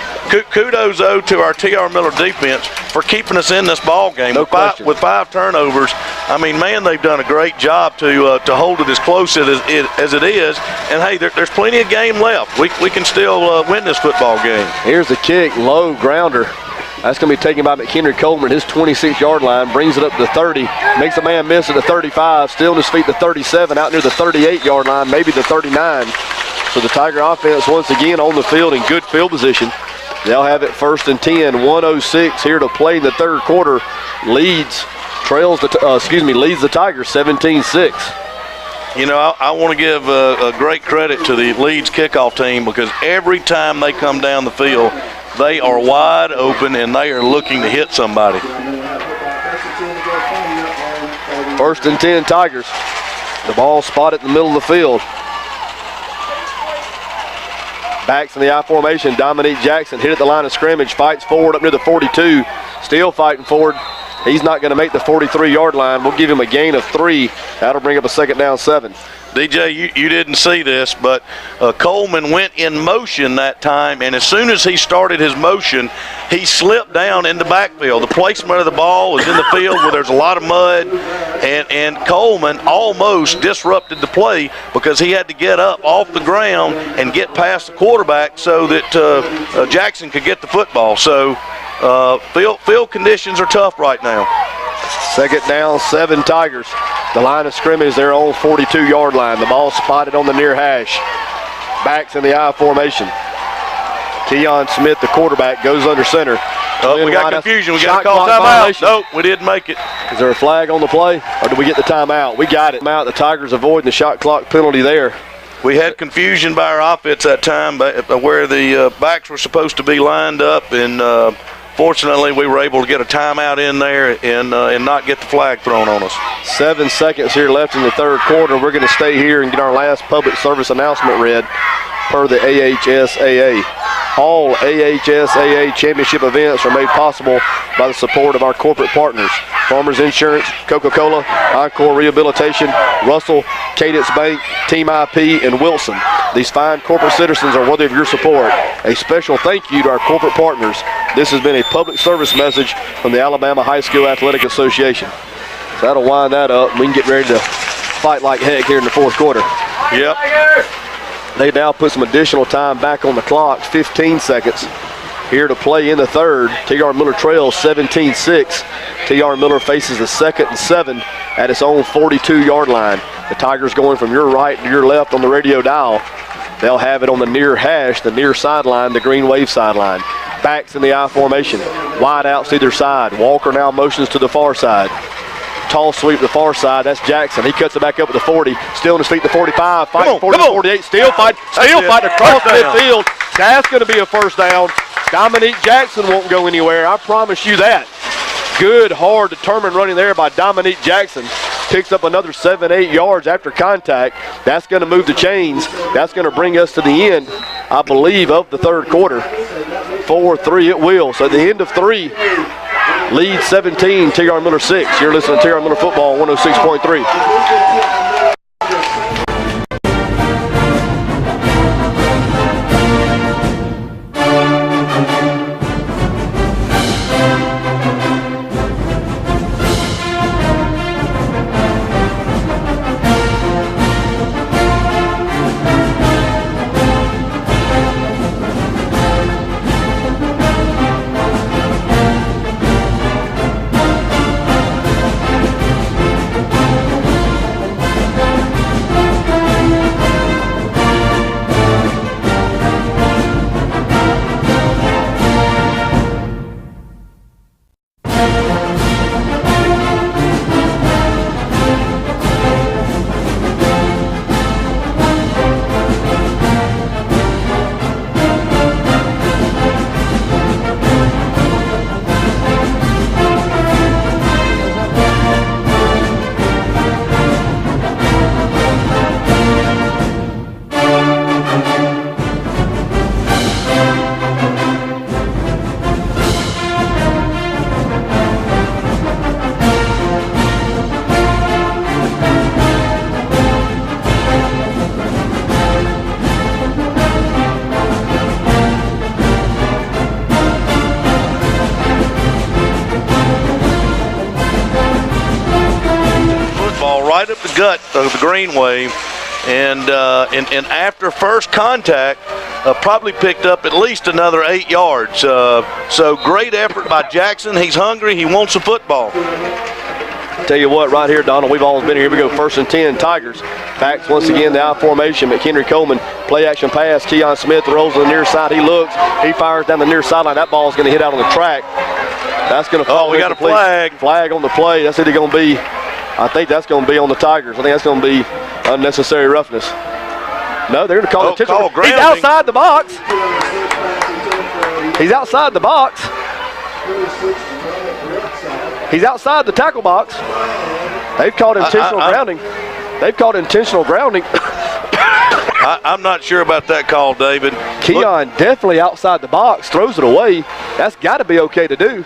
Speaker 3: kudos to our T.R. Miller defense for keeping us in this ball game. With 5 turnovers. I mean, man, they've done a great job to hold it as close as it is. And hey, there's plenty of game left. We can still win this football game.
Speaker 1: Here's the kick, low grounder. That's going to be taken by McHenry Coleman, his 26-yard line, brings it up to 30, makes a man miss at the 35, still on his feet to 37, out near the 38-yard line, maybe the 39. So the Tiger offense once again on the field in good field position. They'll have it 1st and 10, 1:06 here to play in the third quarter. Leeds leads the Tigers 17-6.
Speaker 3: You know, I want to give a great credit to the Leeds kickoff team because every time they come down the field, they are wide open and they are looking to hit somebody.
Speaker 1: 1st and 10 Tigers. The ball spotted in the middle of the field. Backs in the I formation. Dominique Jackson hit at the line of scrimmage. Fights forward up near the 42. Still fighting forward. He's not going to make the 43-yard line. We'll give him a gain of 3. That'll bring up a 2nd down 7.
Speaker 3: DJ, you didn't see this, but Coleman went in motion that time, and as soon as he started his motion, he slipped down in the backfield. The placement of the ball was in the field where there's a lot of mud, and Coleman almost disrupted the play because he had to get up off the ground and get past the quarterback so that Jackson could get the football. So field conditions are tough right now.
Speaker 1: 2nd down, 7 Tigers. The line of scrimmage, their own 42-yard line. The ball spotted on the near hash. Backs in the I formation. Keon Smith, the quarterback, goes under center.
Speaker 3: We got confusion. We got to call timeout. Nope, we didn't make it.
Speaker 1: Is there a flag on the play, or did we get the timeout? We got it. The Tigers avoiding the shot clock penalty there.
Speaker 3: We had confusion by our offense that time where the backs were supposed to be lined up, and fortunately, we were able to get a timeout in there and not get the flag thrown on us.
Speaker 1: 7 seconds here left in the third quarter. We're going to stay here and get our last public service announcement read per the AHSAA. All AHSAA championship events are made possible by the support of our corporate partners: Farmers Insurance, Coca-Cola, Encore Rehabilitation, Russell, Cadence Bank, Team IP, and Wilson. These fine corporate citizens are worthy of your support. A special thank you to our corporate partners. This has been a public service message from the Alabama High School Athletic Association. So that'll wind that up. We can get ready to fight like heck here in the fourth quarter.
Speaker 3: Yep.
Speaker 1: They now put some additional time back on the clock, 15 seconds here to play in the third. T.R. Miller trails 17-6. T.R. Miller faces a 2nd and 7 at its own 42-yard line. The Tigers going from your right to your left on the radio dial. They'll have it on the near hash, the near sideline, the green wave sideline. Backs in the I formation. Wide outs to either side. Walker now motions to the far side. Tall sweep to the far side. That's Jackson. He cuts it back up at the 40. Still on his feet, the 45. Fighting 40 to 48. Still fighting across midfield. That's going to be a first down. Dominique Jackson won't go anywhere. I promise you that. Good, hard, determined running there by Dominique Jackson. Picks up another 7-8 yards after contact. That's going to move the chains. That's going to bring us to the end, I believe, of the third quarter. 4-3 it will. So at the end of 3, Leeds 17, T.R. Miller 6. You're listening to T.R. Miller Football 106.3.
Speaker 3: Right up the gut of the green wave, and after first contact, probably picked up at least another 8 yards. So great effort by Jackson. He's hungry. He wants a football.
Speaker 1: Tell you what, right here, Donald, we've always been here. Here we go, 1st and 10, Tigers. Backs once again, the I formation. McHenry Coleman, play action pass. Keon Smith rolls to the near side. He looks. He fires down the near sideline. That ball's going to hit out on the track. That's going to fall.
Speaker 3: Oh, we got a flag.
Speaker 1: Flag on the play. That's either going to be, I think that's going to be on the Tigers. I think that's going to be unnecessary roughness. No, they're going to call intentional. He's outside the box. He's outside the box. He's outside the tackle box. They've called intentional grounding. They've called intentional grounding.
Speaker 3: I'm not sure about that call, David.
Speaker 1: Keon definitely outside the box, throws it away. That's got to be okay to do.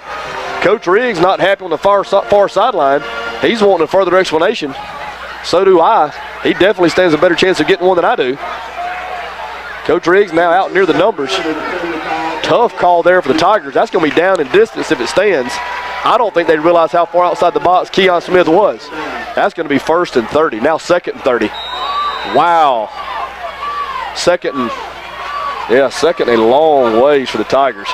Speaker 1: Coach Riggs not happy on the far sideline. He's wanting a further explanation. So do I. He definitely stands a better chance of getting one than I do. Coach Riggs now out near the numbers. Tough call there for the Tigers. That's going to be down in distance if it stands. I don't think they realize how far outside the box Keon Smith was. That's going to be 1st and 30. Now 2nd and 30. Wow. Second and long ways for the Tigers.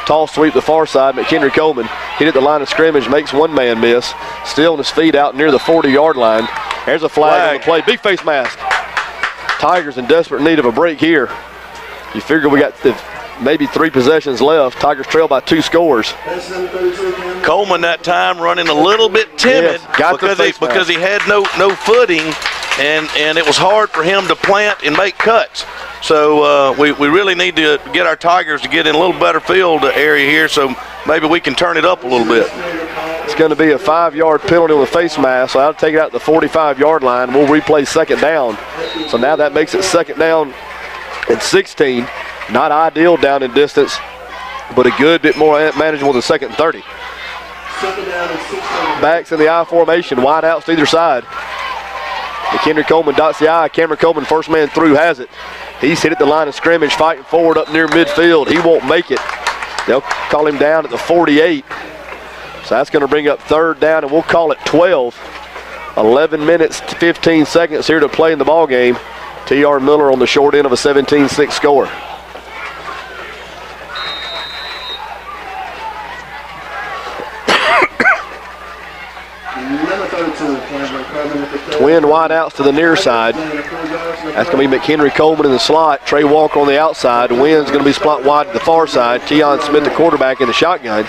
Speaker 1: Tall sweep the far side. McHenry Coleman hit at the line of scrimmage, makes one man miss. Still on his feet out near the 40-yard line. There's a flag on the play. Big face mask. Tigers in desperate need of a break here. You figure we got maybe 3 possessions left. Tigers trail by 2 scores.
Speaker 3: Coleman that time running a little bit timid because he had no footing, and it was hard for him to plant and make cuts. So we really need to get our Tigers to get in a little better field area here, so maybe we can turn it up a little bit.
Speaker 1: It's going to be a 5-yard penalty on the face mask, so I'll take it out to the 45-yard line. We'll replay 2nd down. So now that makes it 2nd down and 16. Not ideal down in distance, but a good bit more manageable than 2nd and 30. Backs in the I formation, wide outs to either side. McHenry Coleman dots the I. Cameron Coleman, first man through, has it. He's hit at the line of scrimmage, fighting forward up near midfield. He won't make it. They'll call him down at the 48. So that's going to bring up 3rd down, and we'll call it 12. 11 minutes, 15 seconds here to play in the ball game. T.R. Miller on the short end of a 17-6 score. Twin wide outs to the near side. That's going to be McHenry Coleman in the slot. Trey Walker on the outside. Wynn's going to be split wide to the far side. Keon Smith, the quarterback, in the shotgun.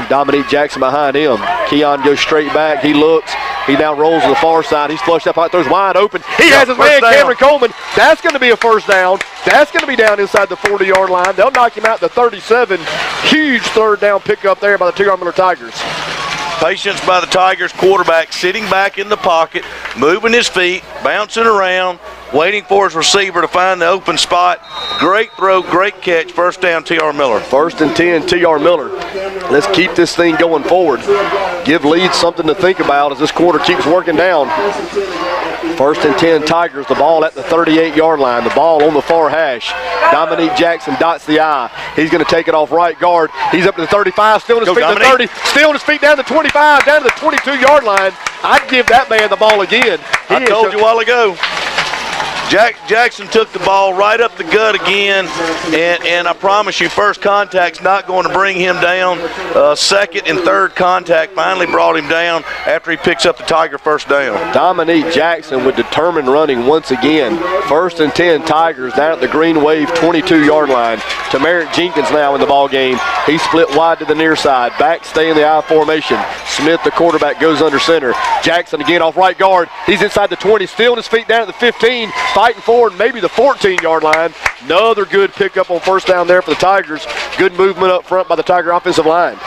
Speaker 1: Dominique Jackson behind him. Keon goes straight back. He looks. He now rolls to the far side. He's flushed up, throws wide open. He has his man, Cameron Coleman. That's going to be a first down. That's going to be down inside the 40-yard line. They'll knock him out to 37. Huge third down pickup there by the T.R. Miller Tigers.
Speaker 3: Patience by the Tigers quarterback, sitting back in the pocket, moving his feet, bouncing around, waiting for his receiver to find the open spot. Great throw, great catch, first down T.R. Miller.
Speaker 1: 1st and 10, T.R. Miller. Let's keep this thing going forward. Give Leeds something to think about as this quarter keeps working down. 1st and 10, Tigers, the ball at the 38-yard line. The ball on the far hash. Dominique Jackson dots the I. He's going to take it off right guard. He's up to the 35, still on his feet to the 30, still on his feet down to the 25, down to the 22-yard line. I'd give that man the ball again.
Speaker 3: I told you a while ago. Jackson took the ball right up the gut again, and I promise you, first contact's not going to bring him down. Second and third contact finally brought him down after he picks up the Tiger first down.
Speaker 1: Dominique Jackson with determined running once again. 1st and 10, Tigers down at the Green Wave 22-yard line. Tamarick Jenkins now in the ball game. He split wide to the near side. Back stay in the I formation. Smith, the quarterback, goes under center. Jackson again off right guard. He's inside the 20, still on his feet down at the 15. Fighting forward, maybe the 14-yard line. Another good pickup on first down there for the Tigers. Good movement up front by the Tiger offensive line.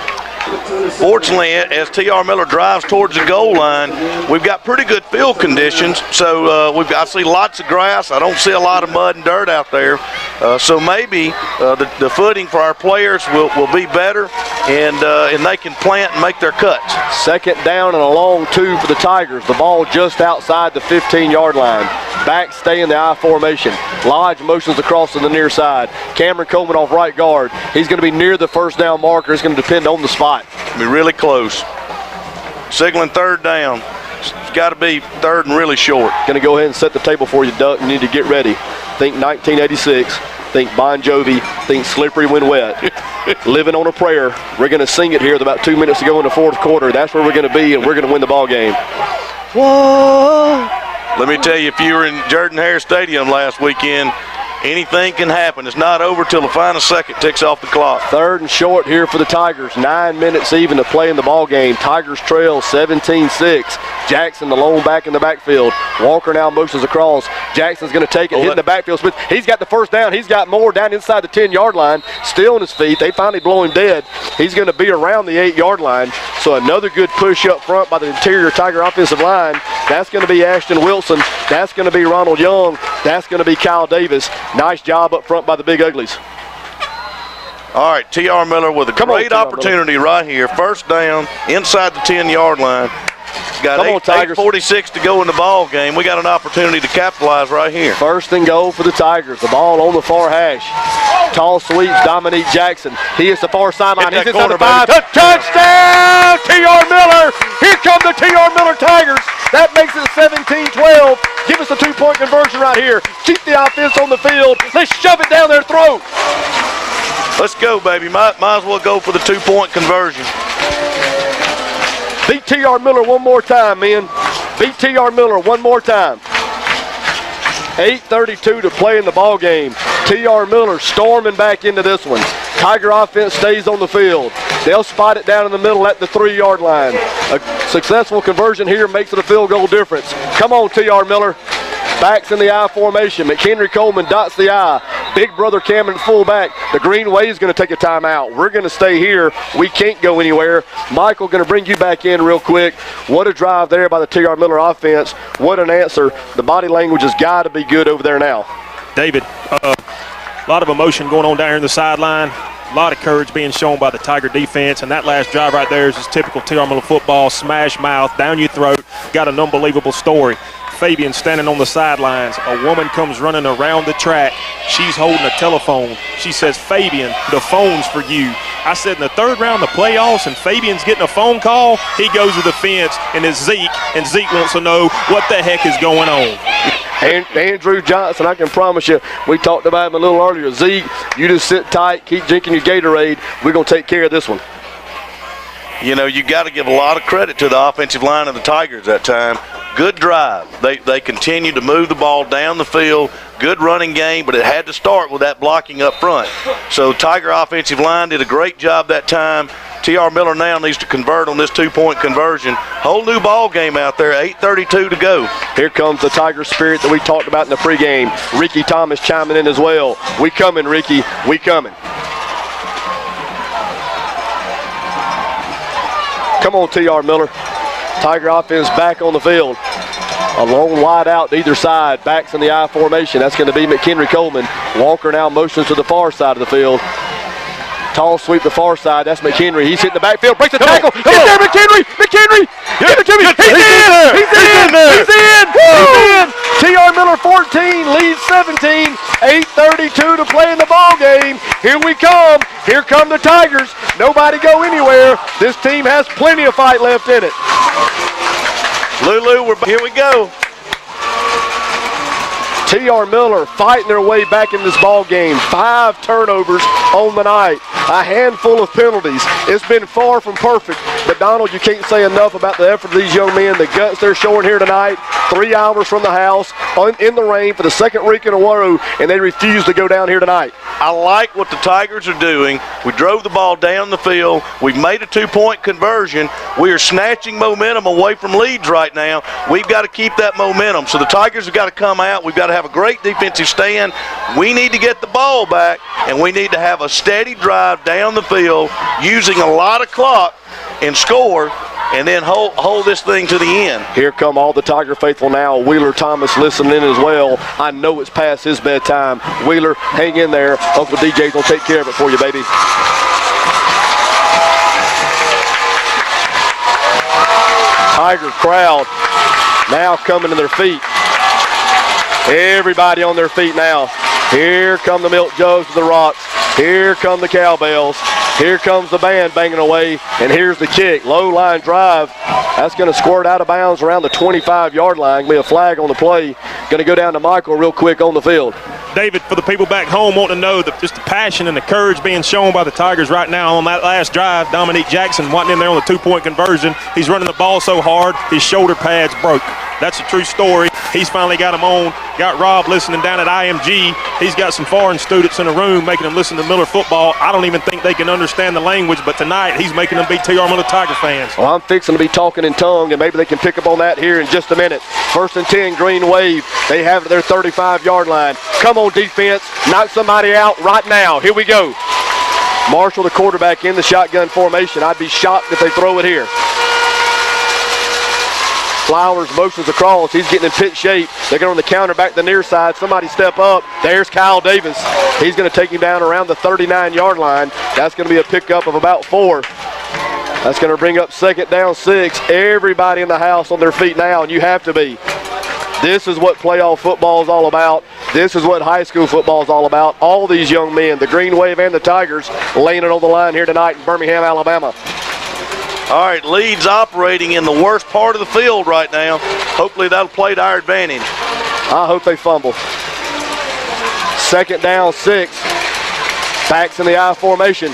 Speaker 3: Fortunately, as T.R. Miller drives towards the goal line, we've got pretty good field conditions. So I see lots of grass. I don't see a lot of mud and dirt out there. So maybe the footing for our players will be better, and they can plant and make their cuts.
Speaker 1: 2nd down and a long 2 for the Tigers. The ball just outside the 15-yard line. Back stay in the I formation. Lodge motions across to the near side. Cameron Coleman off right guard. He's going to be near the first down marker. It's going to depend on the spot.
Speaker 3: Be really close. Signaling third down. It's got to be third and really short.
Speaker 1: Going to go ahead and set the table for you, Duck. You need to get ready. Think 1986. Think Bon Jovi. Think Slippery When Wet. Living on a Prayer. We're going to sing it here with about 2 minutes to go in the fourth quarter. That's where we're going to be, and we're going to win the ball game. Whoa.
Speaker 3: Let me tell you, if you were in Jordan-Hare Stadium last weekend, anything can happen. It's not over till the final second ticks off the clock.
Speaker 1: 3rd and short here for the Tigers. 9 minutes even to play in the ball game. Tigers trail 17-6. Jackson, the lone back in the backfield. Walker now motions across. Jackson's going to take it, hitting the backfield. Smith, he's got the first down. He's got more down inside the 10-yard line. Still on his feet. They finally blow him dead. He's going to be around the 8-yard line. So another good push up front by the interior Tiger offensive line. That's going to be Ashton Wilson. That's going to be Ronald Young. That's going to be Kyle Davis. Nice job up front by the Big Uglies.
Speaker 3: All right, T.R. Miller with a great opportunity right here. First down inside the 10-yard line. Got 8:46 to go in the ball game. We got an opportunity to capitalize right here.
Speaker 1: 1st and goal for the Tigers. The ball on the far hash. Tall sweeps Dominique Jackson. He is the far sideline. He's inside the 5. Touchdown, T.R. Miller. Here come the T.R. Miller Tigers. That makes it 17-12. Give us a 2-point conversion right here. Keep the offense on the field. Let's shove it down their throat.
Speaker 3: Let's go, baby. Might as well go for the 2-point conversion.
Speaker 1: Beat T.R. Miller one more time, men. Beat T.R. Miller one more time. 8:32 to play in the ball game. T.R. Miller storming back into this one. Tiger offense stays on the field. They'll spot it down in the middle at the 3-yard line. A successful conversion here makes it a field goal difference. Come on, T.R. Miller. Backs in the I formation. McHenry Coleman dots the I. Big brother Cameron fullback. The Green Wave is going to take a timeout. We're going to stay here. We can't go anywhere. Michael, going to bring you back in real quick. What a drive there by the T.R. Miller offense. What an answer. The body language has got to be good over there now.
Speaker 2: David, a lot of emotion going on down here in the sideline. A lot of courage being shown by the Tiger defense, and that last drive right there is just typical T.R. Miller football. Smash mouth, down your throat. Got an unbelievable story. Fabian standing on the sidelines. A woman comes running around the track. She's holding a telephone. She says, Fabian, the phone's for you. I said, in the 3rd round of the playoffs and Fabian's getting a phone call, he goes to the fence and it's Zeke, and Zeke wants to know what the heck is going on.
Speaker 1: And Andrew Johnson, I can promise you, we talked about him a little earlier. Zeke, you just sit tight, keep drinking your Gatorade. We're going to take care of this one.
Speaker 3: you know, you got to give a lot of credit to the offensive line of the Tigers that time. Good drive. They continued to move the ball down the field. Good running game, but it had to start with that blocking up front. So Tiger offensive line did a great job that time. T.R. Miller now needs to convert on this two-point conversion. Whole new ball game out there, 8:32 to go.
Speaker 1: Here comes the Tiger spirit that we talked about in the pregame. Ricky Thomas chiming in as well. We coming, Ricky. We coming. Come on, T.R. Miller. Tiger offense back on the field. A long wide out to either side. Backs in the I formation. That's going to be McHenry Coleman. Walker now motions to the far side of the field. Tall sweep the far side. That's McHenry. He's hitting the backfield. Breaks the tackle. He's there, McHenry. McHenry. Give it to me. He's in. He's in. He's in. He's in. T.R. Miller 14, Leeds 17. 8:32 to play in the ball game. Here we come. Here come the Tigers. Nobody go anywhere. This team has plenty of fight left in it.
Speaker 3: Lulu, here we go.
Speaker 1: T.R. Miller fighting their way back in this ball game. 5 turnovers on the night. A handful of penalties. It's been far from perfect. But, Donald, you can't say enough about the effort of these young men, the guts they're showing here tonight. 3 hours from the house, in the rain for the second week in a row, and they refuse to go down here tonight.
Speaker 3: I like what the Tigers are doing. We drove the ball down the field. We've made a 2-point conversion. We are snatching momentum away from Leeds right now. We've got to keep that momentum. So the Tigers have got to come out. We've got to have a great defensive stand. We need to get the ball back, and we need to have a steady drive down the field using a lot of clock and score, and then hold this thing to the end.
Speaker 1: Here come all the Tiger faithful now. Wheeler Thomas listening in as well. I know it's past his bedtime. Wheeler, hang in there. Uncle DJ's going to take care of it for you, baby. Tiger crowd now coming to their feet. Everybody on their feet now. Here come the milk jugs to the rocks. Here come the cowbells. Here comes the band banging away, and here's the kick. Low line drive. That's going to squirt out of bounds around the 25-yard line. Be a flag on the play. Going to go down to Michael real quick on the field.
Speaker 2: David, for the people back home want to know just the passion and the courage being shown by the Tigers right now on that last drive. Dominique Jackson wanting in there on the 2-point conversion. He's running the ball so hard, his shoulder pads broke. That's a true story. He's finally got him on. Got Rob listening down at IMG. He's got some foreign students in the room making them listen to Miller football. I don't even think they can understand the language, but tonight he's making them be T.R. Miller Tiger fans.
Speaker 1: Well, I'm fixing to be talking in tongue, and maybe they can pick up on that here in just a minute. 1st and 10, Green Wave. They have it at their 35-yard line. Come on, defense. Knock somebody out right now. Here we go. Marshall, the quarterback, in the shotgun formation. I'd be shocked if they throw it here. Flowers motions across. He's getting in pit shape. They're going on the counter back to the near side. Somebody step up. There's Kyle Davis. He's going to take him down around the 39-yard line. That's going to be a pickup of about 4. That's going to bring up 2nd down 6. Everybody in the house on their feet now, and you have to be. This is what playoff football is all about. This is what high school football is all about. All these young men, the Green Wave and the Tigers, laying it on the line here tonight in Birmingham, Alabama.
Speaker 3: All right, Leeds operating in the worst part of the field right now. Hopefully that'll play to our advantage.
Speaker 1: I hope they fumble. 2nd down 6. Backs in the I formation.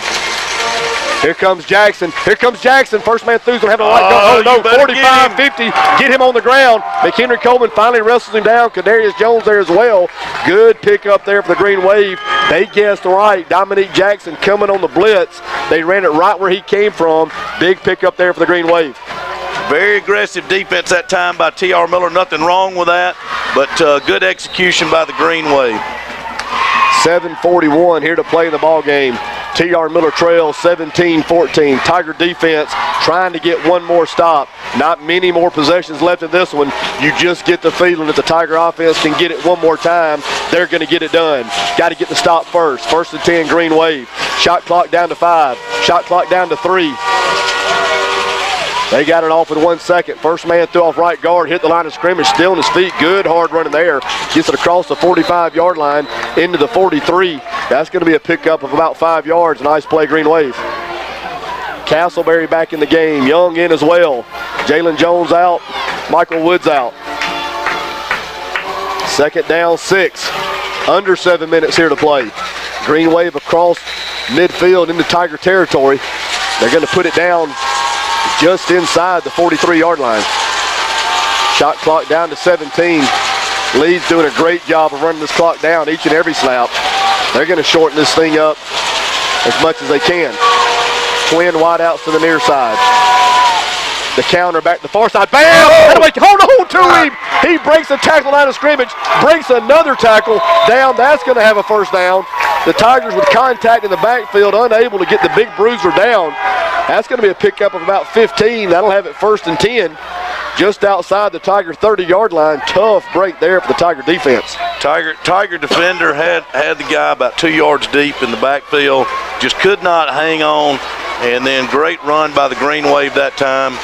Speaker 1: Here comes Jackson. Here comes Jackson. First man through's going to have a light go. Oh, no, 45-50. Get him on the ground. McHenry Coleman finally wrestles him down. Kadarius Jones there as well. Good pick up there for the Green Wave. They guessed right. Dominique Jackson coming on the blitz. They ran it right where he came from. Big pick up there for the Green Wave.
Speaker 3: Very aggressive defense that time by T.R. Miller. Nothing wrong with that, but good execution by the Green Wave.
Speaker 1: 7:41 here to play in the ball game. T.R. Miller trails 17-14. Tiger defense trying to get one more stop. Not many more possessions left in this one. You just get the feeling that the Tiger offense can get it one more time. They're going to get it done. Got to get the stop first. 1st and 10, Green Wave. Shot clock down to 5. Shot clock down to 3. They got it off in 1 second. First man threw off right guard, hit the line of scrimmage, still on his feet. Good hard running there. Gets it across the 45-yard line into the 43. That's going to be a pickup of about 5 yards. Nice play, Green Wave. Castleberry back in the game. Young in as well. Jalen Jones out. Michael Woods out. 2nd down 6. Under 7 minutes here to play. Green Wave across midfield into Tiger territory. They're going to put it down just inside the 43-yard line. Shot clock down to 17. Leeds doing a great job of running this clock down each and every snap. They're going to shorten this thing up as much as they can. Twin wideouts to the near side. The counter back to the far side. Bam! Hold on to him. He breaks the tackle line of scrimmage, breaks another tackle down. That's going to have a first down. The Tigers with contact in the backfield, unable to get the big bruiser down. That's going to be a pickup of about 15. That'll have it 1st and 10. Just outside the Tiger 30-yard line. Tough break there for the Tiger defense.
Speaker 3: Tiger defender had the guy about 2 yards deep in the backfield. Just could not hang on. And then great run by the Green Wave that time.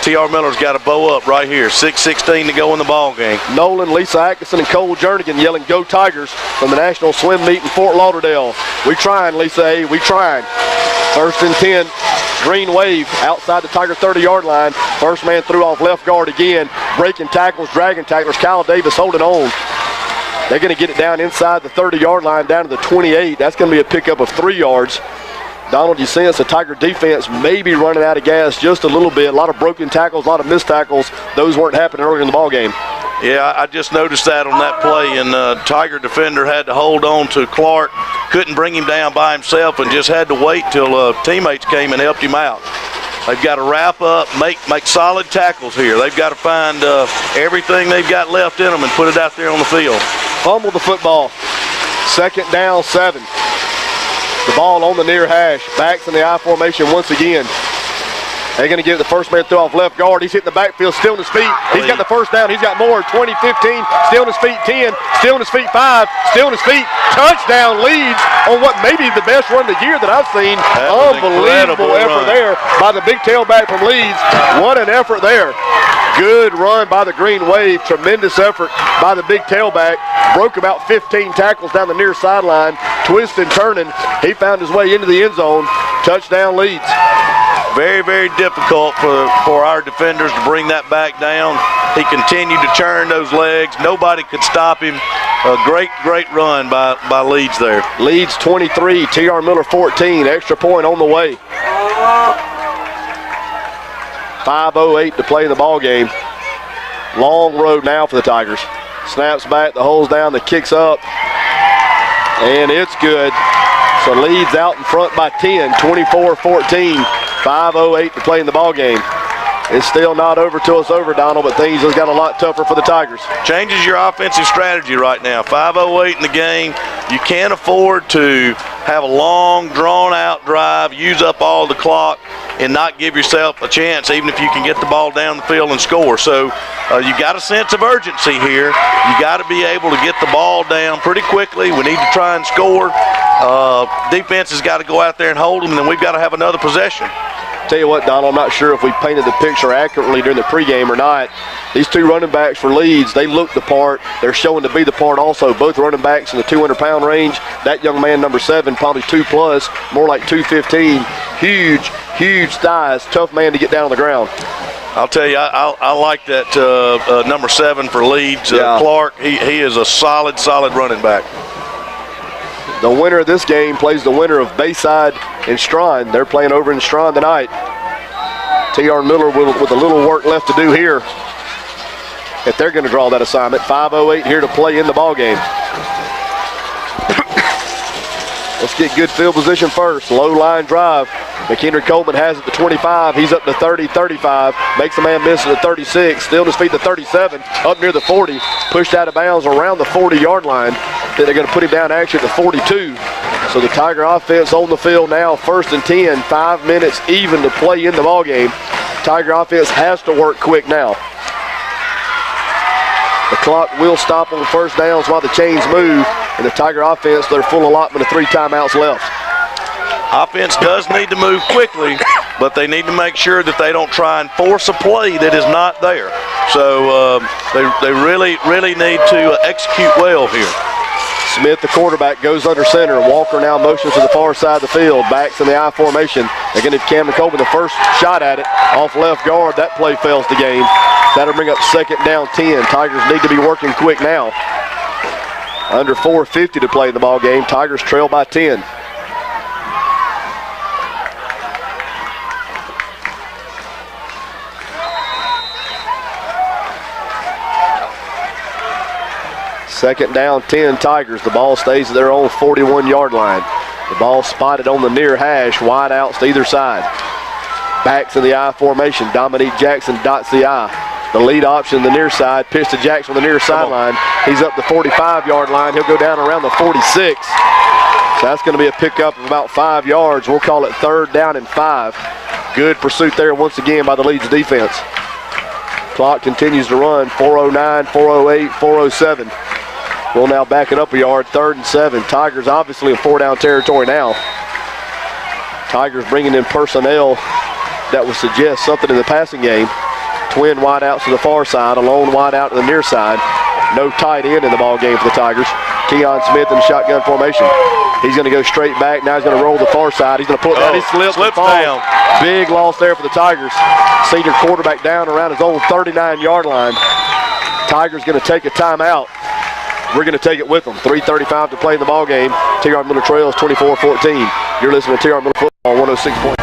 Speaker 3: T.R. Miller's got a bow up right here. 6:16 to go in the ball game.
Speaker 1: Nolan, Lisa Atkinson, and Cole Jernigan yelling, "Go Tigers," from the National Swim Meet in Fort Lauderdale. We trying, Lisa A. We trying. 1st and 10. Green Wave outside the Tiger 30-yard line. First man threw off left guard again. Breaking tackles, dragging tacklers. Kyle Davis holding on. They're going to get it down inside the 30-yard line, down to the 28. That's going to be a pickup of 3 yards. Donald, you sense the Tiger defense may be running out of gas just a little bit. A lot of broken tackles, a lot of missed tackles. Those weren't happening earlier in the ball game.
Speaker 3: Yeah, I just noticed that on that play, and Tiger defender had to hold on to Clark. Couldn't bring him down by himself and just had to wait till teammates came and helped him out. They've got to wrap up, make solid tackles here. They've got to find everything they've got left in them and put it out there on the field.
Speaker 1: Fumble the football. 2nd down, 7. The ball on the near hash. Backs in the I formation once again. They're going to give it the first man throw off left guard. He's hitting the backfield, still on his feet. He's got the first down. He's got more. 20, 15, still on his feet. 10, still on his feet. 5, still on his feet. Touchdown Leeds on what may be the best run of the year that I've seen. Unbelievable effort there by the big tailback from Leeds. What an effort there. Good run by the Green Wave. Tremendous effort by the big tailback. Broke about 15 tackles down the near sideline. Twisting, turning. He found his way into the end zone. Touchdown Leeds.
Speaker 3: Very, very difficult for our defenders to bring that back down. He continued to churn those legs. Nobody could stop him. A great run by Leeds there.
Speaker 1: Leeds 23, T.R. Miller 14. Extra point on the way. 5:08 to play in the ball game. Long road now for the Tigers. Snaps back, the hole's down, the kick's up. And it's good. So Leeds out in front by 10, 24-14. 5:08 to play in the ball game. It's still not over till it's over, Donald, but things just got a lot tougher for the Tigers.
Speaker 3: Changes your offensive strategy right now. 5:08 in the game. You can't afford to have a long, drawn-out drive, use up all the clock, and not give yourself a chance, even if you can get the ball down the field and score. So you got a sense of urgency here. You got to be able to get the ball down pretty quickly. We need to try and score. Defense has got to go out there and hold them, and then we've got to have another possession.
Speaker 1: Tell you what, Donald, I'm not sure if we painted the picture accurately during the pregame or not. These two running backs for Leeds, they look the part. They're showing to be the part also. Both running backs in the 200-pound range. That young man, number 7, probably 2+, more like 215. Huge thighs. Tough man to get down on the ground.
Speaker 3: I'll tell you, I like that number 7 for Leeds. Clark, he is a solid running back.
Speaker 1: The winner of this game plays the winner of Bayside and Strawn. They're playing over in Strawn tonight. T.R. Miller with a little work left to do here if they're going to draw that assignment. 5:08 here to play in the ball game. Let's get good field position first. Low line drive. McHenry Coleman has it to 25. He's up to 30, 35. Makes a man miss at the 36. Still on his feet to 37. Up near the 40. Pushed out of bounds around the 40-yard line. Then they're going to put him down actually at the 42. So the Tiger offense on the field now, 1st and 10. 5 minutes even to play in the ballgame. Tiger offense has to work quick now. The clock will stop on first downs while the chains move. And the Tiger offense, their full allotment of 3 timeouts left.
Speaker 3: Offense does need to move quickly, but they need to make sure that they don't try and force a play that is not there. So they really need to execute well here.
Speaker 1: Smith, the quarterback, goes under center. Walker now motions to the far side of the field. Backs in the I formation. They're going to give Cameron Coleman the first shot at it. Off left guard. That play fails the game. That'll bring up 2nd down 10. Tigers need to be working quick now. Under 4:50 to play in the ball game. Tigers trail by 10. Second down, 10 Tigers. The ball stays at their own 41-yard line. The ball spotted on the near hash, wide outs to either side. Backs in the I formation. Dominique Jackson dots the I. The lead option, the near side, pitch to Jackson on the near sideline. He's up the 45-yard line. He'll go down around the 46. So that's going to be a pickup of about 5 yards. We'll call it 3rd down and 5. Good pursuit there once again by the Leeds defense. Clock continues to run. 4:09, 4:08, 4:07. We'll now back it up a yard. 3rd and 7. Tigers obviously in 4-down territory now. Tigers bringing in personnel that would suggest something in the passing game. Twin wide outs to the far side, a lone wide out to the near side. No tight end in the ball game for the Tigers. Keon Smith in the shotgun formation. He's going to go straight back. Now he's going to roll the far side. He's going to pull it down. He slips
Speaker 3: down.
Speaker 1: Big loss there for the Tigers. Senior quarterback down around his own 39-yard line. Tigers going to take a timeout. We're going to take it with them. 3:35 to play in the ball game. TR Miller Trails 24-14. You're listening to TR Miller Football 106.3.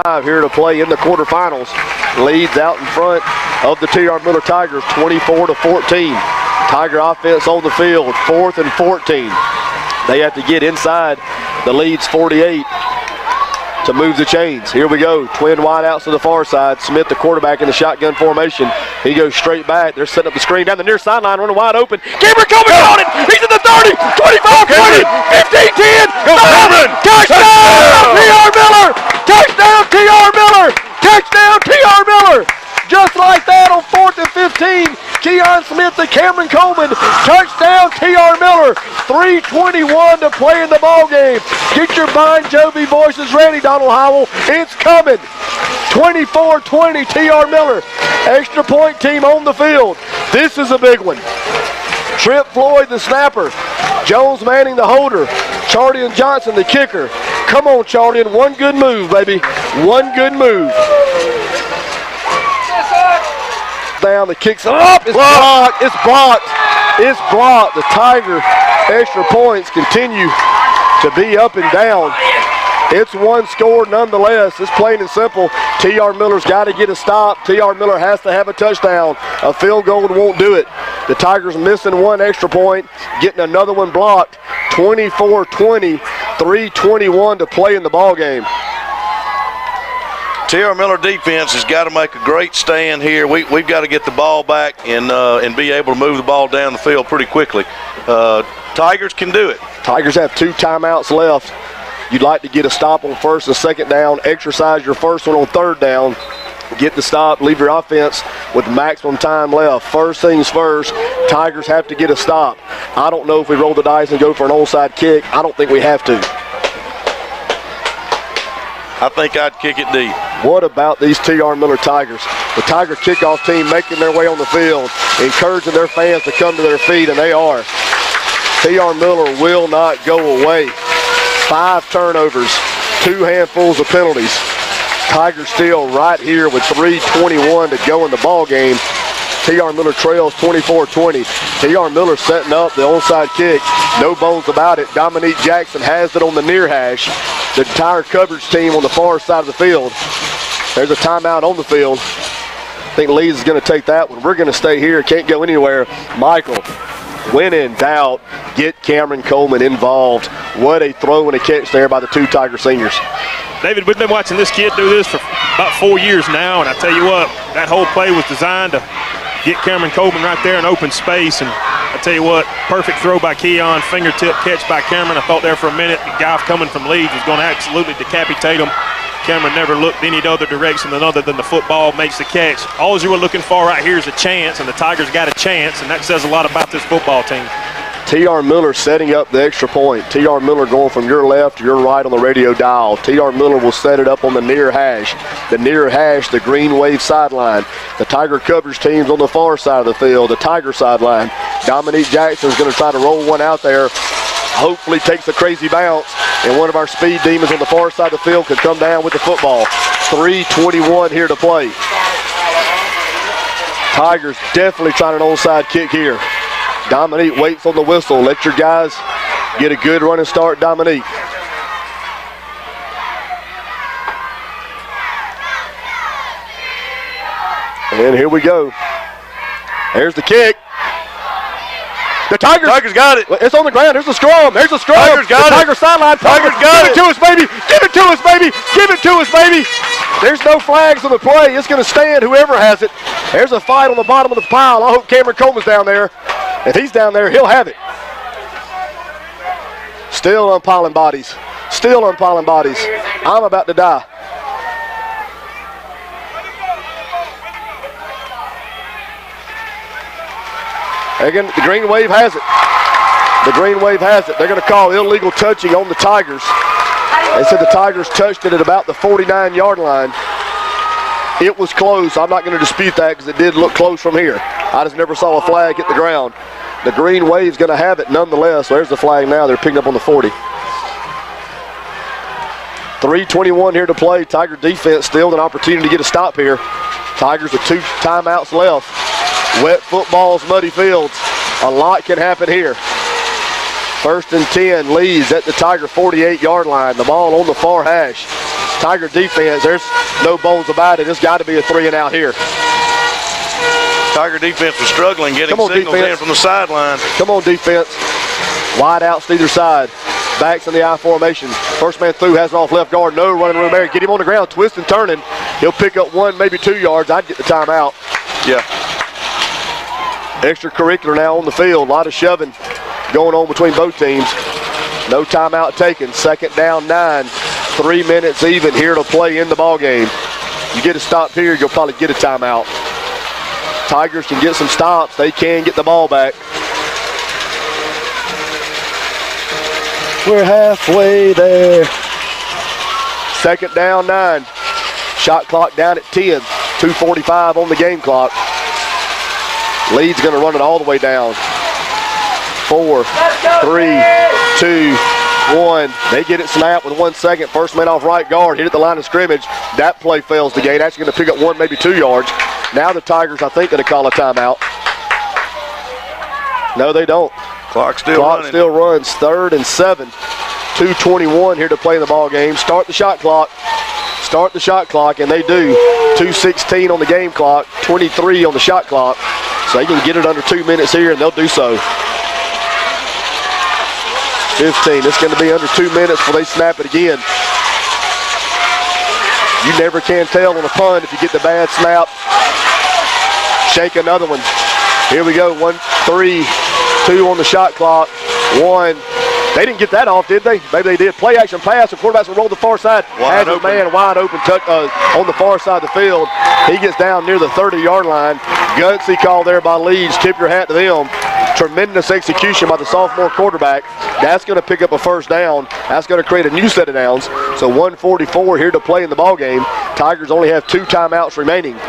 Speaker 1: 5 here to play in the quarterfinals. Leeds out in front of the TR Miller Tigers 24-14. Tiger offense on the field, 4th and 14. They have to get inside the Leeds 48 to move the chains. Here we go. Twin wide outs to the far side. Smith, the quarterback, in the shotgun formation. He goes straight back. They're setting up the screen down the near sideline, running wide open. Cameron Coleman on it. He's in the 30, 25, 20, 15, 10. Touchdown, TR Miller. Touchdown, TR Miller. Touchdown, TR Miller. Just like that on 4th and 15. Keon Smith to Cameron Coleman. Touchdown, TR Miller. 3:21 to play in the ball game. Get your Bon Jovi voices ready, Donald Howell. It's coming. 24-20, TR Miller. Extra point team on the field. This is a big one. Trip Floyd, the snapper. Jones Manning, the holder. Chardian Johnson, the kicker. Come on, Chardian. One good move, baby. One good move. Down, the kick's up. It's blocked. It's blocked. It's blocked. The Tiger extra points continue to be up and down. It's one score nonetheless. It's plain and simple. TR Miller's got to get a stop. TR Miller has to have a touchdown. A field goal won't do it. The Tigers missing one extra point, getting another one blocked. 24-20, 3:21 to play in the ball game.
Speaker 3: TR Miller defense has got to make a great stand here. We've got to get the ball back and be able to move the ball down the field pretty quickly. Tigers can do it.
Speaker 1: Tigers have 2 timeouts left. You'd like to get a stop on 1st and 2nd down. Exercise your first one on 3rd down. Get the stop. Leave your offense with maximum time left. First things first, Tigers have to get a stop. I don't know if we roll the dice and go for an onside kick. I don't think we have to.
Speaker 3: I think I'd kick it deep.
Speaker 1: What about these TR Miller Tigers? The Tiger kickoff team making their way on the field, encouraging their fans to come to their feet, and they are. TR Miller will not go away. 5 turnovers, 2 handfuls of penalties. Tigers still right here with 3:21 to go in the ball game. TR Miller trails 24-20. TR Miller setting up the onside kick. No bones about it. Dominique Jackson has it on the near hash. The entire coverage team on the far side of the field. There's a timeout on the field. I think Leeds is going to take that one. We're going to stay here. Can't go anywhere. Michael, when in doubt, get Cameron Coleman involved. What a throw and a catch there by the 2 Tiger seniors.
Speaker 2: David, we've been watching this kid do this for about 4 years now, and I tell you what, that whole play was designed to get Cameron Coleman right there in open space, and I tell you what, perfect throw by Keon, fingertip catch by Cameron. I thought there for a minute the guy coming from Leeds was going to absolutely decapitate him. camera never looked any other direction other than the football makes the catch. All you were looking for right here is a chance, and the Tigers got a chance, and that says a lot about this football team.
Speaker 1: T.R. Miller setting up the extra point. T.R. Miller going from your left to your right on the radio dial. T.R. Miller will set it up on the near hash. The near hash, the green wave sideline. The Tiger coverage team's on the far side of the field, the Tiger sideline. Dominique Jackson's going to try to roll one out there. Hopefully takes a crazy bounce, and one of our speed demons on the far side of the field could come down with the football. 3:21 here to play. Tigers definitely trying an onside kick here. Dominique waits on the whistle. Let your guys get a good running start, Dominique. And here we go. There's the kick. The Tigers
Speaker 3: got it.
Speaker 1: It's on the ground. There's the scrum. There's the scrum.
Speaker 3: Tigers got it.
Speaker 1: Tiger sideline.
Speaker 3: Tigers got it.
Speaker 1: Give it to us, baby. Give it to us, baby. Give it to us, baby. There's no flags on the play. It's going to stand whoever has it. There's a fight on the bottom of the pile. I hope Cameron Coleman's down there. If he's down there, he'll have it. Still unpiling bodies. Still unpiling bodies. I'm about to die. Again, the green wave has it. The green wave has it. They're going to call illegal touching on the Tigers. They said the Tigers touched it at about the 49-yard line. It was close. I'm not going to dispute that because it did look close from here. I just never saw a flag hit the ground. The green wave's going to have it nonetheless. There's the flag now. They're picking up on the 40. 3:21 here to play. Tiger defense still with an opportunity to get a stop here. Tigers with 2 timeouts left. Wet footballs, muddy fields. A lot can happen here. 1st and 10, Leeds at the Tiger 48-yard line. The ball on the far hash. Tiger defense, there's no bones about it. It's got to be a 3-and-out here.
Speaker 3: Tiger defense was struggling getting signals in from the sideline.
Speaker 1: Come on, defense. Wide outs to either side. Backs in the I formation. First man through has it off left guard. No running room there. Get him on the ground, twist and turning. He'll pick up 1, maybe 2 yards. I'd get the timeout.
Speaker 3: Yeah.
Speaker 1: Extracurricular now on the field. A lot of shoving going on between both teams. No timeout taken. 2nd down, 9. 3 minutes even here to play in the ball game. You get a stop here, you'll probably get a timeout. Tigers can get some stops. They can get the ball back. We're halfway there. 2nd down, 9. Shot clock down at 10. 2:45 on the game clock. Leeds going to run it all the way down. 4, 3, 2, 1. They get it snapped with 1 second. First man off right guard, hit at the line of scrimmage. That play fails the gate. Actually going to pick up 1, maybe 2 yards. Now the Tigers, I think, going to call a timeout. No, they don't.
Speaker 3: Clock still
Speaker 1: runs. 3rd and 7. 2:21 here to play in the ball game. Start the shot clock. Start the shot clock, and they do. 2:16 on the game clock. 23 on the shot clock. So they can get it under 2 minutes here, and they'll do so. 15. It's going to be under 2 minutes before they snap it again. You never can tell on a punt if you get the bad snap. Shake another one. Here we go. 1, 3, 2 on the shot clock. 1. They didn't get that off, did they? Maybe they did. Play action pass. The quarterback's going to roll the far side. Has a man wide open on the far side of the field. He gets down near the 30-yard line. Gutsy call there by Leeds. Tip your hat to them. Tremendous execution by the sophomore quarterback. That's going to pick up a 1st down. That's going to create a new set of downs. So 1:44 here to play in the ball game. Tigers only have 2 timeouts remaining.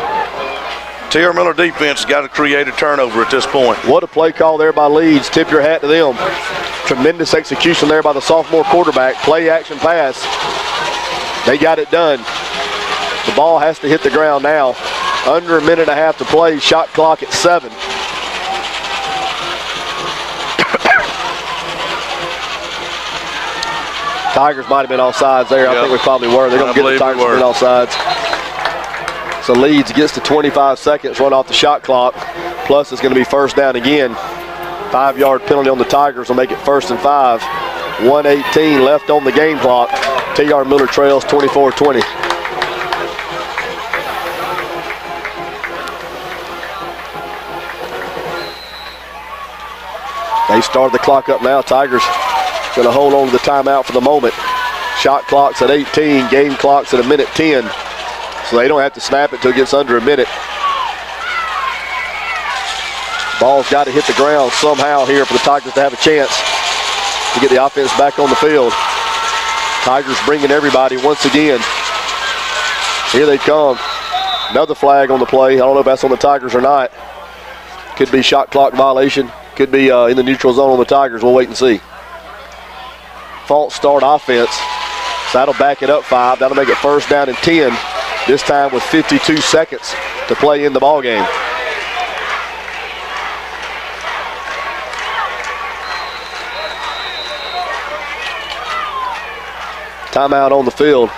Speaker 3: T.R. Miller defense has got to create a turnover at this point.
Speaker 1: What a play call there by Leeds. Tip your hat to them. Tremendous execution there by the sophomore quarterback. Play action pass. They got it done. The ball has to hit the ground now. Under a minute and a half to play. Shot clock at 7. Tigers might have been offsides there. Yep. I think we probably were. They're going to get the Tigers been offsides. So Leeds gets to 25 seconds, run off the shot clock. Plus it's going to be 1st down again. 5-yard penalty on the Tigers will make it 1st and 5. 1:18 left on the game clock. T.R. Miller trails 24-20. They started the clock up now. Tigers going to hold on to the timeout for the moment. Shot clock's at 18. Game clock's at 1:10. So they don't have to snap it till it gets under a minute. Ball's got to hit the ground somehow here for the Tigers to have a chance to get the offense back on the field. Tigers bringing everybody once again. Here they come. Another flag on the play. I don't know if that's on the Tigers or not. Could be shot clock violation. Could be in the neutral zone on the Tigers. We'll wait and see. False start offense. So that'll back it up 5. That'll make it first down and 10. This time with 52 seconds to play in the ball game. Timeout on the field.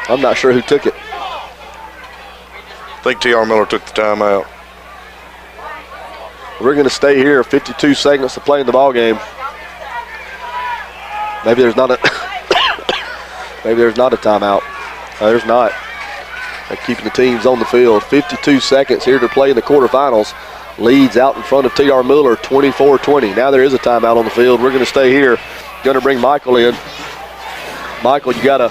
Speaker 1: I'm not sure who took it.
Speaker 3: I think T.R. Miller took the timeout.
Speaker 1: We're going to stay here. 52 seconds to play in the ball game. Maybe there's not a maybe there's not a timeout. No, there's not. They're keeping the teams on the field. 52 seconds here to play in the quarterfinals. Leeds out in front of T.R. Miller, 24-20. Now there is a timeout on the field. We're going to stay here. Going to bring Michael in. Michael, you got to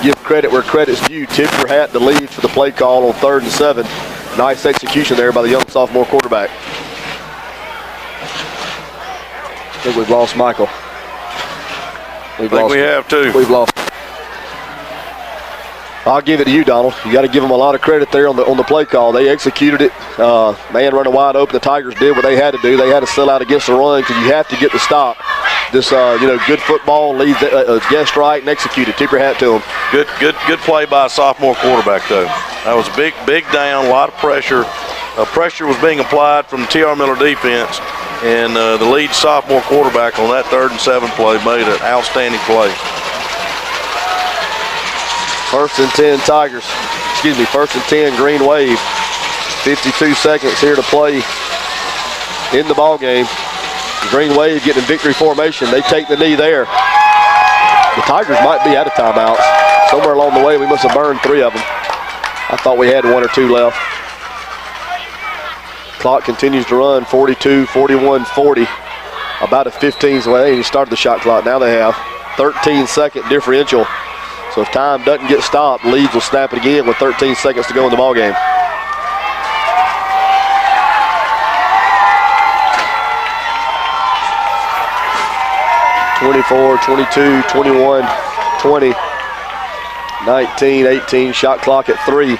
Speaker 1: give credit where credit's due. Tip your hat to Leeds for the play call on 3rd and 7. Nice execution there by the young sophomore quarterback. I think we've lost Michael.
Speaker 3: I think we have too.
Speaker 1: We've lost. I'll give it to you, Donald. You got to give them a lot of credit there on the play call. They executed it. Man running wide open. The Tigers did what they had to do. They had to sell out against the run because you have to get the stop. This, good football, leads guessed right and executed. Tip your hat to them.
Speaker 3: Good play by a sophomore quarterback, though. That was a big down, a lot of pressure. Pressure was being applied from the T.R. Miller defense, and the lead sophomore quarterback on that 3rd and 7 play made an outstanding play.
Speaker 1: 1st and 10 Tigers. Excuse me, 1st and 10 Green Wave. 52 seconds here to play in the ball game. Green Wave getting in victory formation. They take the knee there. The Tigers might be out of timeouts. Somewhere along the way, we must have burned 3 of them. I thought we had 1 or 2 left. Clock continues to run, 42, 41, 40. About a 15, so they ain't started the shot clock. Now they have 13-second differential. So if time doesn't get stopped, Leeds will snap it again with 13 seconds to go in the ball game. (24, 22, 21, 20, 19, 18). Shot clock at 3.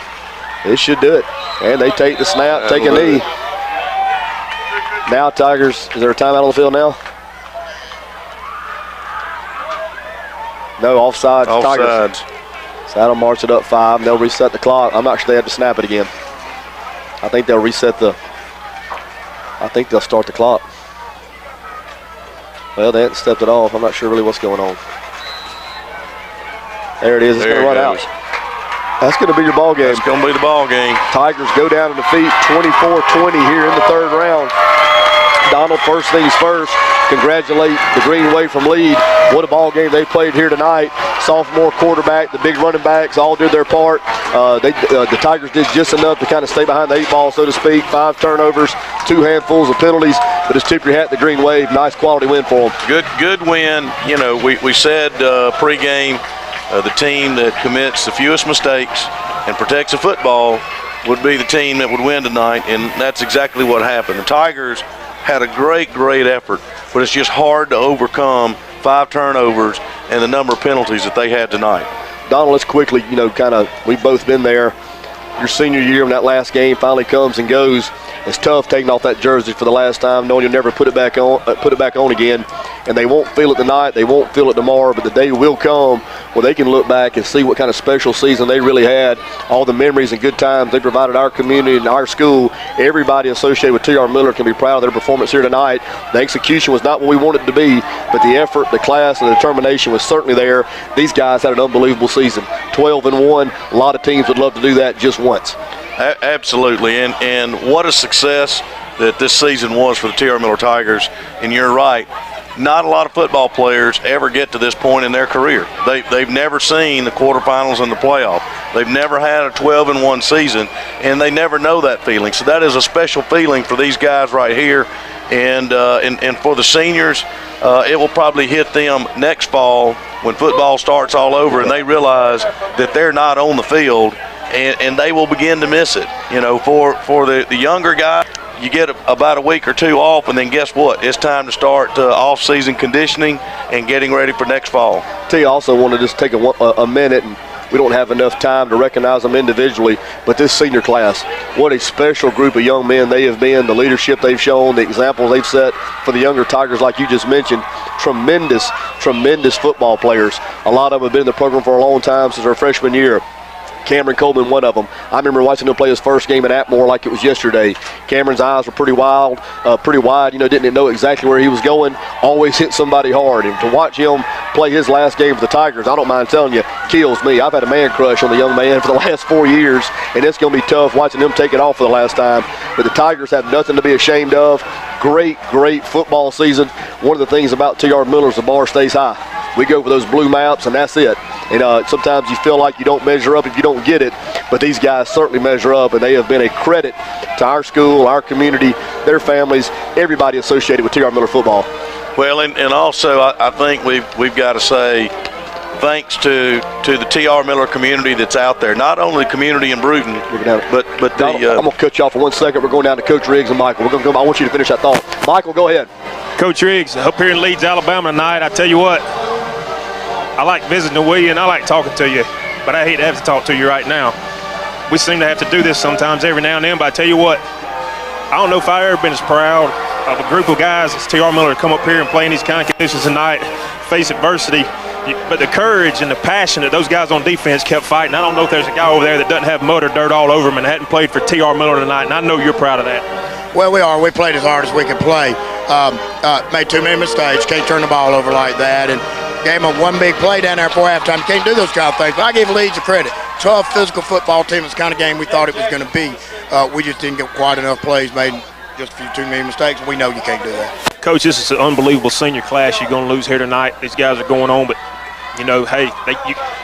Speaker 1: This should do it. And they take the snap, take a knee. Now Tigers, is there a timeout on the field now? No, offside. Tigers. So that'll march it up 5, and they'll reset the clock. I'm not sure they have to snap it again. I think they'll start the clock. Well, they hadn't stepped it off. I'm not sure really what's going on. There it is. It's going to run out. That's going to be your ball game.
Speaker 3: That's going to be the ball game.
Speaker 1: Tigers go down to defeat 24-20 here in the 3rd round. Donald, first things first, congratulate the Green Wave from Leeds. What a ball game they played here tonight. Sophomore quarterback, the big running backs all did their part. The Tigers did just enough to kind of stay behind the 8 ball, so to speak. 5 turnovers, 2 handfuls of penalties. But it's tip your hat to Green Wave. Nice quality win for them.
Speaker 3: Good win. You know, we said pregame the team that commits the fewest mistakes and protects the football would be the team that would win tonight, and that's exactly what happened. The Tigers had a great effort, but it's just hard to overcome 5 turnovers and the number of penalties that they had tonight.
Speaker 1: Donald, let's quickly, we've both been there. Your senior year when that last game finally comes and goes, it's tough taking off that jersey for the last time, knowing you'll never put it back on again. And they won't feel it tonight, they won't feel it tomorrow, but the day will come where they can look back and see what kind of special season they really had, all the memories and good times they provided our community and our school. Everybody associated with T.R. Miller can be proud of their performance here tonight. The execution was not what we wanted it to be, but the effort, the class, and the determination was certainly there. These guys had an unbelievable season. 12-1. A lot of teams would love to do that just once.
Speaker 3: Absolutely, and what a success that this season was for the T.R. Miller Tigers. And you're right, not a lot of football players ever get to this point in their career. They've never seen the quarterfinals and the playoff. They've never had a 12-1 season, and they never know that feeling. So that is a special feeling for these guys right here. And for the seniors, it will probably hit them next fall when football starts all over and they realize that they're not on the field, and they will begin to miss it. You know, for the younger guy, you get about a week or two off, and then guess what? It's time to start off-season conditioning and getting ready for next fall.
Speaker 1: Tell you, I also want to just take a minute, and we don't have enough time to recognize them individually, but this senior class, what a special group of young men they have been, the leadership they've shown, the examples they've set for the younger Tigers, like you just mentioned. Tremendous football players. A lot of them have been in the program for a long time, since their freshman year. Cameron Coleman, one of them. I remember watching him play his first game at Atmore like it was yesterday. Cameron's eyes were pretty wide, you know, didn't know exactly where he was going, always hit somebody hard. And to watch him play his last game for the Tigers, I don't mind telling you, kills me. I've had a man crush on the young man for the last 4 years, and it's going to be tough watching him take it off for the last time. But the Tigers have nothing to be ashamed of. Great football season. One of the things about T.R. Miller is the bar stays high. We go for those blue maps, and that's it. And sometimes you feel like you don't measure up if you don't get it, but these guys certainly measure up, and they have been a credit to our school, our community, their families, everybody associated with T.R. Miller football.
Speaker 3: Well, and also I think we've got to say thanks to the T.R. Miller community that's out there. Not only the community in Bruton, but the.
Speaker 1: I'm going to cut you off for 1 second. We're going down to Coach Riggs and Michael. I want you to finish that thought. Michael, go ahead.
Speaker 2: Coach Riggs, up here in Leeds, Alabama tonight, I tell you what, I like visiting with you and I like talking to you, but I hate to have to talk to you right now. We seem to have to do this sometimes every now and then, but I tell you what, I don't know if I've ever been as proud of a group of guys as T.R. Miller to come up here and play in these kind of conditions tonight, face adversity, but the courage and the passion that those guys on defense kept fighting. I don't know if there's a guy over there that doesn't have mud or dirt all over him and hadn't played for T.R. Miller tonight, and I know you're proud of that.
Speaker 5: Well, we are. We played as hard as we could play. Made too many mistakes. Can't turn the ball over like that. And gave them one big play down there before halftime. You can't do those kind of things. But I give Leeds the credit. Tough physical football team. It's the kind of game we thought it was going to be. We just didn't get quite enough plays, made just a few too many mistakes. We know you can't do that.
Speaker 2: Coach, this is an unbelievable senior class you're going to lose here tonight. These guys are going on, but you know, hey,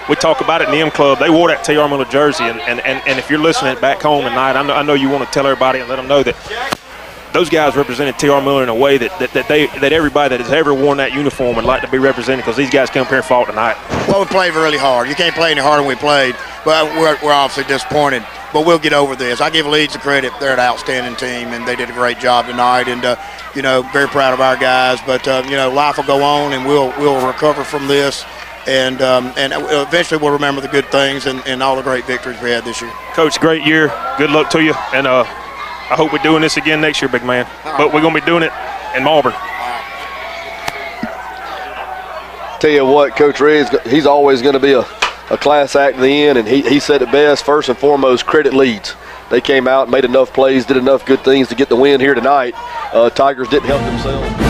Speaker 2: we talk about it in the M Club. They wore that T.R. Miller jersey, and if you're listening back home tonight, I know you want to tell everybody and let them know that those guys represented T.R. Miller in a way that everybody that has ever worn that uniform would like to be represented, because these guys come here and fought tonight.
Speaker 5: Well, we played really hard. You can't play any harder than we played, but we're obviously disappointed. But we'll get over this. I give Leeds the credit. They're an outstanding team, and they did a great job tonight. And you know, very proud of our guys. But you know, life will go on, and we'll recover from this. And eventually we'll remember the good things and all the great victories we had this year.
Speaker 2: Coach, great year. Good luck to you. And I hope we're doing this again next year, big man. But we're going to be doing it in Malvern.
Speaker 1: Tell you what, Coach Riggs, he's always going to be a class act in the end, and he said it best. First and foremost, credit Leeds. They came out and made enough plays, did enough good things to get the win here tonight. Tigers didn't help themselves.